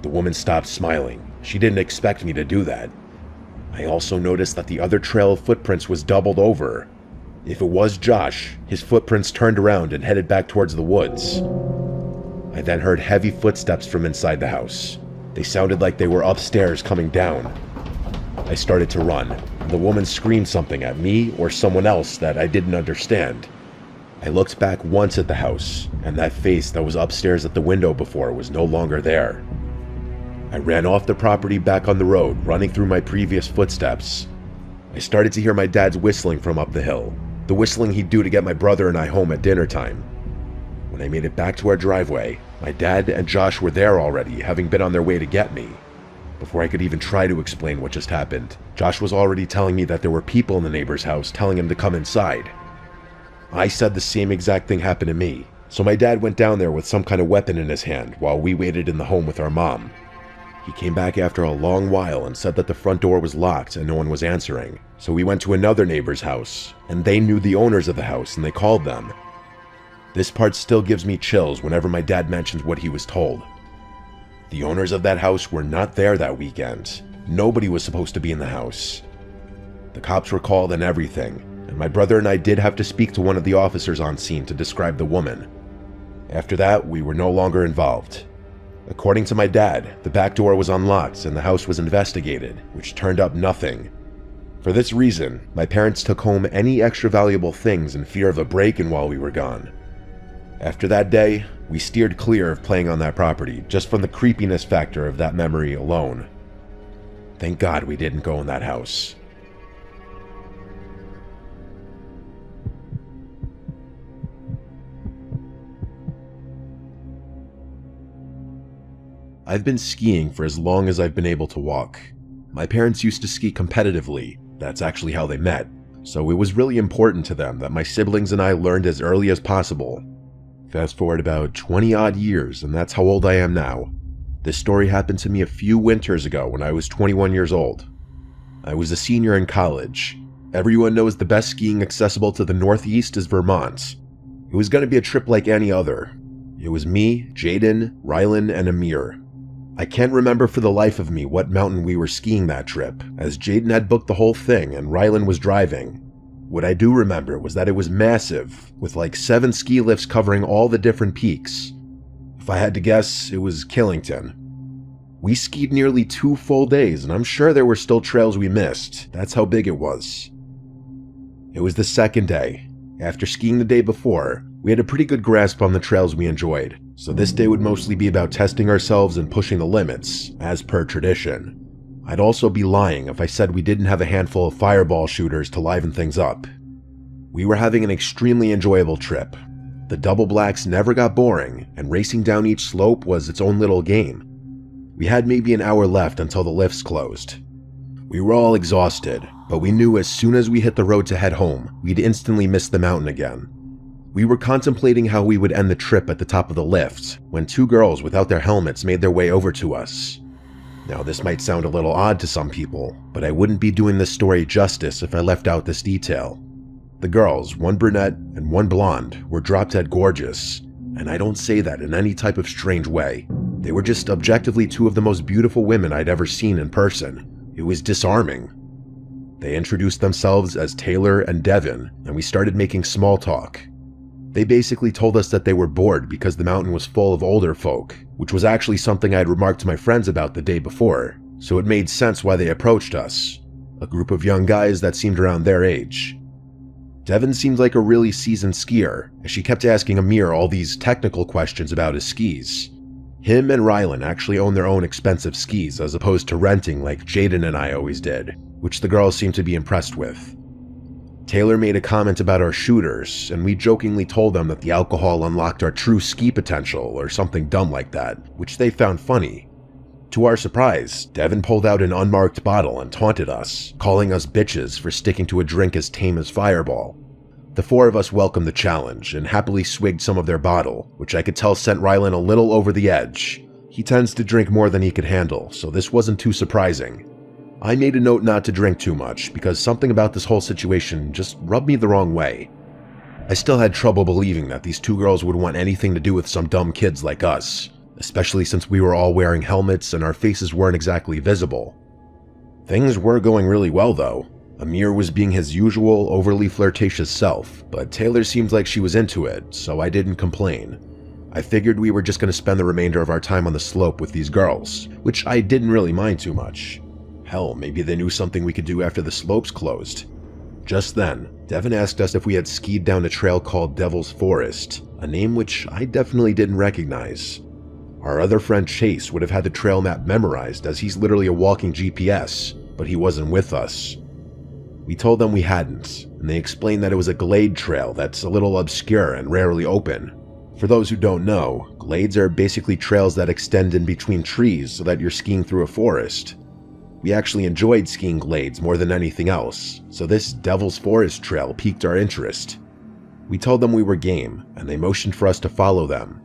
The woman stopped smiling. She didn't expect me to do that. I also noticed that the other trail of footprints was doubled over. If it was Josh, his footprints turned around and headed back towards the woods. I then heard heavy footsteps from inside the house. They sounded like they were upstairs coming down. I started to run, and the woman screamed something at me or someone else that I didn't understand. I looked back once at the house, and that face that was upstairs at the window before was no longer there. I ran off the property back on the road, running through my previous footsteps. I started to hear my dad's whistling from up the hill, the whistling he'd do to get my brother and I home at dinner time. When I made it back to our driveway, my dad and Josh were there already, having been on their way to get me. Before I could even try to explain what just happened, Josh was already telling me that there were people in the neighbor's house telling him to come inside. I said the same exact thing happened to me, so my dad went down there with some kind of weapon in his hand while we waited in the home with our mom. He came back after a long while and said that the front door was locked and no one was answering, so we went to another neighbor's house, and they knew the owners of the house and they called them. This part still gives me chills whenever my dad mentions what he was told. The owners of that house were not there that weekend. Nobody was supposed to be in the house. The cops were called and everything, and my brother and I did have to speak to one of the officers on scene to describe the woman. After that, we were no longer involved. According to my dad, the back door was unlocked and the house was investigated, which turned up nothing. For this reason, my parents took home any extra valuable things in fear of a break-in while we were gone. After that day, We steered clear of playing on that property just from the creepiness factor of that memory alone. Thank God we didn't go in that house. I've been skiing for as long as I've been able to walk. My parents used to ski competitively. That's actually how they met. So it was really important to them that my siblings and I learned as early as possible. Fast forward about 20 odd years, and that's how old I am now. This story happened to me a few winters ago when I was 21 years old. I was a senior in college. Everyone knows the best skiing accessible to the Northeast is Vermont. It was going to be a trip like any other. It was me, Jaden, Rylan, and Amir. I can't remember for the life of me what mountain we were skiing that trip, as Jaden had booked the whole thing and Rylan was driving. What I do remember was that it was massive, with like 7 ski lifts covering all the different peaks. If I had to guess, it was Killington. We skied nearly 2 full days, and I'm sure there were still trails we missed. That's how big it was. It was the second day. After skiing the day before, we had a pretty good grasp on the trails we enjoyed, so this day would mostly be about testing ourselves and pushing the limits, as per tradition. I'd also be lying if I said we didn't have a handful of fireball shooters to liven things up. We were having an extremely enjoyable trip. The double blacks never got boring, and racing down each slope was its own little game. We had maybe an hour left until the lifts closed. We were all exhausted, but we knew as soon as we hit the road to head home, we'd instantly miss the mountain again. We were contemplating how we would end the trip at the top of the lift when 2 girls without their helmets made their way over to us. Now, this might sound a little odd to some people, but I wouldn't be doing this story justice if I left out this detail. The girls, one brunette and one blonde, were drop-dead gorgeous, and I don't say that in any type of strange way. They were just objectively 2 of the most beautiful women I'd ever seen in person. It was disarming. They introduced themselves as Taylor and Devin, and we started making small talk. They basically told us that they were bored because the mountain was full of older folk, which was actually something I had remarked to my friends about the day before, so it made sense why they approached us, a group of young guys that seemed around their age. Devin seemed like a really seasoned skier, as she kept asking Amir all these technical questions about his skis. Him and Rylan actually own their own expensive skis as opposed to renting like Jaden and I always did, which the girls seemed to be impressed with. Taylor made a comment about our shooters, and we jokingly told them that the alcohol unlocked our true ski potential or something dumb like that, which they found funny. To our surprise, Devin pulled out an unmarked bottle and taunted us, calling us bitches for sticking to a drink as tame as Fireball. The 4 of us welcomed the challenge and happily swigged some of their bottle, which I could tell sent Rylan a little over the edge. He tends to drink more than he could handle, so this wasn't too surprising. I made a note not to drink too much because something about this whole situation just rubbed me the wrong way. I still had trouble believing that these 2 girls would want anything to do with some dumb kids like us, especially since we were all wearing helmets and our faces weren't exactly visible. Things were going really well though. Amir was being his usual overly flirtatious self, but Taylor seemed like she was into it, so I didn't complain. I figured we were just going to spend the remainder of our time on the slope with these girls, which I didn't really mind too much. Hell, maybe they knew something we could do after the slopes closed. Just then, Devin asked us if we had skied down a trail called Devil's Forest, a name which I definitely didn't recognize. Our other friend Chase would have had the trail map memorized as he's literally a walking GPS, but he wasn't with us. We told them we hadn't, and they explained that it was a glade trail that's a little obscure and rarely open. For those who don't know, glades are basically trails that extend in between trees so that you're skiing through a forest. We actually enjoyed skiing glades more than anything else, so this Devil's Forest trail piqued our interest. We told them we were game, and they motioned for us to follow them.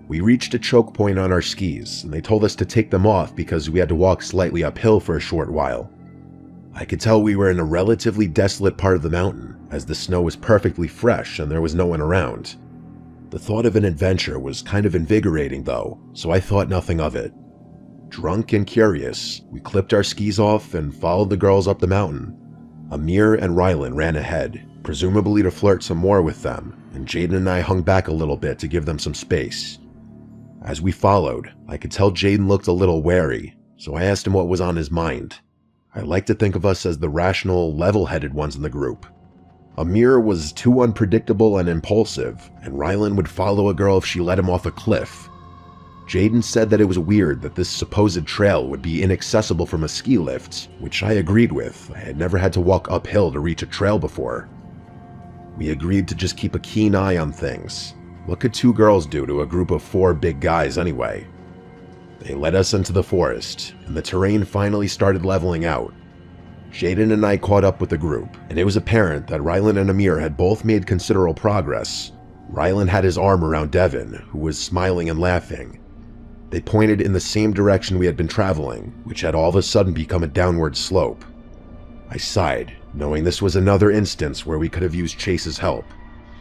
We reached a choke point on our skis, and they told us to take them off because we had to walk slightly uphill for a short while. I could tell we were in a relatively desolate part of the mountain, as the snow was perfectly fresh and there was no one around. The thought of an adventure was kind of invigorating though, so I thought nothing of it. Drunk and curious, we clipped our skis off and followed the girls up the mountain. Amir and Rylan ran ahead, presumably to flirt some more with them, and Jaden and I hung back a little bit to give them some space. As we followed, I could tell Jaden looked a little wary, so I asked him what was on his mind. I like to think of us as the rational, level-headed ones in the group. Amir was too unpredictable and impulsive, and Rylan would follow a girl if she let him off a cliff. Jaden said that it was weird that this supposed trail would be inaccessible from a ski lift, which I agreed with. I had never had to walk uphill to reach a trail before. We agreed to just keep a keen eye on things. What could 2 girls do to a group of 4 big guys anyway? They led us into the forest, and the terrain finally started leveling out. Jaden and I caught up with the group, and it was apparent that Rylan and Amir had both made considerable progress. Rylan had his arm around Devin, who was smiling and laughing. They pointed in the same direction we had been traveling, which had all of a sudden become a downward slope. I sighed, knowing this was another instance where we could have used Chase's help.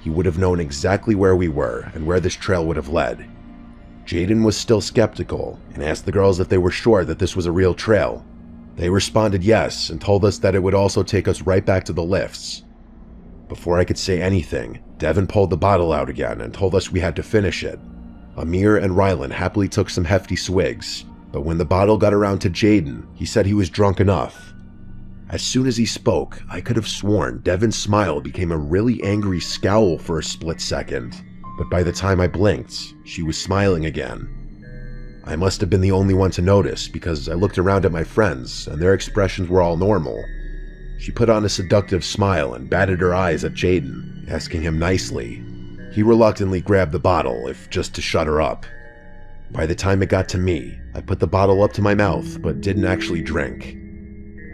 He would have known exactly where we were and where this trail would have led. Jaden was still skeptical and asked the girls if they were sure that this was a real trail. They responded yes and told us that it would also take us right back to the lifts. Before I could say anything, Devin pulled the bottle out again and told us we had to finish it. Amir and Rylan happily took some hefty swigs, but when the bottle got around to Jaden, he said he was drunk enough. As soon as he spoke, I could have sworn Devin's smile became a really angry scowl for a split second, but by the time I blinked, she was smiling again. I must have been the only one to notice because I looked around at my friends and their expressions were all normal. She put on a seductive smile and batted her eyes at Jaden, asking him nicely. He reluctantly grabbed the bottle, if just to shut her up. By the time it got to me, I put the bottle up to my mouth, but didn't actually drink.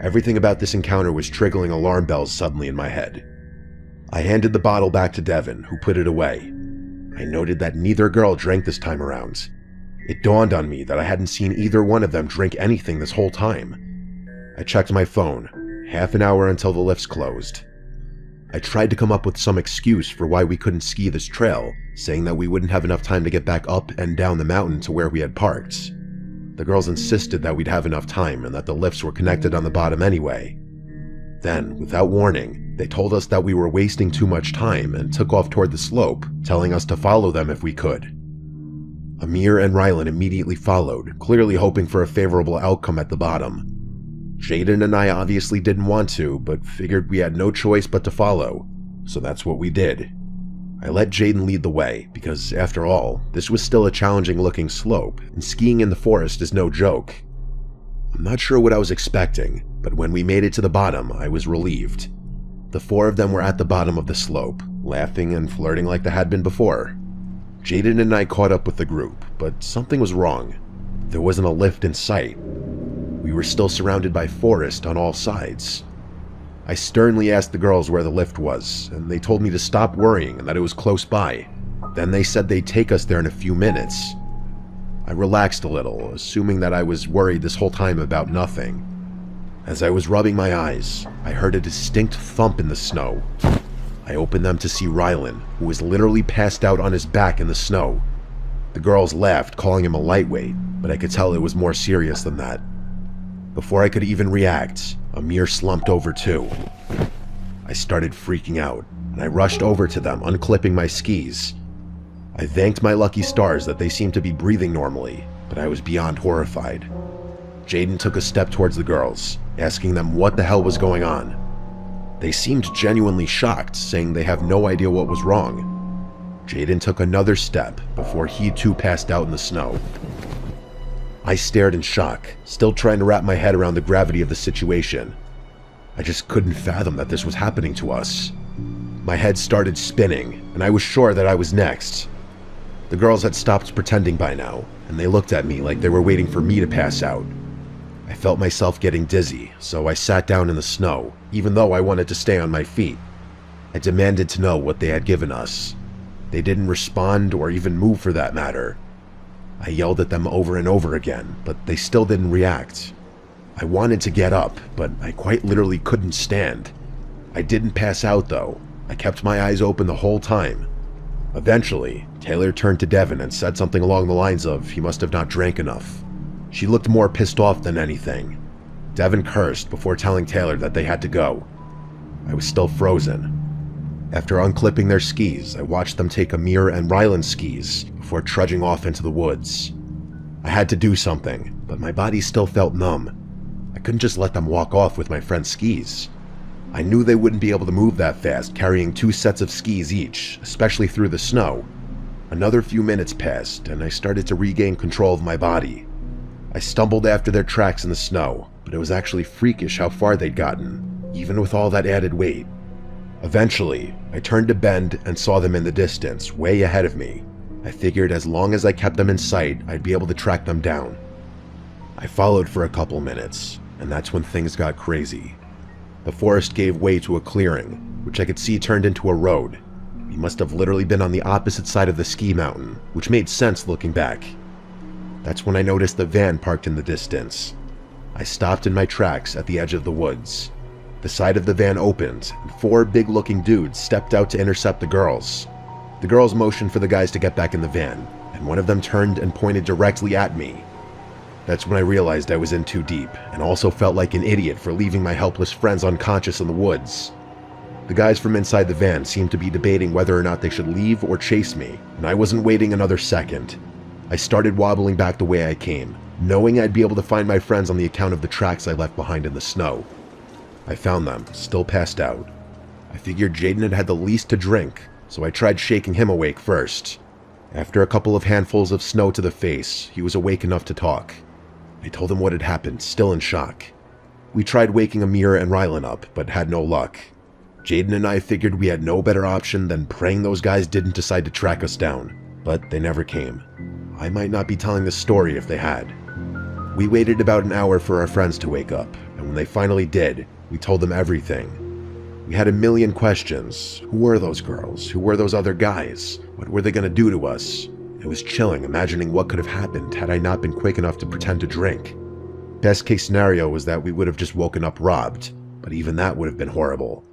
Everything about this encounter was triggering alarm bells suddenly in my head. I handed the bottle back to Devin, who put it away. I noted that neither girl drank this time around. It dawned on me that I hadn't seen either one of them drink anything this whole time. I checked my phone, half an hour until the lifts closed. I tried to come up with some excuse for why we couldn't ski this trail, saying that we wouldn't have enough time to get back up and down the mountain to where we had parked. The girls insisted that we'd have enough time and that the lifts were connected on the bottom anyway. Then, without warning, they told us that we were wasting too much time and took off toward the slope, telling us to follow them if we could. Amir and Rylan immediately followed, clearly hoping for a favorable outcome at the bottom. Jaden and I obviously didn't want to, but figured we had no choice but to follow, so that's what we did. I let Jaden lead the way, because after all, this was still a challenging looking slope, and skiing in the forest is no joke. I'm not sure what I was expecting, but when we made it to the bottom, I was relieved. The 4 of them were at the bottom of the slope, laughing and flirting like they had been before. Jaden and I caught up with the group, but something was wrong. There wasn't a lift in sight. We were still surrounded by forest on all sides. I sternly asked the girls where the lift was, and they told me to stop worrying and that it was close by. Then they said they'd take us there in a few minutes. I relaxed a little, assuming that I was worried this whole time about nothing. As I was rubbing my eyes, I heard a distinct thump in the snow. I opened them to see Rylan, who was literally passed out on his back in the snow. The girls laughed, calling him a lightweight, but I could tell it was more serious than that. Before I could even react, Amir slumped over too. I started freaking out, and I rushed over to them, unclipping my skis. I thanked my lucky stars that they seemed to be breathing normally, but I was beyond horrified. Jaden took a step towards the girls, asking them what the hell was going on. They seemed genuinely shocked, saying they have no idea what was wrong. Jaden took another step before he too passed out in the snow. I stared in shock, still trying to wrap my head around the gravity of the situation. I just couldn't fathom that this was happening to us. My head started spinning, and I was sure that I was next. The girls had stopped pretending by now, and they looked at me like they were waiting for me to pass out. I felt myself getting dizzy, so I sat down in the snow, even though I wanted to stay on my feet. I demanded to know what they had given us. They didn't respond or even move for that matter. I yelled at them over and over again, but they still didn't react. I wanted to get up, but I quite literally couldn't stand. I didn't pass out though. I kept my eyes open the whole time. Eventually, Taylor turned to Devin and said something along the lines of he must have not drank enough. She looked more pissed off than anything. Devin cursed before telling Taylor that they had to go. I was still frozen. After unclipping their skis, I watched them take Amir and Rylan's skis before trudging off into the woods. I had to do something, but my body still felt numb. I couldn't just let them walk off with my friend's skis. I knew they wouldn't be able to move that fast carrying 2 sets of skis each, especially through the snow. Another few minutes passed, and I started to regain control of my body. I stumbled after their tracks in the snow, but it was actually freakish how far they'd gotten, even with all that added weight. Eventually, I turned a bend and saw them in the distance, way ahead of me. I figured as long as I kept them in sight, I'd be able to track them down. I followed for a couple minutes, and that's when things got crazy. The forest gave way to a clearing, which I could see turned into a road. We must have literally been on the opposite side of the ski mountain, which made sense looking back. That's when I noticed the van parked in the distance. I stopped in my tracks at the edge of the woods. The side of the van opened, and 4 big-looking dudes stepped out to intercept the girls. The girls motioned for the guys to get back in the van, and one of them turned and pointed directly at me. That's when I realized I was in too deep, and also felt like an idiot for leaving my helpless friends unconscious in the woods. The guys from inside the van seemed to be debating whether or not they should leave or chase me, and I wasn't waiting another second. I started wobbling back the way I came, knowing I'd be able to find my friends on the account of the tracks I left behind in the snow. I found them, still passed out. I figured Jaden had had the least to drink, so I tried shaking him awake first. After a couple of handfuls of snow to the face, he was awake enough to talk. I told him what had happened, still in shock. We tried waking Amir and Rylan up, but had no luck. Jaden and I figured we had no better option than praying those guys didn't decide to track us down, but they never came. I might not be telling this story if they had. We waited about an hour for our friends to wake up, and when they finally did, we told them everything. We had a million questions. Who were those girls? Who were those other guys? What were they going to do to us? It was chilling imagining what could have happened had I not been quick enough to pretend to drink. Best case scenario was that we would have just woken up robbed, but even that would have been horrible.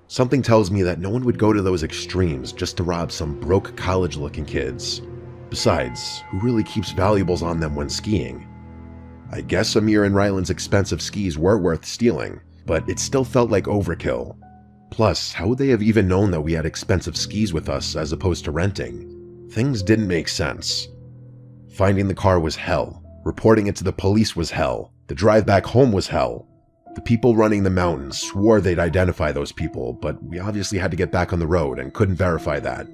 Something tells me that no one would go to those extremes just to rob some broke college-looking kids. Besides, who really keeps valuables on them when skiing? I guess Amir and Rylan's expensive skis were worth stealing, but it still felt like overkill. Plus, how would they have even known that we had expensive skis with us as opposed to renting? Things didn't make sense. Finding the car was hell. Reporting it to the police was hell. The drive back home was hell. The people running the mountains swore they'd identify those people, but we obviously had to get back on the road and couldn't verify that.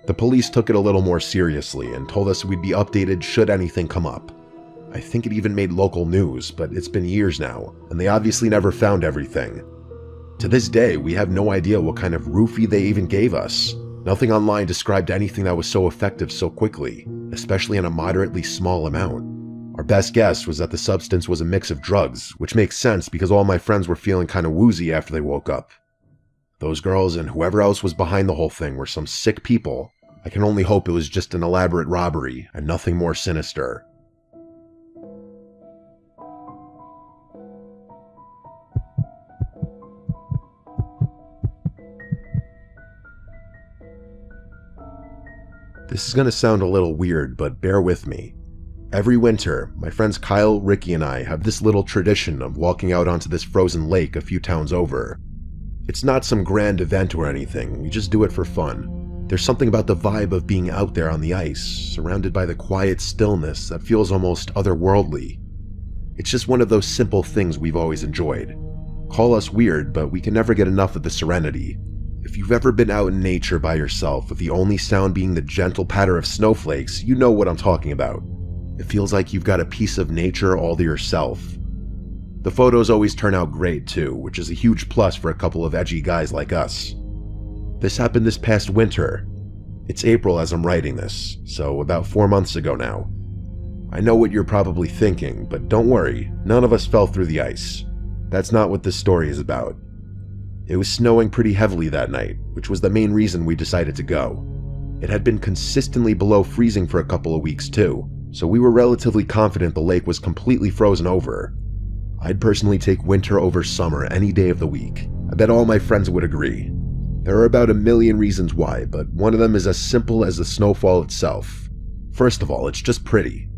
The police took it a little more seriously and told us we'd be updated should anything come up. I think it even made local news, but it's been years now, and they obviously never found everything. To this day, we have no idea what kind of roofie they even gave us. Nothing online described anything that was so effective so quickly, especially in a moderately small amount. Our best guess was that the substance was a mix of drugs, which makes sense because all my friends were feeling kind of woozy after they woke up. Those girls and whoever else was behind the whole thing were some sick people. I can only hope it was just an elaborate robbery and nothing more sinister. This is going to sound a little weird, but bear with me. Every winter, my friends Kyle, Ricky, and I have this little tradition of walking out onto this frozen lake a few towns over. It's not some grand event or anything, we just do it for fun. There's something about the vibe of being out there on the ice, surrounded by the quiet stillness that feels almost otherworldly. It's just one of those simple things we've always enjoyed. Call us weird, but we can never get enough of the serenity. If you've ever been out in nature by yourself with the only sound being the gentle patter of snowflakes, you know what I'm talking about. It feels like you've got a piece of nature all to yourself. The photos always turn out great too, which is a huge plus for a couple of edgy guys like us. This happened this past winter. It's April as I'm writing this, so about 4 months ago now. I know what you're probably thinking, but don't worry, none of us fell through the ice. That's not what this story is about. It was snowing pretty heavily that night, which was the main reason we decided to go. It had been consistently below freezing for a couple of weeks too, so we were relatively confident the lake was completely frozen over. I'd personally take winter over summer any day of the week. I bet all my friends would agree. There are about a million reasons why, but one of them is as simple as the snowfall itself. First of all, it's just pretty.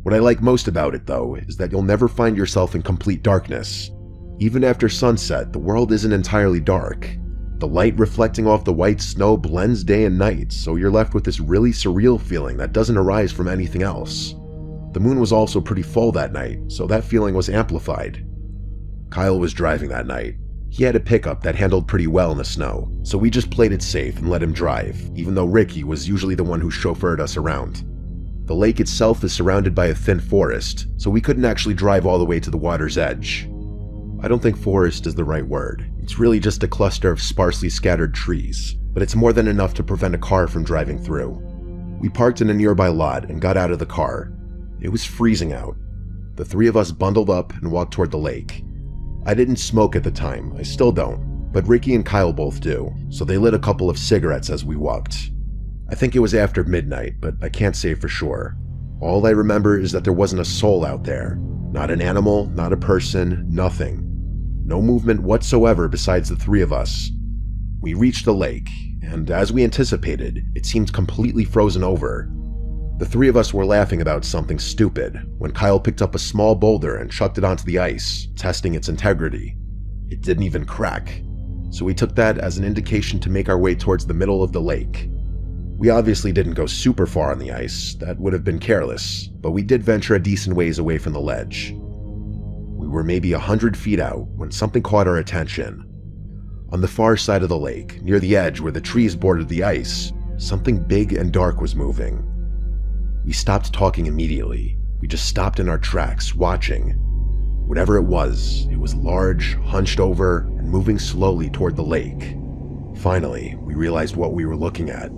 What I like most about it, though, is that you'll never find yourself in complete darkness. Even after sunset, the world isn't entirely dark. The light reflecting off the white snow blends day and night, so you're left with this really surreal feeling that doesn't arise from anything else. The moon was also pretty full that night, so that feeling was amplified. Kyle was driving that night. He had a pickup that handled pretty well in the snow, so we just played it safe and let him drive, even though Ricky was usually the one who chauffeured us around. The lake itself is surrounded by a thin forest, so we couldn't actually drive all the way to the water's edge. I don't think forest is the right word. It's really just a cluster of sparsely scattered trees, but it's more than enough to prevent a car from driving through. We parked in a nearby lot and got out of the car. It was freezing out. The three of us bundled up and walked toward the lake. I didn't smoke at the time, I still don't, but Ricky and Kyle both do, so they lit a couple of cigarettes as we walked. I think it was after midnight, but I can't say for sure. All I remember is that there wasn't a soul out there. Not an animal, not a person, nothing. No movement whatsoever besides the three of us. We reached the lake, and as we anticipated, it seemed completely frozen over. The three of us were laughing about something stupid when Kyle picked up a small boulder and chucked it onto the ice, testing its integrity. It didn't even crack, so we took that as an indication to make our way towards the middle of the lake. We obviously didn't go super far on the ice, that would have been careless, but we did venture a decent ways away from the ledge. We were maybe 100 feet out when something caught our attention. On the far side of the lake, near the edge where the trees bordered the ice, something big and dark was moving. We stopped talking immediately. We just stopped in our tracks, watching. Whatever it was large, hunched over, and moving slowly toward the lake. Finally, we realized what we were looking at.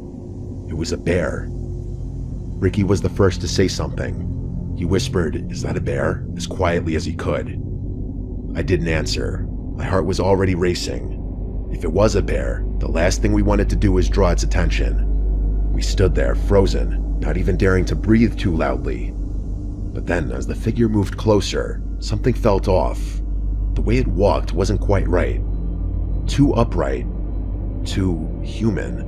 It was a bear. Ricky was the first to say something. He whispered, "Is that a bear?" as quietly as he could. I didn't answer. My heart was already racing. If it was a bear, the last thing we wanted to do was draw its attention. We stood there, frozen, not even daring to breathe too loudly. But then, as the figure moved closer, something felt off. The way it walked wasn't quite right. Too upright. Too human.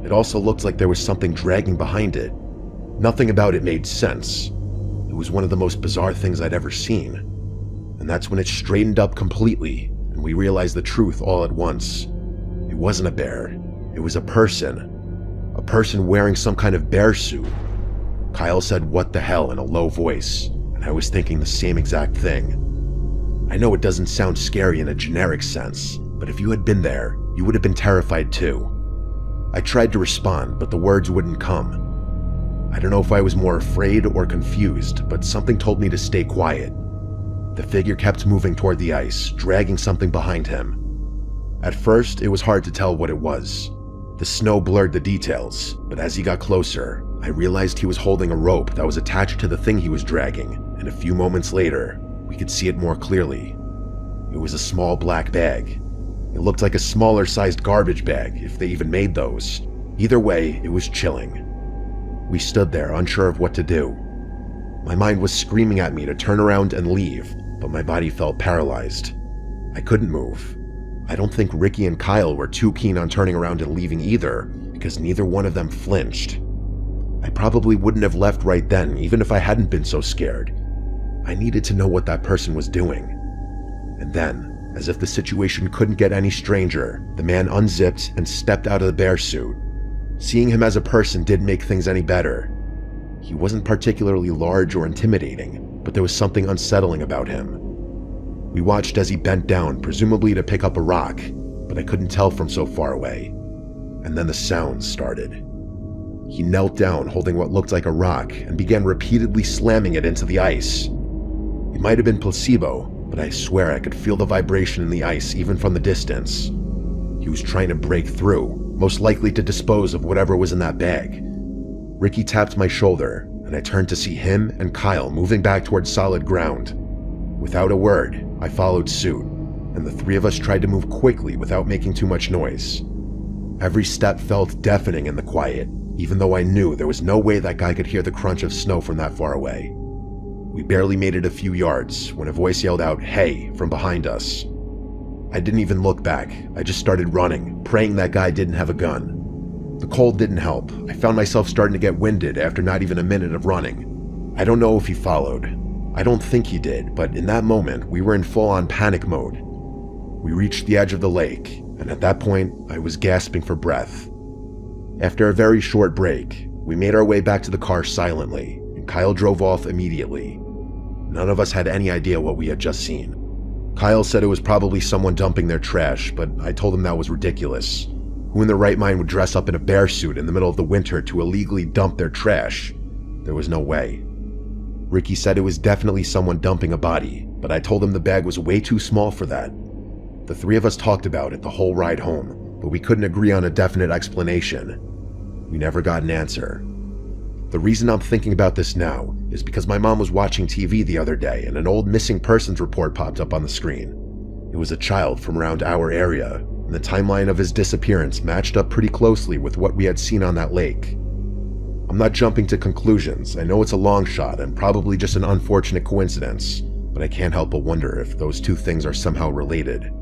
It also looked like there was something dragging behind it. Nothing about it made sense. It was one of the most bizarre things I'd ever seen. And that's when it straightened up completely, and we realized the truth all at once. It wasn't a bear. It was a person. A person wearing some kind of bear suit. Kyle said, "What the hell," in a low voice, and I was thinking the same exact thing. I know it doesn't sound scary in a generic sense, but if you had been there, you would have been terrified too. I tried to respond, but the words wouldn't come. I don't know if I was more afraid or confused, but something told me to stay quiet. The figure kept moving toward the ice, dragging something behind him. At first, it was hard to tell what it was. The snow blurred the details, but as he got closer, I realized he was holding a rope that was attached to the thing he was dragging, and a few moments later, we could see it more clearly. It was a small black bag. It looked like a smaller sized garbage bag, if they even made those. Either way, it was chilling. We stood there, unsure of what to do. My mind was screaming at me to turn around and leave, but my body felt paralyzed. I couldn't move. I don't think Ricky and Kyle were too keen on turning around and leaving either, because neither one of them flinched. I probably wouldn't have left right then, even if I hadn't been so scared. I needed to know what that person was doing. And then, as if the situation couldn't get any stranger, the man unzipped and stepped out of the bear suit. Seeing him as a person didn't make things any better. He wasn't particularly large or intimidating, but there was something unsettling about him. We watched as he bent down, presumably to pick up a rock, but I couldn't tell from so far away. And then the sounds started. He knelt down holding what looked like a rock and began repeatedly slamming it into the ice. It might have been placebo, but I swear I could feel the vibration in the ice even from the distance. He was trying to break through, most likely to dispose of whatever was in that bag. Ricky tapped my shoulder, and I turned to see him and Kyle moving back towards solid ground. Without a word, I followed suit, and the three of us tried to move quickly without making too much noise. Every step felt deafening in the quiet, even though I knew there was no way that guy could hear the crunch of snow from that far away. We barely made it a few yards when a voice yelled out, "Hey," from behind us. I didn't even look back. I just started running, praying that guy didn't have a gun. The cold didn't help. I found myself starting to get winded after not even a minute of running. I don't know if he followed. I don't think he did, but in that moment, we were in full-on panic mode. We reached the edge of the lake, and at that point, I was gasping for breath. After a very short break, we made our way back to the car silently, and Kyle drove off immediately. None of us had any idea what we had just seen. Kyle said it was probably someone dumping their trash, but I told him that was ridiculous. Who in their right mind would dress up in a bear suit in the middle of the winter to illegally dump their trash? There was no way. Ricky said it was definitely someone dumping a body, but I told him the bag was way too small for that. The three of us talked about it the whole ride home, but we couldn't agree on a definite explanation. We never got an answer. The reason I'm thinking about this now is because my mom was watching TV the other day and an old missing persons report popped up on the screen. It was a child from around our area, and the timeline of his disappearance matched up pretty closely with what we had seen on that lake. I'm not jumping to conclusions. I know it's a long shot and probably just an unfortunate coincidence, but I can't help but wonder if those two things are somehow related.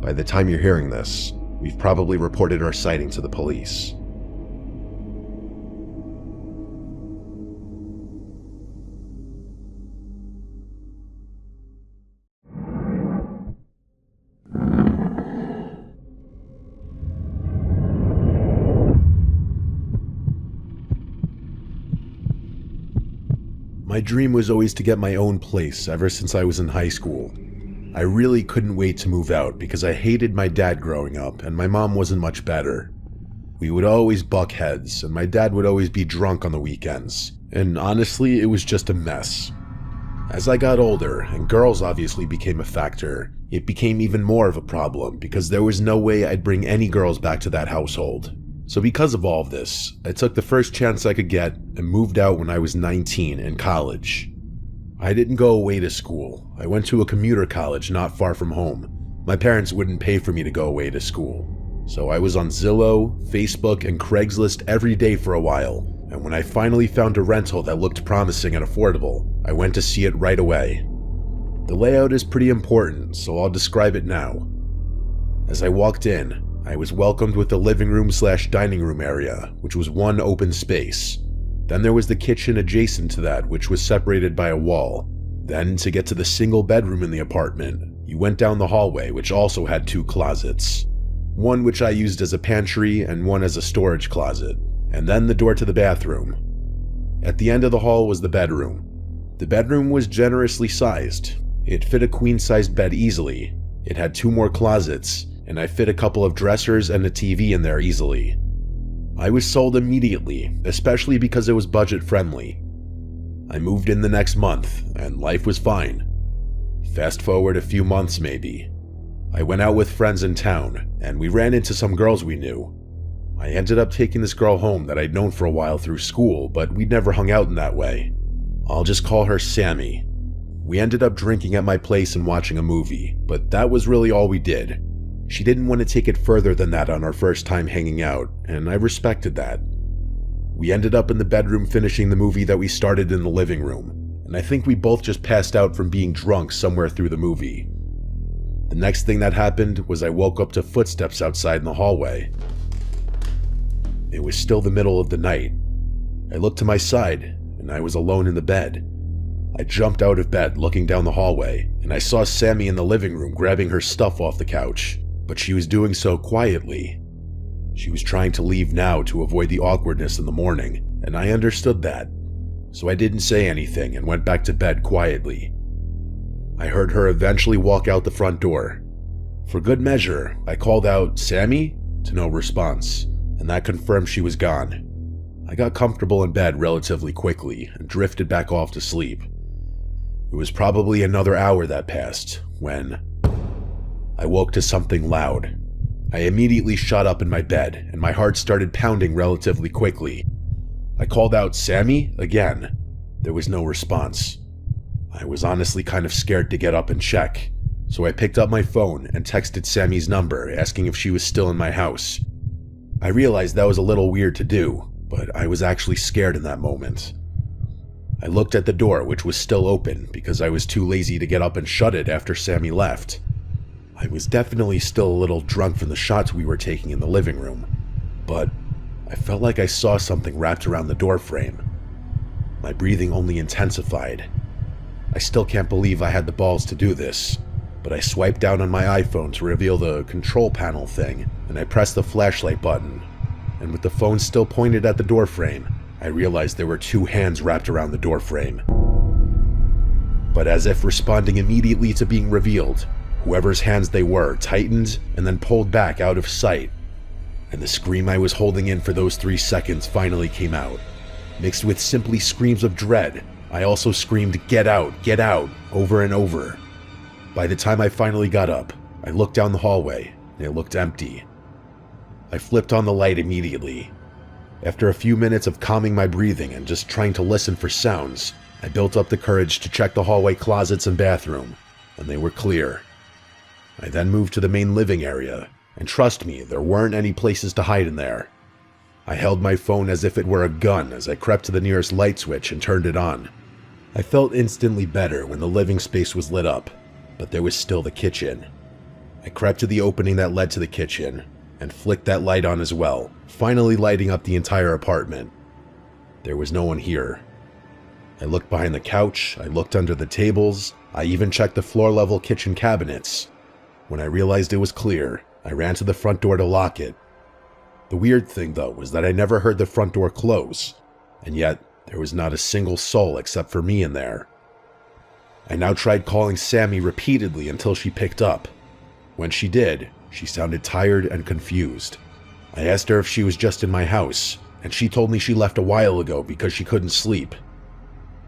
By the time you're hearing this, we've probably reported our sighting to the police. My dream was always to get my own place ever since I was in high school. I really couldn't wait to move out because I hated my dad growing up and my mom wasn't much better. We would always buck heads and my dad would always be drunk on the weekends, and honestly it was just a mess. As I got older and girls obviously became a factor, it became even more of a problem because there was no way I'd bring any girls back to that household. So because of all of this, I took the first chance I could get and moved out when I was 19 in college. I didn't go away to school. I went to a commuter college not far from home. My parents wouldn't pay for me to go away to school. So I was on Zillow, Facebook, and Craigslist every day for a while, and when I finally found a rental that looked promising and affordable, I went to see it right away. The layout is pretty important, so I'll describe it now. As I walked in, I was welcomed with the living room/dining room area, which was one open space. Then there was the kitchen adjacent to that, which was separated by a wall. Then, to get to the single bedroom in the apartment, you went down the hallway, which also had two closets. One which I used as a pantry and one as a storage closet, and then the door to the bathroom. At the end of the hall was the bedroom. The bedroom was generously sized. It fit a queen-sized bed easily. It had two more closets, and I fit a couple of dressers and a TV in there easily. I was sold immediately, especially because it was budget-friendly. I moved in the next month, and life was fine. Fast forward a few months maybe. I went out with friends in town, and we ran into some girls we knew. I ended up taking this girl home that I'd known for a while through school, but we'd never hung out in that way. I'll just call her Sammy. We ended up drinking at my place and watching a movie, but that was really all we did. She didn't want to take it further than that on our first time hanging out, and I respected that. We ended up in the bedroom finishing the movie that we started in the living room, and I think we both just passed out from being drunk somewhere through the movie. The next thing that happened was I woke up to footsteps outside in the hallway. It was still the middle of the night. I looked to my side, and I was alone in the bed. I jumped out of bed looking down the hallway, and I saw Sammy in the living room grabbing her stuff off the couch, but she was doing so quietly. She was trying to leave now to avoid the awkwardness in the morning, and I understood that. So I didn't say anything and went back to bed quietly. I heard her eventually walk out the front door. For good measure, I called out, "Sammy?" to no response, and that confirmed she was gone. I got comfortable in bed relatively quickly and drifted back off to sleep. It was probably another hour that passed when I woke to something loud. I immediately shot up in my bed and my heart started pounding relatively quickly. I called out, "Sammy?" again. There was no response. I was honestly kind of scared to get up and check, so I picked up my phone and texted Sammy's number asking if she was still in my house. I realized that was a little weird to do, but I was actually scared in that moment. I looked at the door, which was still open because I was too lazy to get up and shut it after Sammy left. I was definitely still a little drunk from the shots we were taking in the living room, but I felt like I saw something wrapped around the door frame. My breathing only intensified. I still can't believe I had the balls to do this, but I swiped down on my iPhone to reveal the control panel thing, and I pressed the flashlight button. And with the phone still pointed at the door frame, I realized there were two hands wrapped around the door frame. But as if responding immediately to being revealed, Whoever's hands they were tightened and then pulled back out of sight. And the scream I was holding in for those 3 seconds finally came out. Mixed with simply screams of dread, I also screamed, get out, over and over. By the time I finally got up, I looked down the hallway, and it looked empty. I flipped on the light immediately. After a few minutes of calming my breathing and just trying to listen for sounds, I built up the courage to check the hallway closets and bathroom, and they were clear. I then moved to the main living area, and trust me, there weren't any places to hide in there. I held my phone as if it were a gun as I crept to the nearest light switch and turned it on. I felt instantly better when the living space was lit up, but there was still the kitchen. I crept to the opening that led to the kitchen, and flicked that light on as well, finally lighting up the entire apartment. There was no one here. I looked behind the couch, I looked under the tables, I even checked the floor-level kitchen cabinets. When I realized it was clear, I ran to the front door to lock it. The weird thing, though, was that I never heard the front door close, and yet there was not a single soul except for me in there. I now tried calling Sammy repeatedly until she picked up. When she did, she sounded tired and confused. I asked her if she was just in my house, and she told me she left a while ago because she couldn't sleep.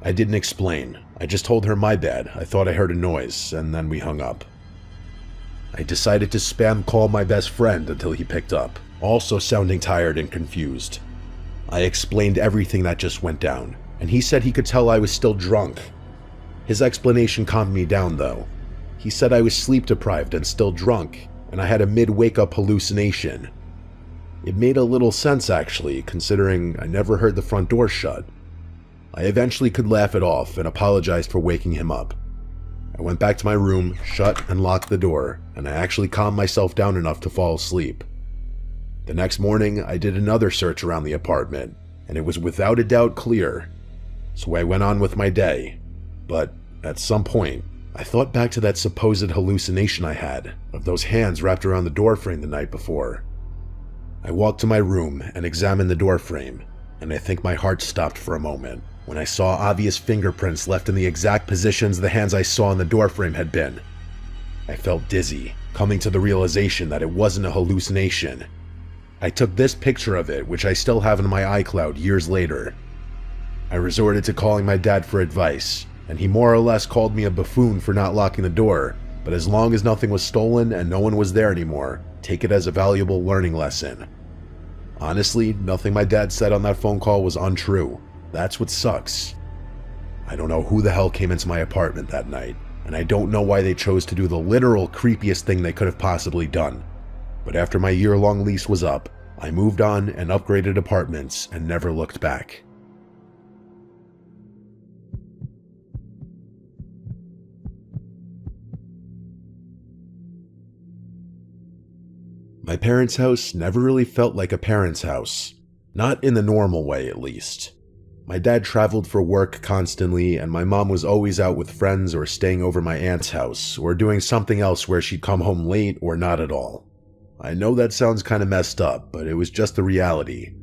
I didn't explain. I just told her my bad. I thought I heard a noise, and then we hung up. I decided to spam call my best friend until he picked up, also sounding tired and confused. I explained everything that just went down, and he said he could tell I was still drunk. His explanation calmed me down, though. He said I was sleep-deprived and still drunk, and I had a mid-wake-up hallucination. It made a little sense, actually, considering I never heard the front door shut. I eventually could laugh it off and apologized for waking him up. I went back to my room, shut and locked the door, and I actually calmed myself down enough to fall asleep. The next morning, I did another search around the apartment, and it was without a doubt clear. So I went on with my day. But at some point, I thought back to that supposed hallucination I had of those hands wrapped around the doorframe the night before. I walked to my room and examined the doorframe, and I think my heart stopped for a moment when I saw obvious fingerprints left in the exact positions the hands I saw in the doorframe had been. I felt dizzy, coming to the realization that it wasn't a hallucination. I took this picture of it, which I still have in my iCloud years later. I resorted to calling my dad for advice, and he more or less called me a buffoon for not locking the door, but as long as nothing was stolen and no one was there anymore, take it as a valuable learning lesson. Honestly, nothing my dad said on that phone call was untrue. That's what sucks. I don't know who the hell came into my apartment that night, and I don't know why they chose to do the literal creepiest thing they could have possibly done. But after my year-long lease was up, I moved on and upgraded apartments and never looked back. My parents' house never really felt like a parent's house. Not in the normal way, at least. My dad traveled for work constantly, and my mom was always out with friends or staying over my aunt's house, or doing something else where she'd come home late or not at all. I know that sounds kind of messed up, but it was just the reality.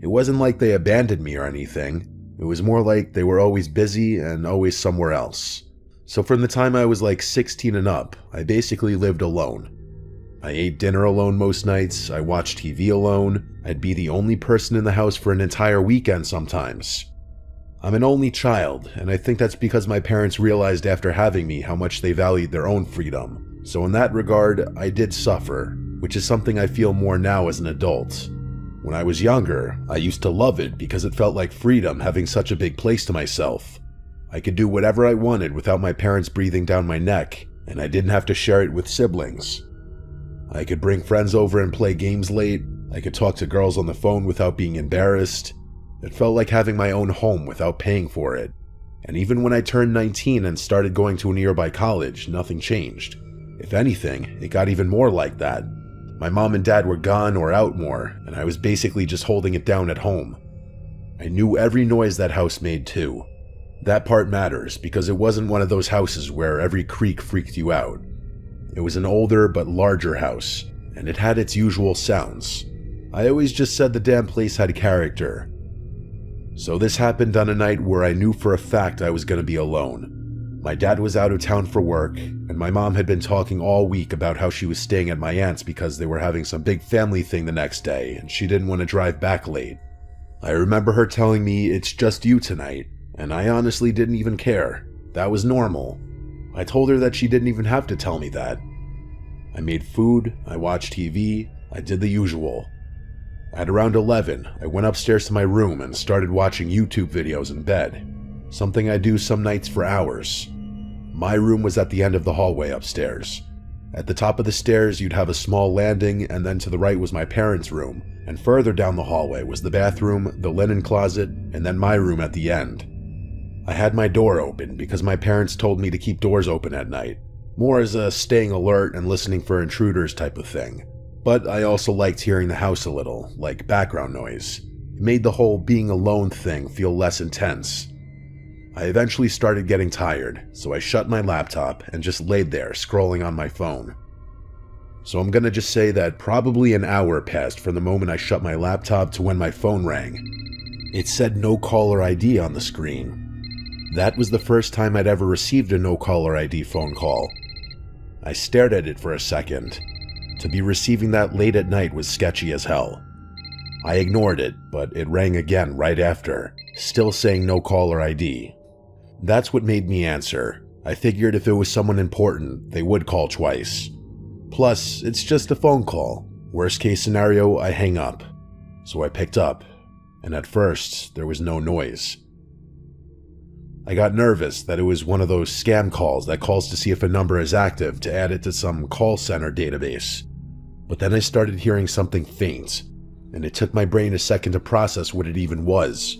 It wasn't like they abandoned me or anything. It was more like they were always busy and always somewhere else. So from the time I was like 16 and up, I basically lived alone. I ate dinner alone most nights, I watched TV alone, I'd be the only person in the house for an entire weekend sometimes. I'm an only child, and I think that's because my parents realized after having me how much they valued their own freedom. So in that regard, I did suffer, which is something I feel more now as an adult. When I was younger, I used to love it because it felt like freedom having such a big place to myself. I could do whatever I wanted without my parents breathing down my neck, and I didn't have to share it with siblings. I could bring friends over and play games late. I could talk to girls on the phone without being embarrassed. It felt like having my own home without paying for it. And even when I turned 19 and started going to a nearby college, nothing changed. If anything, it got even more like that. My mom and dad were gone or out more, and I was basically just holding it down at home. I knew every noise that house made too. That part matters because it wasn't one of those houses where every creak freaked you out. It was an older but larger house, and it had its usual sounds. I always just said the damn place had character. So this happened on a night where I knew for a fact I was going to be alone. My dad was out of town for work, and my mom had been talking all week about how she was staying at my aunt's because they were having some big family thing the next day, and she didn't want to drive back late. I remember her telling me, "It's just you tonight," and I honestly didn't even care. That was normal. I told her that she didn't even have to tell me that. I made food, I watched TV, I did the usual. At around 11, I went upstairs to my room and started watching YouTube videos in bed, something I do some nights for hours. My room was at the end of the hallway upstairs. At the top of the stairs, you'd have a small landing, and then to the right was my parents' room, and further down the hallway was the bathroom, the linen closet, and then my room at the end. I had my door open because my parents told me to keep doors open at night, more as a staying alert and listening for intruders type of thing. But I also liked hearing the house a little, like background noise. It made the whole being alone thing feel less intense. I eventually started getting tired, so I shut my laptop and just laid there scrolling on my phone. So I'm gonna just say that probably an hour passed from the moment I shut my laptop to when my phone rang. It said no caller ID on the screen. That was the first time I'd ever received a no caller ID phone call. I stared at it for a second. To be receiving that late at night was sketchy as hell. I ignored it, but it rang again right after, still saying no caller ID. That's what made me answer. I figured if it was someone important, they would call twice. Plus, it's just a phone call. Worst case scenario, I hang up. So I picked up, and at first, there was no noise. I got nervous that it was one of those scam calls that calls to see if a number is active to add it to some call center database. But then I started hearing something faint, and it took my brain a second to process what it even was.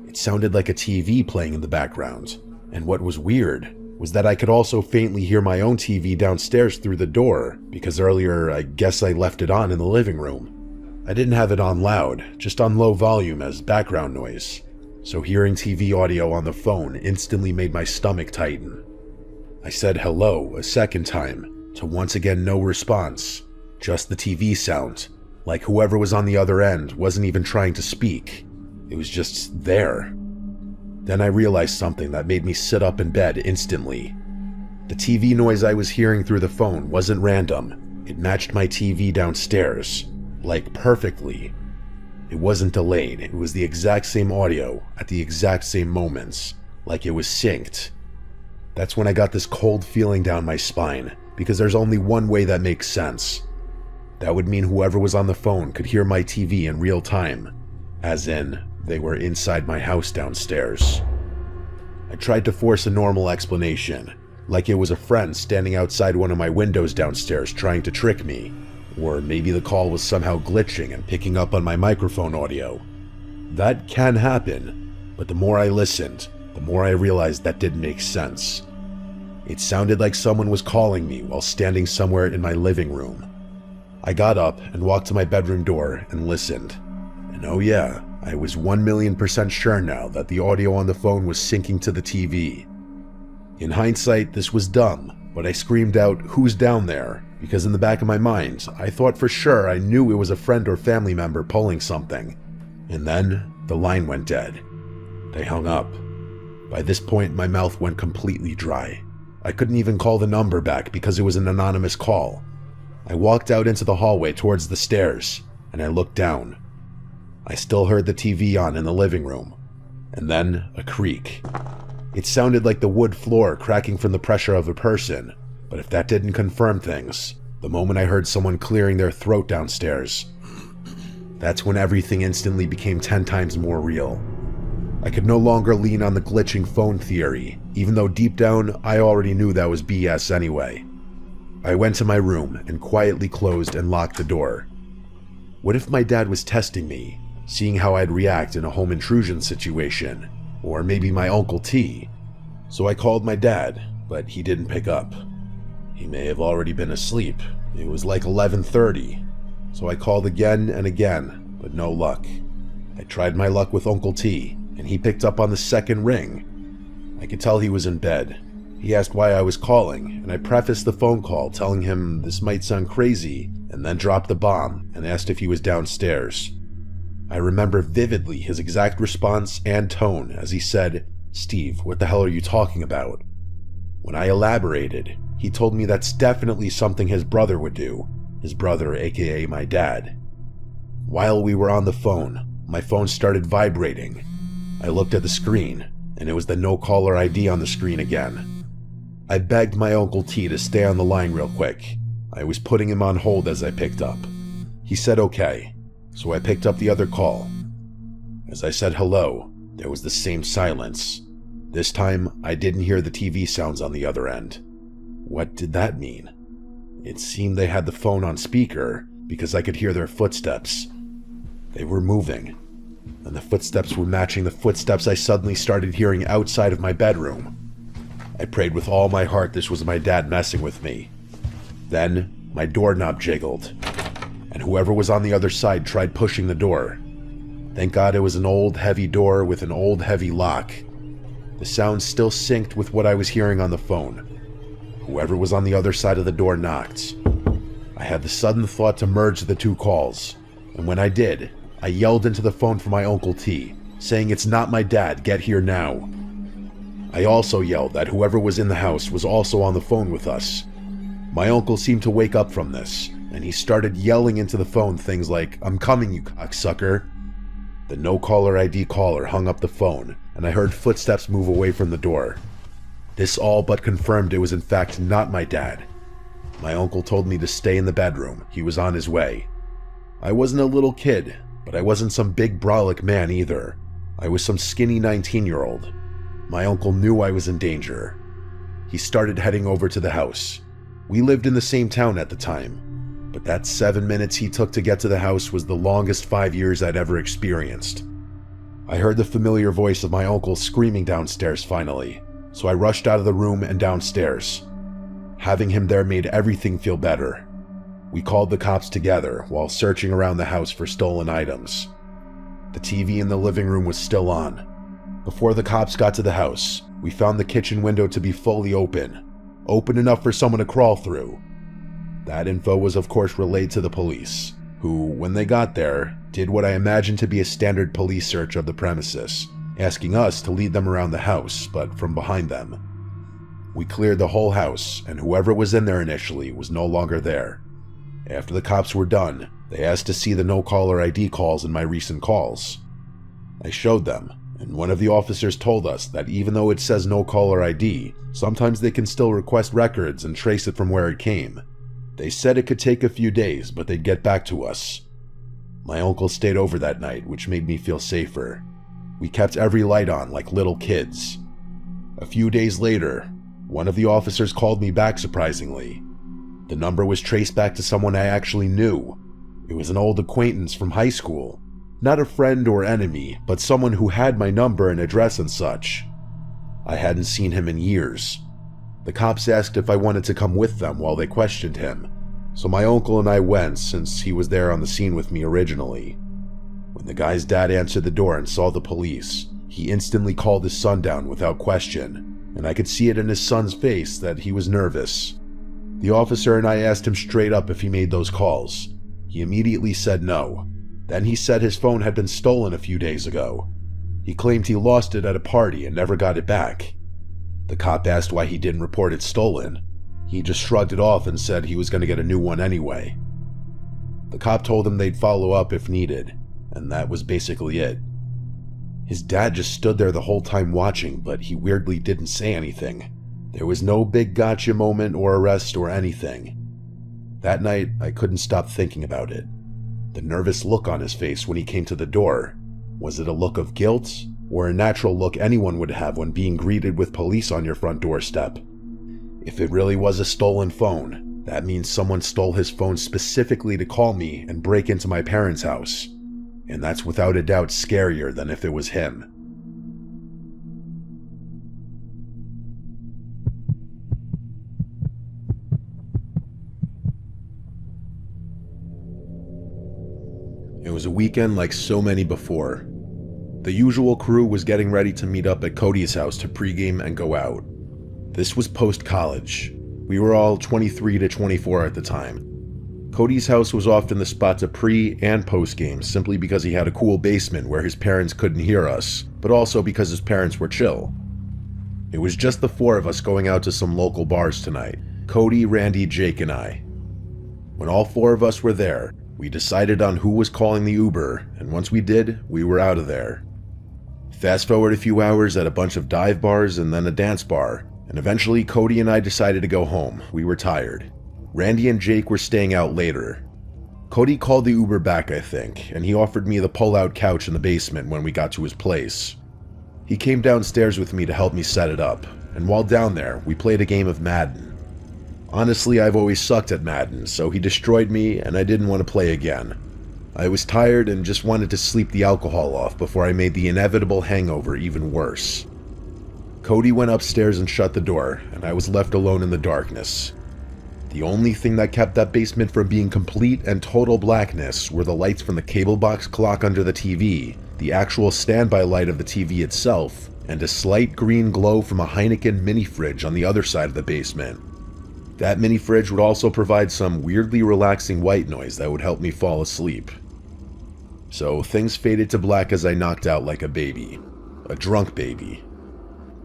It sounded like a TV playing in the background, and what was weird was that I could also faintly hear my own TV downstairs through the door, because earlier I guess I left it on in the living room. I didn't have it on loud, just on low volume as background noise. So hearing TV audio on the phone instantly made my stomach tighten. I said hello a second time, to once again no response, just the TV sound, like whoever was on the other end wasn't even trying to speak. It was just there. Then I realized something that made me sit up in bed instantly. The TV noise I was hearing through the phone wasn't random. It matched my TV downstairs, like perfectly. It wasn't delayed, it was the exact same audio at the exact same moments, like it was synced. That's when I got this cold feeling down my spine, because there's only one way that makes sense. That would mean whoever was on the phone could hear my TV in real time, as in, they were inside my house downstairs. I tried to force a normal explanation, like it was a friend standing outside one of my windows downstairs trying to trick me. Or maybe the call was somehow glitching and picking up on my microphone audio. That can happen, but the more I listened, the more I realized that didn't make sense. It sounded like someone was calling me while standing somewhere in my living room. I got up and walked to my bedroom door and listened. And oh yeah, I was 1,000,000% sure now that the audio on the phone was syncing to the TV. In hindsight, this was dumb, but I screamed out, "Who's down there?" because in the back of my mind, I thought for sure I knew it was a friend or family member pulling something. And then, the line went dead. They hung up. By this point, my mouth went completely dry. I couldn't even call the number back because it was an anonymous call. I walked out into the hallway towards the stairs, and I looked down. I still heard the TV on in the living room. And then, a creak. It sounded like the wood floor cracking from the pressure of a person. But if that didn't confirm things, the moment I heard someone clearing their throat downstairs, that's when everything instantly became 10 times more real. I could no longer lean on the glitching phone theory, even though deep down I already knew that was BS anyway. I went to my room and quietly closed and locked the door. What if my dad was testing me, seeing how I'd react in a home intrusion situation, or maybe my Uncle T? So I called my dad, but he didn't pick up. He may have already been asleep. It was like 11:30, so I called again and again, but no luck. I tried my luck with Uncle T, and he picked up on the second ring. I could tell he was in bed. He asked why I was calling, and I prefaced the phone call telling him this might sound crazy, and then dropped the bomb and asked if he was downstairs. I remember vividly his exact response and tone as he said, "Steve, what the hell are you talking about?" When I elaborated, he told me that's definitely something his brother would do, his brother aka my dad. While we were on the phone, my phone started vibrating. I looked at the screen, and it was the no caller ID on the screen again. I begged my Uncle T to stay on the line real quick. I was putting him on hold as I picked up. He said okay, so I picked up the other call. As I said hello, there was the same silence. This time, I didn't hear the TV sounds on the other end. What did that mean? It seemed they had the phone on speaker because I could hear their footsteps. They were moving, and the footsteps were matching the footsteps I suddenly started hearing outside of my bedroom. I prayed with all my heart this was my dad messing with me. Then, my doorknob jiggled, and whoever was on the other side tried pushing the door. Thank God it was an old, heavy door with an old, heavy lock. The sound still synced with what I was hearing on the phone. Whoever was on the other side of the door knocked. I had the sudden thought to merge the two calls, and when I did, I yelled into the phone for my Uncle T, saying it's not my dad, get here now. I also yelled that whoever was in the house was also on the phone with us. My uncle seemed to wake up from this, and he started yelling into the phone things like, "I'm coming, you cocksucker." The no caller ID caller hung up the phone, and I heard footsteps move away from the door. This all but confirmed it was in fact not my dad. My uncle told me to stay in the bedroom, he was on his way. I wasn't a little kid, but I wasn't some big brolic man either. I was some skinny 19-year-old. My uncle knew I was in danger. He started heading over to the house. We lived in the same town at the time, but that 7 minutes he took to get to the house was the longest 5 years I'd ever experienced. I heard the familiar voice of my uncle screaming downstairs finally, so I rushed out of the room and downstairs. Having him there made everything feel better. We called the cops together while searching around the house for stolen items. The TV in the living room was still on. Before the cops got to the house, we found the kitchen window to be fully open enough for someone to crawl through. That info was of course relayed to the police, who, when they got there, did what I imagined to be a standard police search of the premises, asking us to lead them around the house, but from behind them. We cleared the whole house, and whoever was in there initially was no longer there. After the cops were done, they asked to see the no-caller ID calls in my recent calls. I showed them, and one of the officers told us that even though it says no caller ID, sometimes they can still request records and trace it from where it came. They said it could take a few days, but they'd get back to us. My uncle stayed over that night, which made me feel safer. We kept every light on like little kids. A few days later, one of the officers called me back surprisingly. The number was traced back to someone I actually knew. It was an old acquaintance from high school. Not a friend or enemy, but someone who had my number and address and such. I hadn't seen him in years. The cops asked if I wanted to come with them while they questioned him, so my uncle and I went since he was there on the scene with me originally. When the guy's dad answered the door and saw the police, he instantly called his son down without question, and I could see it in his son's face that he was nervous. The officer and I asked him straight up if he made those calls. He immediately said no. Then he said his phone had been stolen a few days ago. He claimed he lost it at a party and never got it back. The cop asked why he didn't report it stolen. He just shrugged it off and said he was going to get a new one anyway. The cop told him they'd follow up if needed, and that was basically it. His dad just stood there the whole time watching, but he weirdly didn't say anything. There was no big gotcha moment or arrest or anything. That night, I couldn't stop thinking about it. The nervous look on his face when he came to the door. Was it a look of guilt, or a natural look anyone would have when being greeted with police on your front doorstep? If it really was a stolen phone, that means someone stole his phone specifically to call me and break into my parents' house. And that's without a doubt scarier than if it was him. It was a weekend like so many before. The usual crew was getting ready to meet up at Cody's house to pregame and go out. This was post-college. We were all 23 to 24 at the time. Cody's house was often the spot to pre- and post-game simply because he had a cool basement where his parents couldn't hear us, but also because his parents were chill. It was just the four of us going out to some local bars tonight: Cody, Randy, Jake, and I. When all four of us were there, we decided on who was calling the Uber, and once we did, we were out of there. Fast forward a few hours at a bunch of dive bars and then a dance bar, and eventually Cody and I decided to go home. We were tired. Randy and Jake were staying out later. Cody called the Uber back, I think, and he offered me the pull-out couch in the basement when we got to his place. He came downstairs with me to help me set it up, and while down there, we played a game of Madden. Honestly, I've always sucked at Madden, so he destroyed me and I didn't want to play again. I was tired and just wanted to sleep the alcohol off before I made the inevitable hangover even worse. Cody went upstairs and shut the door, and I was left alone in the darkness. The only thing that kept that basement from being complete and total blackness were the lights from the cable box clock under the TV, the actual standby light of the TV itself, and a slight green glow from a Heineken mini fridge on the other side of the basement. That mini fridge would also provide some weirdly relaxing white noise that would help me fall asleep. So things faded to black as I knocked out like a baby. A drunk baby.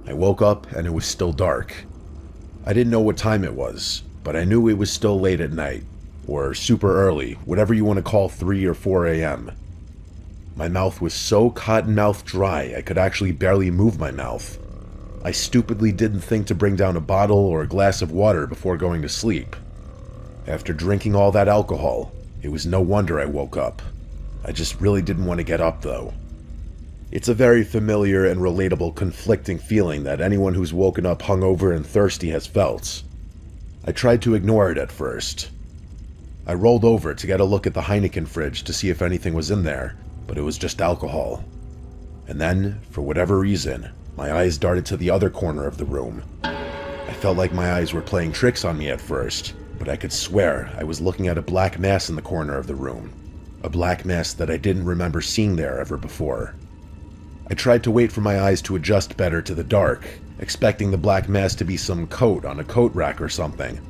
I woke up and it was still dark. I didn't know what time it was, but I knew it was still late at night, or super early, whatever you want to call 3 or 4 a.m. My mouth was so cotton-mouthed dry I could actually barely move my mouth. I stupidly didn't think to bring down a bottle or a glass of water before going to sleep. After drinking all that alcohol, it was no wonder I woke up. I just really didn't want to get up though. It's a very familiar and relatable conflicting feeling that anyone who's woken up hungover and thirsty has felt. I tried to ignore it at first. I rolled over to get a look at the Heineken fridge to see if anything was in there, but it was just alcohol. And then, for whatever reason, my eyes darted to the other corner of the room. I felt like my eyes were playing tricks on me at first, but I could swear I was looking at a black mass in the corner of the room. A black mass that I didn't remember seeing there ever before. I tried to wait for my eyes to adjust better to the dark, expecting the black mass to be some coat on a coat rack or something.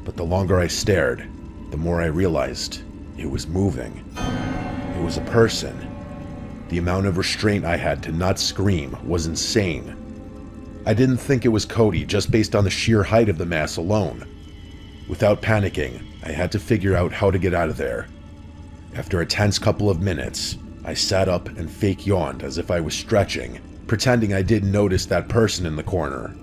But the longer I stared, the more I realized it was moving. It was a person. The amount of restraint I had to not scream was insane. I didn't think it was Cody just based on the sheer height of the mass alone. Without panicking, I had to figure out how to get out of there. After a tense couple of minutes, I sat up and fake yawned as if I was stretching, pretending I didn't notice that person in the corner.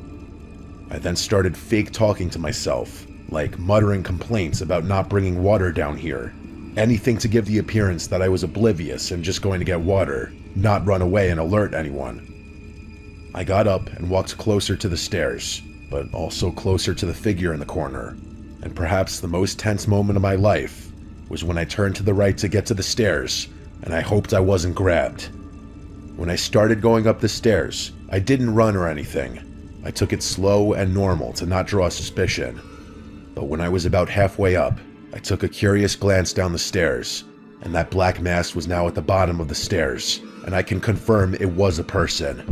I then started fake talking to myself, like muttering complaints about not bringing water down here. Anything to give the appearance that I was oblivious and just going to get water, not run away and alert anyone. I got up and walked closer to the stairs, but also closer to the figure in the corner. And perhaps the most tense moment of my life was when I turned to the right to get to the stairs, and I hoped I wasn't grabbed. When I started going up the stairs, I didn't run or anything. I took it slow and normal to not draw suspicion. But when I was about halfway up, I took a curious glance down the stairs, and that black mass was now at the bottom of the stairs, and I can confirm it was a person.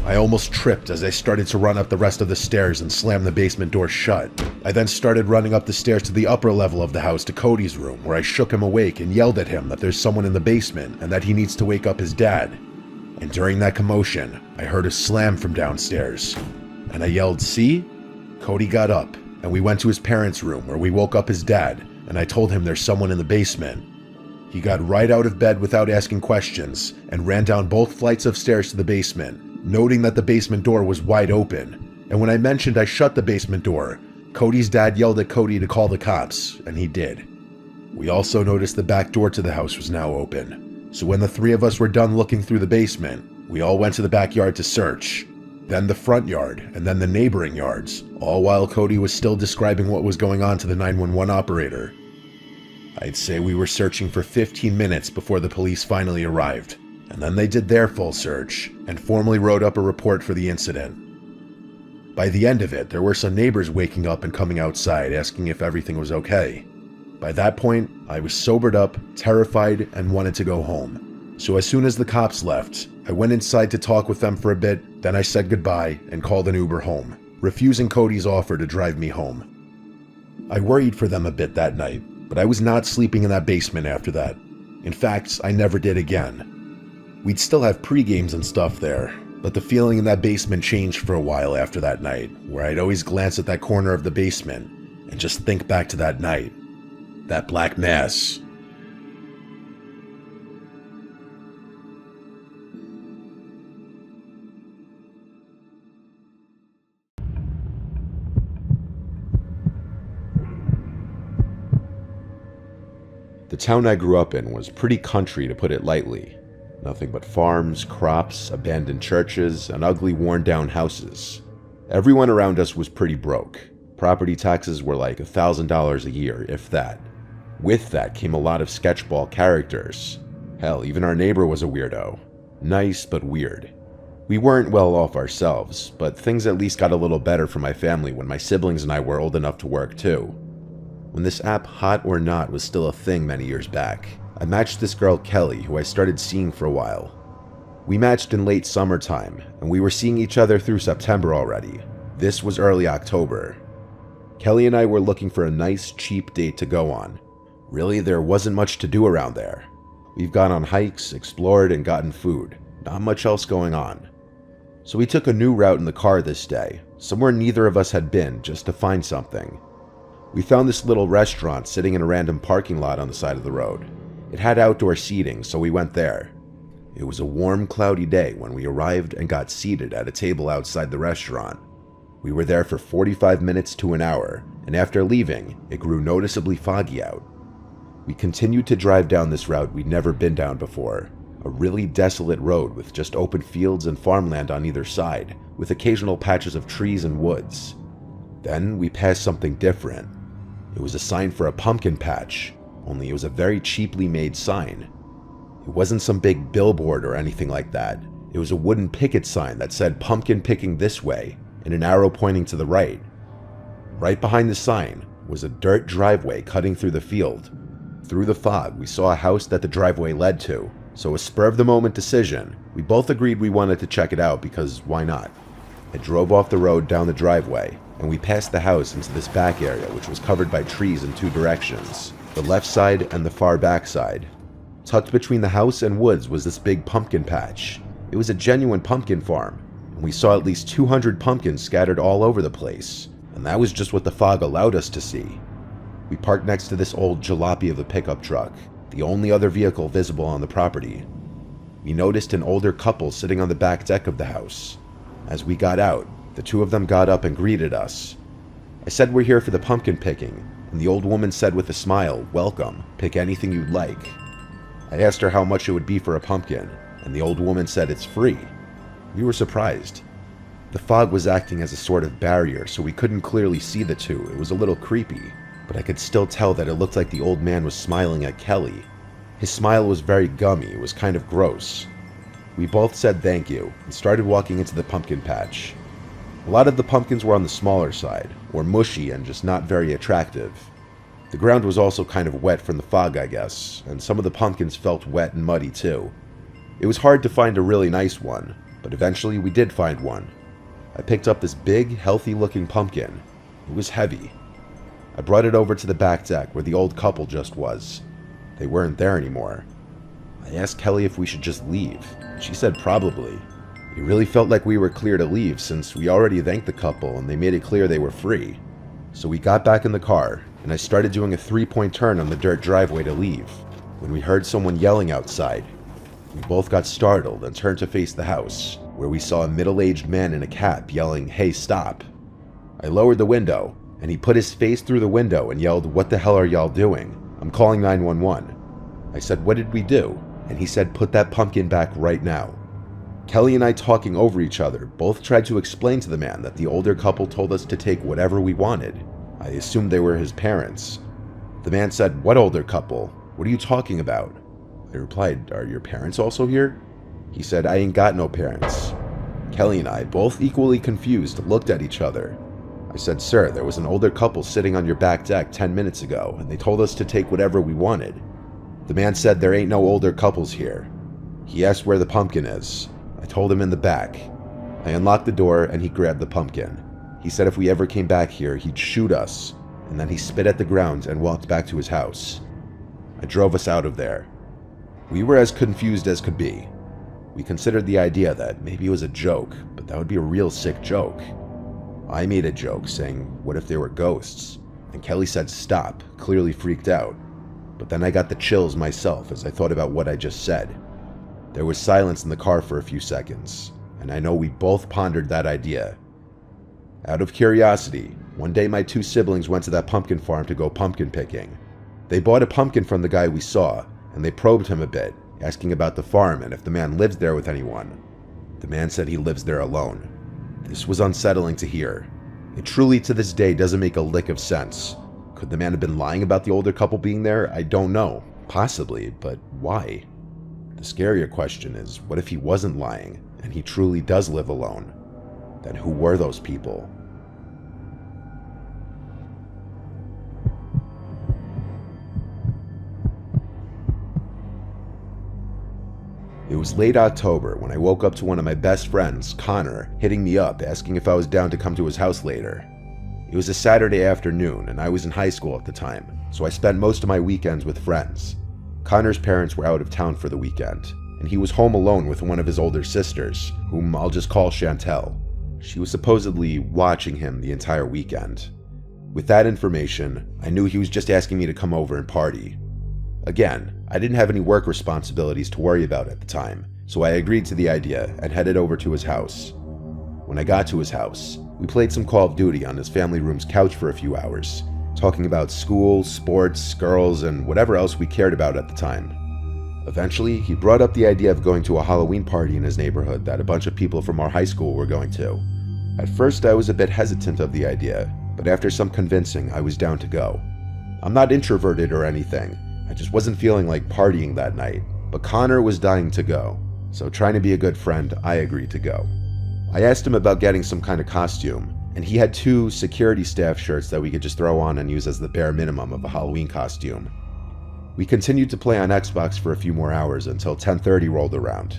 I almost tripped as I started to run up the rest of the stairs and slam the basement door shut. I then started running up the stairs to the upper level of the house to Cody's room, where I shook him awake and yelled at him that there's someone in the basement and that he needs to wake up his dad. And during that commotion, I heard a slam from downstairs, and I yelled, "See?" Cody got up, and we went to his parents' room where we woke up his dad, and I told him there's someone in the basement. He got right out of bed without asking questions and ran down both flights of stairs to the basement, noting that the basement door was wide open. And when I mentioned I shut the basement door, Cody's dad yelled at Cody to call the cops, and he did. We also noticed the back door to the house was now open. So when the three of us were done looking through the basement, we all went to the backyard to search. Then the front yard, and then the neighboring yards, all while Cody was still describing what was going on to the 911 operator. I'd say we were searching for 15 minutes before the police finally arrived, and then they did their full search, and formally wrote up a report for the incident. By the end of it, there were some neighbors waking up and coming outside asking if everything was okay. By that point, I was sobered up, terrified, and wanted to go home. So as soon as the cops left, I went inside to talk with them for a bit, then I said goodbye and called an Uber home, refusing Cody's offer to drive me home. I worried for them a bit that night, but I was not sleeping in that basement after that. In fact, I never did again. We'd still have pre-games and stuff there, But the feeling in that basement changed for a while after that night, where I'd always glance at that corner of the basement and just think back to that night. That black mass. The town I grew up in was pretty country, to put it lightly. Nothing but farms, crops, abandoned churches, and ugly worn-down houses. Everyone around us was pretty broke. Property taxes were like $1,000 a year, if that. With that came a lot of sketchball characters. Hell, even our neighbor was a weirdo. Nice, but weird. We weren't well off ourselves, but things at least got a little better for my family when my siblings and I were old enough to work too. When this app Hot or Not was still a thing many years back, I matched this girl Kelly, who I started seeing for a while. We matched in late summertime, and we were seeing each other through September already. This was early October. Kelly and I were looking for a nice, cheap date to go on. Really, there wasn't much to do around there. We've gone on hikes, explored, and gotten food. Not much else going on. So we took a new route in the car this day, somewhere neither of us had been, just to find something. We found this little restaurant sitting in a random parking lot on the side of the road. It had outdoor seating, so we went there. It was a warm, cloudy day when we arrived and got seated at a table outside the restaurant. We were there for 45 minutes to an hour, and after leaving, it grew noticeably foggy out. We continued to drive down this route we'd never been down before, a really desolate road with just open fields and farmland on either side, with occasional patches of trees and woods. Then we passed something different. It was a sign for a pumpkin patch, only it was a very cheaply made sign. It wasn't some big billboard or anything like that. It was a wooden picket sign that said pumpkin picking this way, and an arrow pointing to the right. Right behind the sign was a dirt driveway cutting through the field. Through the fog, we saw a house that the driveway led to, so a spur-of-the-moment decision, we both agreed we wanted to check it out because why not? I drove off the road down the driveway, and we passed the house into this back area which was covered by trees in two directions, the left side and the far back side. Tucked between the house and woods was this big pumpkin patch. It was a genuine pumpkin farm, and we saw at least 200 pumpkins scattered all over the place, and that was just what the fog allowed us to see. We parked next to this old jalopy of a pickup truck, the only other vehicle visible on the property. We noticed an older couple sitting on the back deck of the house. As we got out, the two of them got up and greeted us. I said we're here for the pumpkin picking, and the old woman said with a smile, "Welcome, pick anything you'd like." I asked her how much it would be for a pumpkin, and the old woman said it's free. We were surprised. The fog was acting as a sort of barrier, so we couldn't clearly see the two. It was a little creepy, but I could still tell that it looked like the old man was smiling at Kelly. His smile was very gummy, it was kind of gross. We both said thank you, and started walking into the pumpkin patch. A lot of the pumpkins were on the smaller side, or mushy and just not very attractive. The ground was also kind of wet from the fog, I guess, and some of the pumpkins felt wet and muddy too. It was hard to find a really nice one, but eventually we did find one. I picked up this big, healthy-looking pumpkin. It was heavy. I brought it over to the back deck where the old couple just was. They weren't there anymore. I asked Kelly if we should just leave. She said probably. It really felt like we were clear to leave since we already thanked the couple and they made it clear they were free. So we got back in the car, and I started doing a 3-point turn on the dirt driveway to leave, when we heard someone yelling outside. We both got startled and turned to face the house, where we saw a middle-aged man in a cap yelling, "Hey, stop." I lowered the window, and he put his face through the window and yelled, "What the hell are y'all doing? I'm calling 911. I said, "What did we do?" And he said, "Put that pumpkin back right now." Kelly and I, talking over each other, both tried to explain to the man that the older couple told us to take whatever we wanted. I assumed they were his parents. The man said, "What older couple? What are you talking about?" I replied, "Are your parents also here?" He said, "I ain't got no parents." Kelly and I, both equally confused, looked at each other. I said, "Sir, there was an older couple sitting on your back deck 10 minutes ago, and they told us to take whatever we wanted." The man said, "There ain't no older couples here." He asked where the pumpkin is. I told him in the back. I unlocked the door, and he grabbed the pumpkin. He said if we ever came back here, he'd shoot us, and then he spit at the ground and walked back to his house. I drove us out of there. We were as confused as could be. We considered the idea that maybe it was a joke, but that would be a real sick joke. I made a joke saying, what if they were ghosts? And Kelly said stop, clearly freaked out. But then I got the chills myself as I thought about what I just said. There was silence in the car for a few seconds, and I know we both pondered that idea. Out of curiosity, one day my 2 siblings went to that pumpkin farm to go pumpkin picking. They bought a pumpkin from the guy we saw, and they probed him a bit, asking about the farm and if the man lives there with anyone. The man said he lives there alone. This was unsettling to hear. It truly to this day doesn't make a lick of sense. Could the man have been lying about the older couple being there? I don't know. Possibly, but why? The scarier question is, what if he wasn't lying, and he truly does live alone? Then who were those people? It was late October when I woke up to one of my best friends, Connor, hitting me up asking if I was down to come to his house later. It was a Saturday afternoon and I was in high school at the time, so I spent most of my weekends with friends. Connor's parents were out of town for the weekend, and he was home alone with one of his older sisters, whom I'll just call Chantel. She was supposedly watching him the entire weekend. With that information, I knew he was just asking me to come over and party. Again, I didn't have any work responsibilities to worry about at the time, so I agreed to the idea and headed over to his house. When I got to his house, we played some Call of Duty on his family room's couch for a few hours, talking about school, sports, girls, and whatever else we cared about at the time. Eventually, he brought up the idea of going to a Halloween party in his neighborhood that a bunch of people from our high school were going to. At first, I was a bit hesitant of the idea, but after some convincing, I was down to go. I'm not introverted or anything, I just wasn't feeling like partying that night, but Connor was dying to go, so trying to be a good friend, I agreed to go. I asked him about getting some kind of costume, and he had 2 security staff shirts that we could just throw on and use as the bare minimum of a Halloween costume. We continued to play on Xbox for a few more hours until 10:30 rolled around.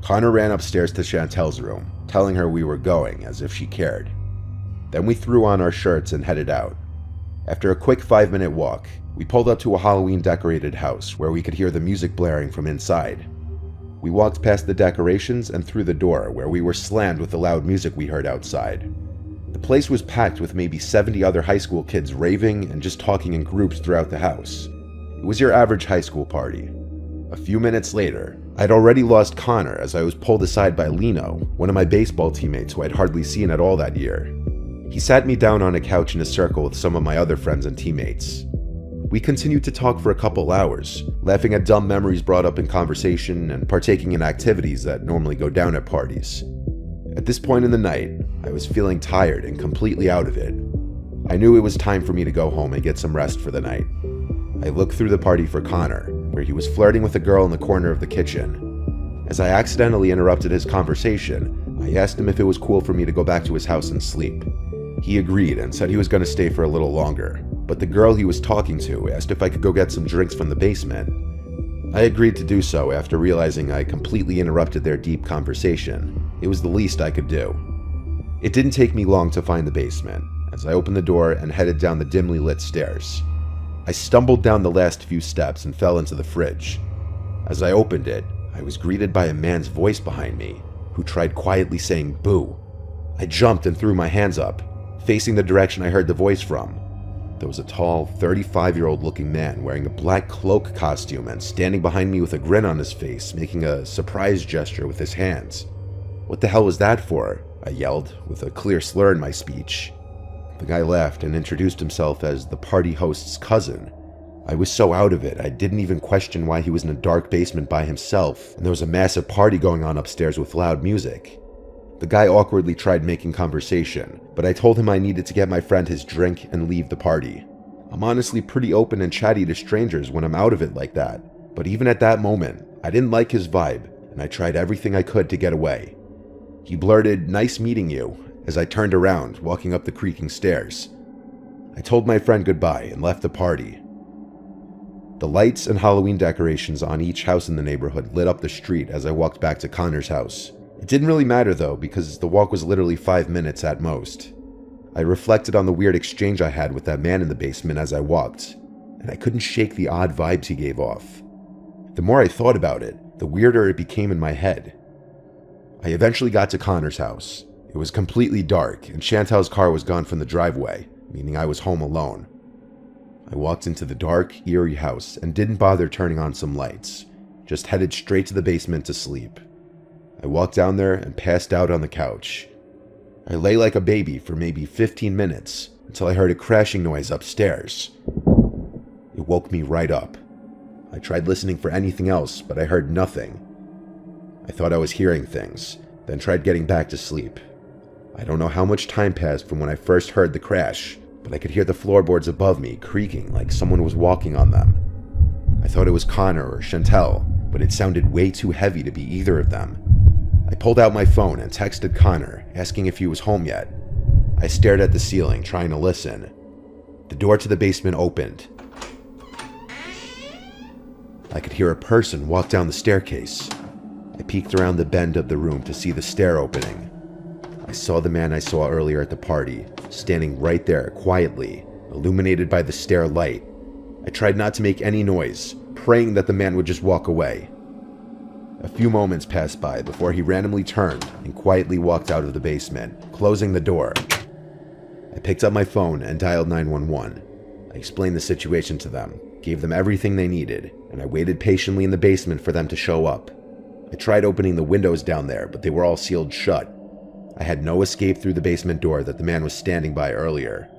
Connor ran upstairs to Chantel's room, telling her we were going as if she cared. Then we threw on our shirts and headed out. After a quick 5-minute walk, we pulled up to a Halloween decorated house where we could hear the music blaring from inside. We walked past the decorations and through the door where we were slammed with the loud music we heard outside. The place was packed with maybe 70 other high school kids raving and just talking in groups throughout the house. It was your average high school party. A few minutes later, I'd already lost Connor as I was pulled aside by Lino, one of my baseball teammates who I'd hardly seen at all that year. He sat me down on a couch in a circle with some of my other friends and teammates. We continued to talk for a couple hours, laughing at dumb memories brought up in conversation and partaking in activities that normally go down at parties. At this point in the night, I was feeling tired and completely out of it. I knew it was time for me to go home and get some rest for the night. I looked through the party for Connor, where he was flirting with a girl in the corner of the kitchen. As I accidentally interrupted his conversation, I asked him if it was cool for me to go back to his house and sleep. He agreed and said he was going to stay for a little longer, but the girl he was talking to asked if I could go get some drinks from the basement. I agreed to do so after realizing I completely interrupted their deep conversation. It was the least I could do. It didn't take me long to find the basement, as I opened the door and headed down the dimly lit stairs. I stumbled down the last few steps and fell into the fridge. As I opened it, I was greeted by a man's voice behind me, who tried quietly saying boo. I jumped and threw my hands up, facing the direction I heard the voice from. There was a tall, 35-year-old looking man wearing a black cloak costume and standing behind me with a grin on his face, making a surprise gesture with his hands. "What the hell was that for?" I yelled, with a clear slur in my speech. The guy laughed and introduced himself as the party host's cousin. I was so out of it, I didn't even question why he was in a dark basement by himself, and there was a massive party going on upstairs with loud music. The guy awkwardly tried making conversation, but I told him I needed to get my friend his drink and leave the party. I'm honestly pretty open and chatty to strangers when I'm out of it like that, but even at that moment, I didn't like his vibe, and I tried everything I could to get away. He blurted, "Nice meeting you," as I turned around, walking up the creaking stairs. I told my friend goodbye and left the party. The lights and Halloween decorations on each house in the neighborhood lit up the street as I walked back to Connor's house. It didn't really matter though, because the walk was literally 5 minutes at most. I reflected on the weird exchange I had with that man in the basement as I walked, and I couldn't shake the odd vibes he gave off. The more I thought about it, the weirder it became in my head. I eventually got to Connor's house. It was completely dark, and Chantal's car was gone from the driveway, meaning I was home alone. I walked into the dark, eerie house and didn't bother turning on some lights, just headed straight to the basement to sleep. I walked down there and passed out on the couch. I lay like a baby for maybe 15 minutes until I heard a crashing noise upstairs. It woke me right up. I tried listening for anything else, but I heard nothing. I thought I was hearing things, then tried getting back to sleep. I don't know how much time passed from when I first heard the crash, but I could hear the floorboards above me creaking like someone was walking on them. I thought it was Connor or Chantal, but it sounded way too heavy to be either of them. I pulled out my phone and texted Connor, asking if he was home yet. I stared at the ceiling, trying to listen. The door to the basement opened. I could hear a person walk down the staircase. I peeked around the bend of the room to see the stair opening. I saw the man I saw earlier at the party, standing right there, quietly, illuminated by the stair light. I tried not to make any noise, praying that the man would just walk away. A few moments passed by before he randomly turned and quietly walked out of the basement, closing the door. I picked up my phone and dialed 911. I explained the situation to them, gave them everything they needed, and I waited patiently in the basement for them to show up. I tried opening the windows down there, but they were all sealed shut. I had no escape through the basement door that the man was standing by earlier.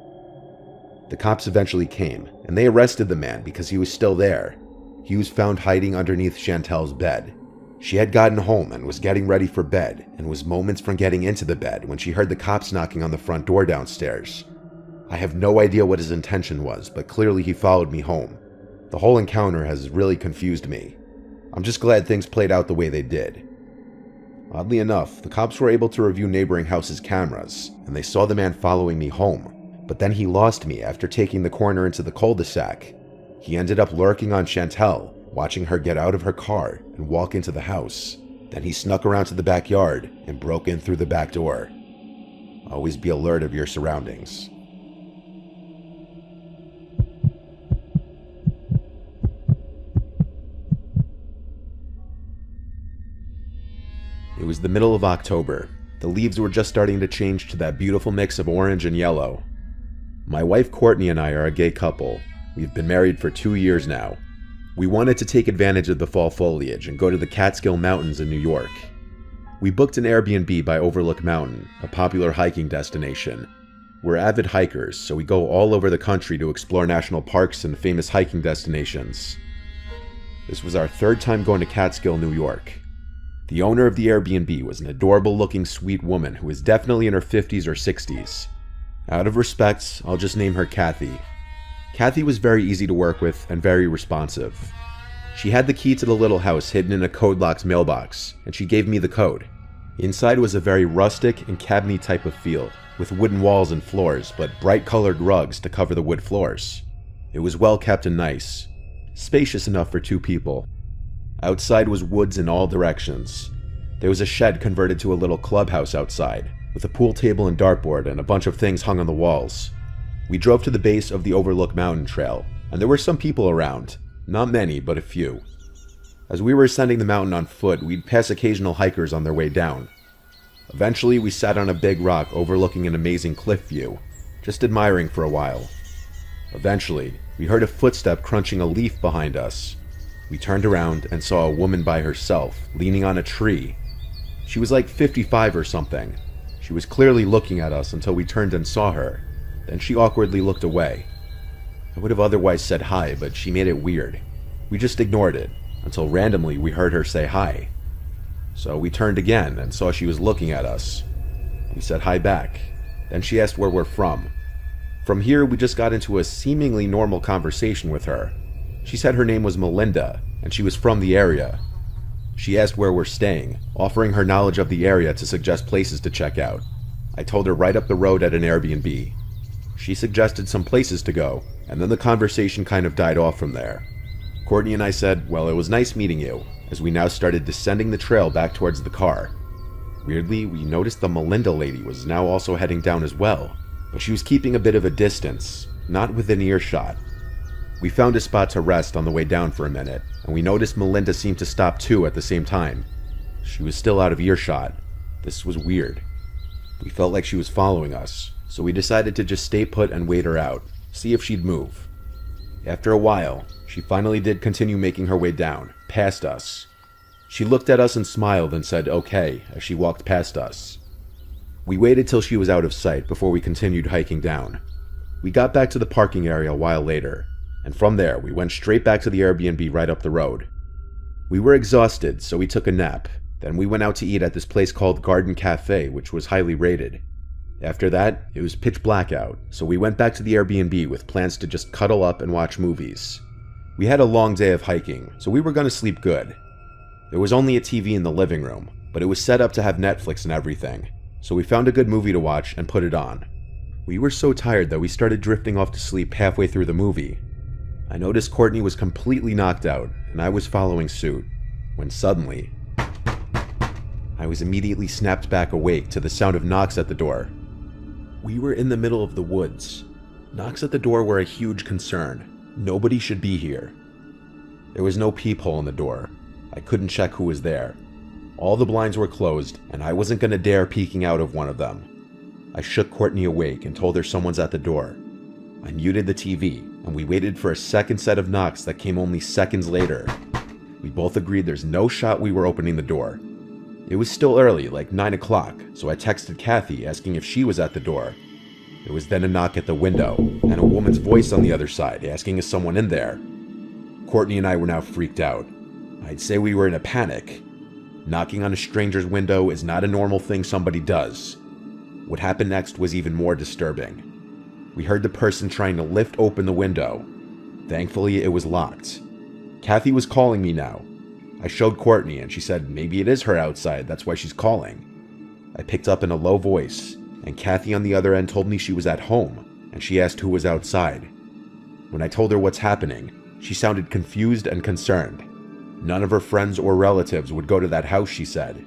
The cops eventually came, and they arrested the man because he was still there. He was found hiding underneath Chantal's bed. She had gotten home and was getting ready for bed, and was moments from getting into the bed when she heard the cops knocking on the front door downstairs. I have no idea what his intention was, but clearly he followed me home. The whole encounter has really confused me. I'm just glad things played out the way they did. Oddly enough, the cops were able to review neighboring houses' cameras, and they saw the man following me home, but then he lost me after taking the corner into the cul-de-sac. He ended up lurking on Chantal, watching her get out of her car and walk into the house. Then he snuck around to the backyard and broke in through the back door. Always be alert of your surroundings. It was the middle of October. The leaves were just starting to change to that beautiful mix of orange and yellow. My wife Courtney and I are a gay couple. We've been married for 2 years now. We wanted to take advantage of the fall foliage and go to the Catskill Mountains in New York. We booked an Airbnb by Overlook Mountain, a popular hiking destination. We're avid hikers, so we go all over the country to explore national parks and famous hiking destinations. This was our third time going to Catskill, New York. The owner of the Airbnb was an adorable-looking sweet woman who was definitely in her 50s or 60s. Out of respect, I'll just name her Kathy. Kathy was very easy to work with and very responsive. She had the key to the little house hidden in a code-locked mailbox, and she gave me the code. Inside was a very rustic and cabiny type of feel, with wooden walls and floors, but bright-colored rugs to cover the wood floors. It was well kept and nice, spacious enough for 2 people. Outside was woods in all directions. There was a shed converted to a little clubhouse outside, with a pool table and dartboard and a bunch of things hung on the walls. We drove to the base of the Overlook Mountain Trail, and there were some people around. Not many, but a few. As we were ascending the mountain on foot, we'd pass occasional hikers on their way down. Eventually, we sat on a big rock overlooking an amazing cliff view, just admiring for a while. Eventually, we heard a footstep crunching a leaf behind us. We turned around and saw a woman by herself, leaning on a tree. She was like 55 or something. She was clearly looking at us until we turned and saw her. Then she awkwardly looked away. I would have otherwise said hi, but she made it weird. We just ignored it, until randomly we heard her say hi. So we turned again and saw she was looking at us. We said hi back. Then she asked where we're from. From here, we just got into a seemingly normal conversation with her. She said her name was Melinda, and she was from the area. She asked where we're staying, offering her knowledge of the area to suggest places to check out. I told her right up the road at an Airbnb. She suggested some places to go, and then the conversation kind of died off from there. Courtney and I said, well, it was nice meeting you, as we now started descending the trail back towards the car. Weirdly, we noticed the Melinda lady was now also heading down as well, but she was keeping a bit of a distance, not within earshot. We found a spot to rest on the way down for a minute, and we noticed Melinda seemed to stop too at the same time. She was still out of earshot, This was weird. We felt like she was following us, so we decided to just stay put and wait her out, see if she'd move. After a while, she finally did continue making her way down, past us. She looked at us and smiled and said okay as she walked past us. We waited till she was out of sight before we continued hiking down. We got back to the parking area a while later, and from there we went straight back to the Airbnb right up the road. We were exhausted, so we took a nap. Then we went out to eat at this place called Garden Cafe, which was highly rated. After that, it was pitch black out, so we went back to the Airbnb with plans to just cuddle up and watch movies. We had a long day of hiking, so we were going to sleep good. There was only a TV in the living room, but it was set up to have Netflix and everything, so we found a good movie to watch and put it on. We were so tired that we started drifting off to sleep halfway through the movie. I noticed Courtney was completely knocked out, and I was following suit, when suddenly, I was immediately snapped back awake to the sound of knocks at the door. We were in the middle of the woods. Knocks at the door were a huge concern. Nobody should be here. There was no peephole in the door. I couldn't check who was there. All the blinds were closed, and I wasn't going to dare peeking out of one of them. I shook Courtney awake and told her someone's at the door. I muted the TV, and we waited for a second set of knocks that came only seconds later. We both agreed there's no shot we were opening the door. It was still early, like 9 o'clock, so I texted Kathy asking if she was at the door. There was then a knock at the window, and a woman's voice on the other side asking if someone in there. Courtney and I were now freaked out. I'd say we were in a panic. Knocking on a stranger's window is not a normal thing somebody does. What happened next was even more disturbing. We heard the person trying to lift open the window. Thankfully, it was locked. Kathy was calling me now. I showed Courtney and she said maybe it is her outside, that's why she's calling. I picked up in a low voice, and Kathy on the other end told me she was at home, and she asked who was outside. When I told her what's happening, she sounded confused and concerned. None of her friends or relatives would go to that house, she said.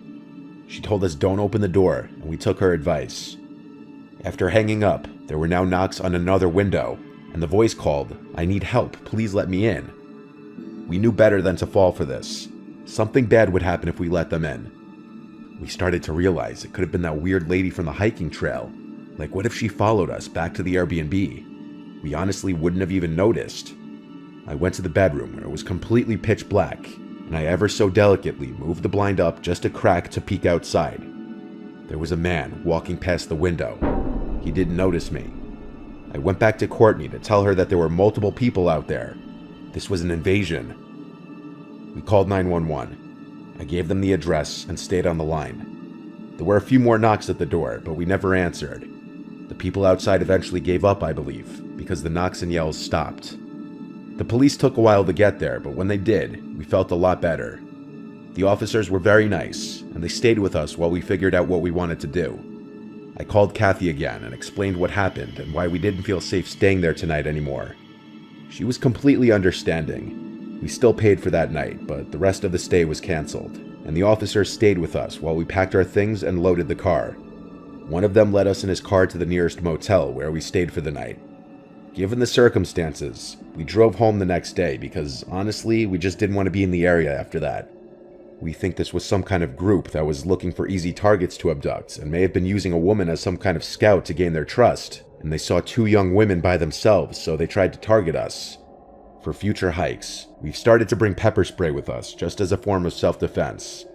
She told us don't open the door, and we took her advice. After hanging up, there were now knocks on another window, and the voice called, "I need help, please let me in." We knew better than to fall for this. Something bad would happen if we let them in. We started to realize it could have been that weird lady from the hiking trail. Like, what if she followed us back to the Airbnb? We honestly wouldn't have even noticed. I went to the bedroom where it was completely pitch black, and I ever so delicately moved the blind up just a crack to peek outside. There was a man walking past the window. He didn't notice me. I went back to Courtney to tell her that there were multiple people out there. This was an invasion. We called 911. I gave them the address and stayed on the line. There were a few more knocks at the door, but we never answered. The people outside eventually gave up, I believe, because the knocks and yells stopped. The police took a while to get there, but when they did, we felt a lot better. The officers were very nice, and they stayed with us while we figured out what we wanted to do. I called Kathy again and explained what happened and why we didn't feel safe staying there tonight anymore. She was completely understanding. We still paid for that night, but the rest of the stay was canceled, and the officers stayed with us while we packed our things and loaded the car. One of them led us in his car to the nearest motel where we stayed for the night. Given the circumstances, we drove home the next day because, honestly, we just didn't want to be in the area after that. We think this was some kind of group that was looking for easy targets to abduct and may have been using a woman as some kind of scout to gain their trust, and they saw 2 young women by themselves, so they tried to target us. For future hikes, we've started to bring pepper spray with us just as a form of self-defense.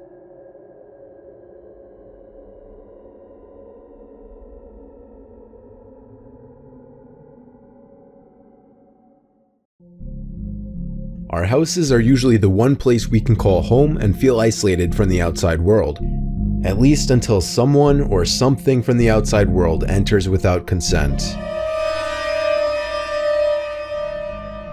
Our houses are usually the one place we can call home and feel isolated from the outside world. At least until someone or something from the outside world enters without consent.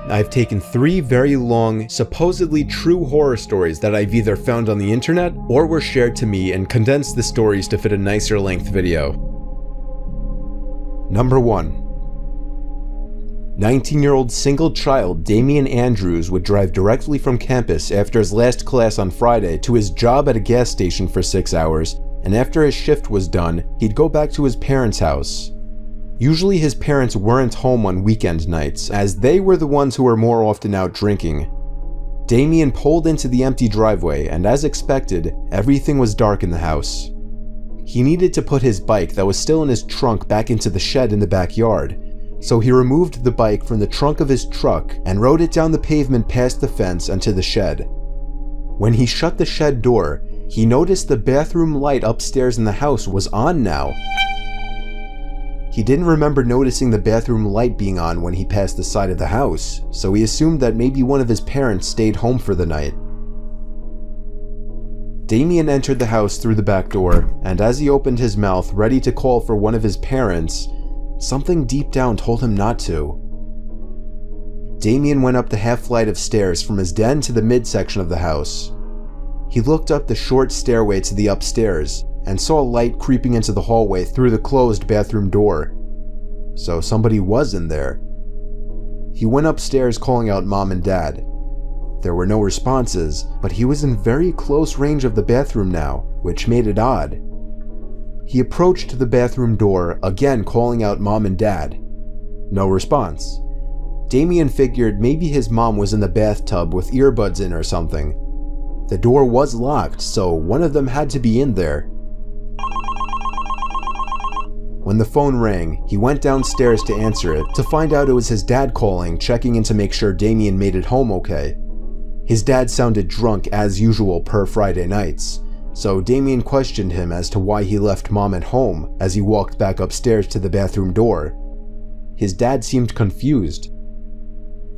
I've taken 3 very long, supposedly true horror stories that I've either found on the internet or were shared to me and condensed the stories to fit a nicer length video. Number 1. 19-year-old single child Damian Andrews would drive directly from campus after his last class on Friday to his job at a gas station for 6 hours, and after his shift was done, he'd go back to his parents' house. Usually his parents weren't home on weekend nights, as they were the ones who were more often out drinking. Damian pulled into the empty driveway, and as expected, everything was dark in the house. He needed to put his bike that was still in his trunk back into the shed in the backyard. So he removed the bike from the trunk of his truck and rode it down the pavement past the fence and to the shed. When he shut the shed door, he noticed the bathroom light upstairs in the house was on now. He didn't remember noticing the bathroom light being on when he passed the side of the house, so he assumed that maybe one of his parents stayed home for the night. Damien entered the house through the back door, and as he opened his mouth ready to call for one of his parents, something deep down told him not to. Damien went up the half flight of stairs from his den to the midsection of the house. He looked up the short stairway to the upstairs and saw a light creeping into the hallway through the closed bathroom door. So somebody was in there. He went upstairs calling out Mom and Dad. There were no responses, but he was in very close range of the bathroom now, which made it odd. He approached the bathroom door, again calling out Mom and Dad. No response. Damien figured maybe his mom was in the bathtub with earbuds in or something. The door was locked, so one of them had to be in there. When the phone rang, he went downstairs to answer it to find out it was his dad calling, checking in to make sure Damien made it home okay. His dad sounded drunk as usual per Friday nights, so Damien questioned him as to why he left Mom at home as he walked back upstairs to the bathroom door. His dad seemed confused.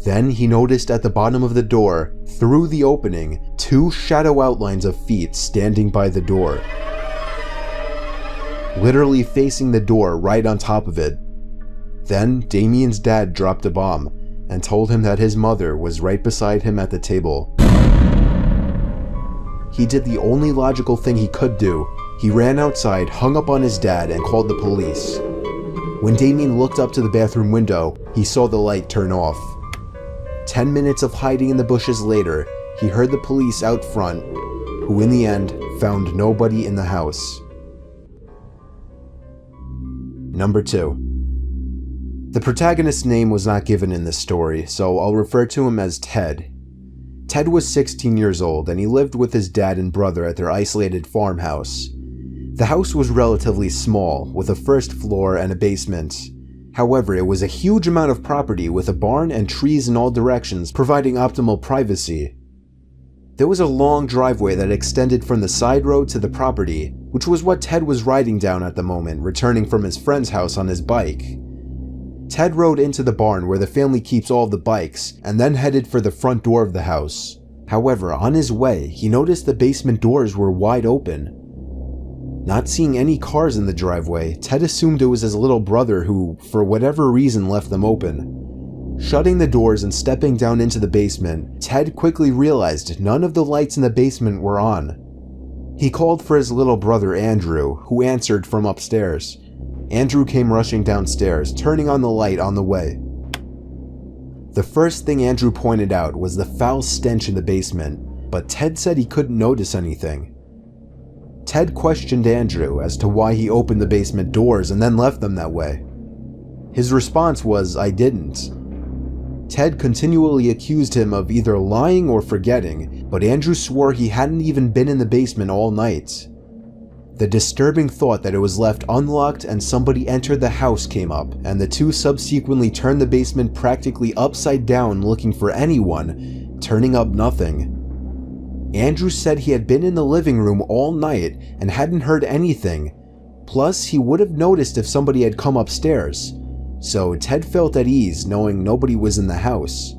Then he noticed at the bottom of the door, through the opening, two shadow outlines of feet standing by the door. Literally facing the door right on top of it. Then Damien's dad dropped a bomb and told him that his mother was right beside him at the table. He did the only logical thing he could do. He ran outside, hung up on his dad, and called the police. When Damien looked up to the bathroom window, he saw the light turn off. 10 minutes of hiding in the bushes later, he heard the police out front, who in the end found nobody in the house. Number 2. The protagonist's name was not given in this story, so I'll refer to him as Ted. Ted was 16 years old and he lived with his dad and brother at their isolated farmhouse. The house was relatively small, with a first floor and a basement. However, it was a huge amount of property with a barn and trees in all directions, providing optimal privacy. There was a long driveway that extended from the side road to the property, which was what Ted was riding down at the moment, returning from his friend's house on his bike. Ted rode into the barn where the family keeps all of the bikes, and then headed for the front door of the house. However, on his way, he noticed the basement doors were wide open. Not seeing any cars in the driveway, Ted assumed it was his little brother who, for whatever reason, left them open. Shutting the doors and stepping down into the basement, Ted quickly realized none of the lights in the basement were on. He called for his little brother Andrew, who answered from upstairs. Andrew came rushing downstairs, turning on the light on the way. The first thing Andrew pointed out was the foul stench in the basement, but Ted said he couldn't notice anything. Ted questioned Andrew as to why he opened the basement doors and then left them that way. His response was, "I didn't." Ted continually accused him of either lying or forgetting, but Andrew swore he hadn't even been in the basement all night. The disturbing thought that it was left unlocked and somebody entered the house came up, and the two subsequently turned the basement practically upside down looking for anyone, turning up nothing. Andrew said he had been in the living room all night and hadn't heard anything, plus he would have noticed if somebody had come upstairs, so Ted felt at ease knowing nobody was in the house.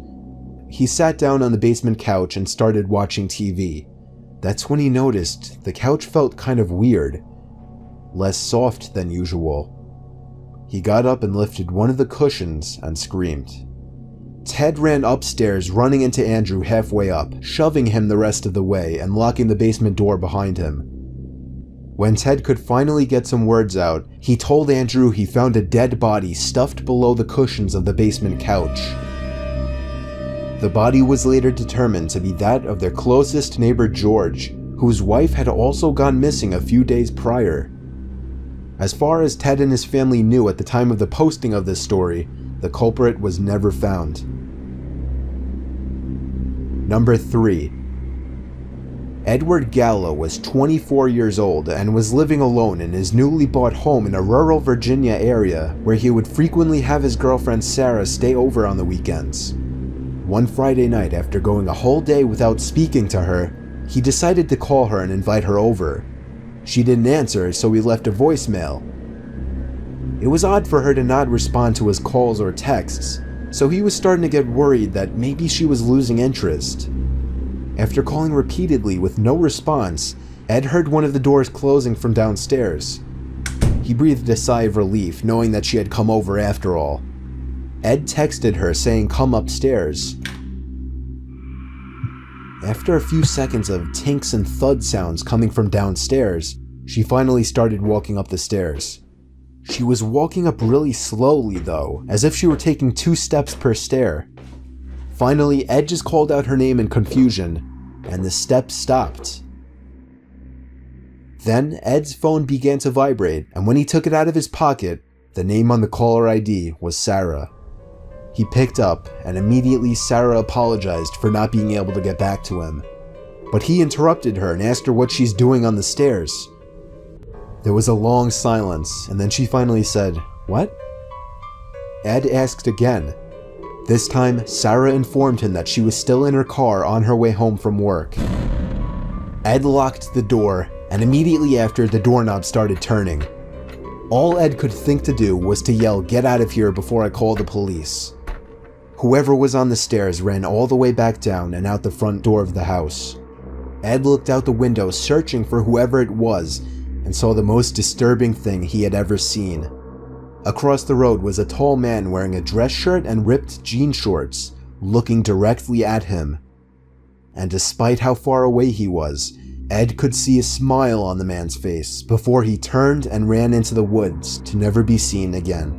He sat down on the basement couch and started watching TV. That's when he noticed the couch felt kind of weird, less soft than usual. He got up and lifted one of the cushions and screamed. Ted ran upstairs, running into Andrew halfway up, shoving him the rest of the way and locking the basement door behind him. When Ted could finally get some words out, he told Andrew he found a dead body stuffed below the cushions of the basement couch. The body was later determined to be that of their closest neighbor George, whose wife had also gone missing a few days prior. As far as Ted and his family knew at the time of the posting of this story, the culprit was never found. Number 3. Edward Gallo was 24 years old and was living alone in his newly bought home in a rural Virginia area where he would frequently have his girlfriend Sarah stay over on the weekends. One Friday night, after going a whole day without speaking to her, he decided to call her and invite her over. She didn't answer, so he left a voicemail. It was odd for her to not respond to his calls or texts, so he was starting to get worried that maybe she was losing interest. After calling repeatedly with no response, Ed heard one of the doors closing from downstairs. He breathed a sigh of relief, knowing that she had come over after all. Ed texted her saying come upstairs. After a few seconds of tinks and thud sounds coming from downstairs, she finally started walking up the stairs. She was walking up really slowly though, as if she were taking 2 steps per stair. Finally, Ed just called out her name in confusion, and the steps stopped. Then, Ed's phone began to vibrate, and when he took it out of his pocket, the name on the caller ID was Sarah. He picked up, and immediately Sarah apologized for not being able to get back to him. But he interrupted her and asked her what she's doing on the stairs. There was a long silence, and then she finally said, "What?" Ed asked again. This time, Sarah informed him that she was still in her car on her way home from work. Ed locked the door, and immediately after, the doorknob started turning. All Ed could think to do was to yell, "Get out of here before I call the police." Whoever was on the stairs ran all the way back down and out the front door of the house. Ed looked out the window searching for whoever it was and saw the most disturbing thing he had ever seen. Across the road was a tall man wearing a dress shirt and ripped jean shorts, looking directly at him. And despite how far away he was, Ed could see a smile on the man's face before he turned and ran into the woods to never be seen again.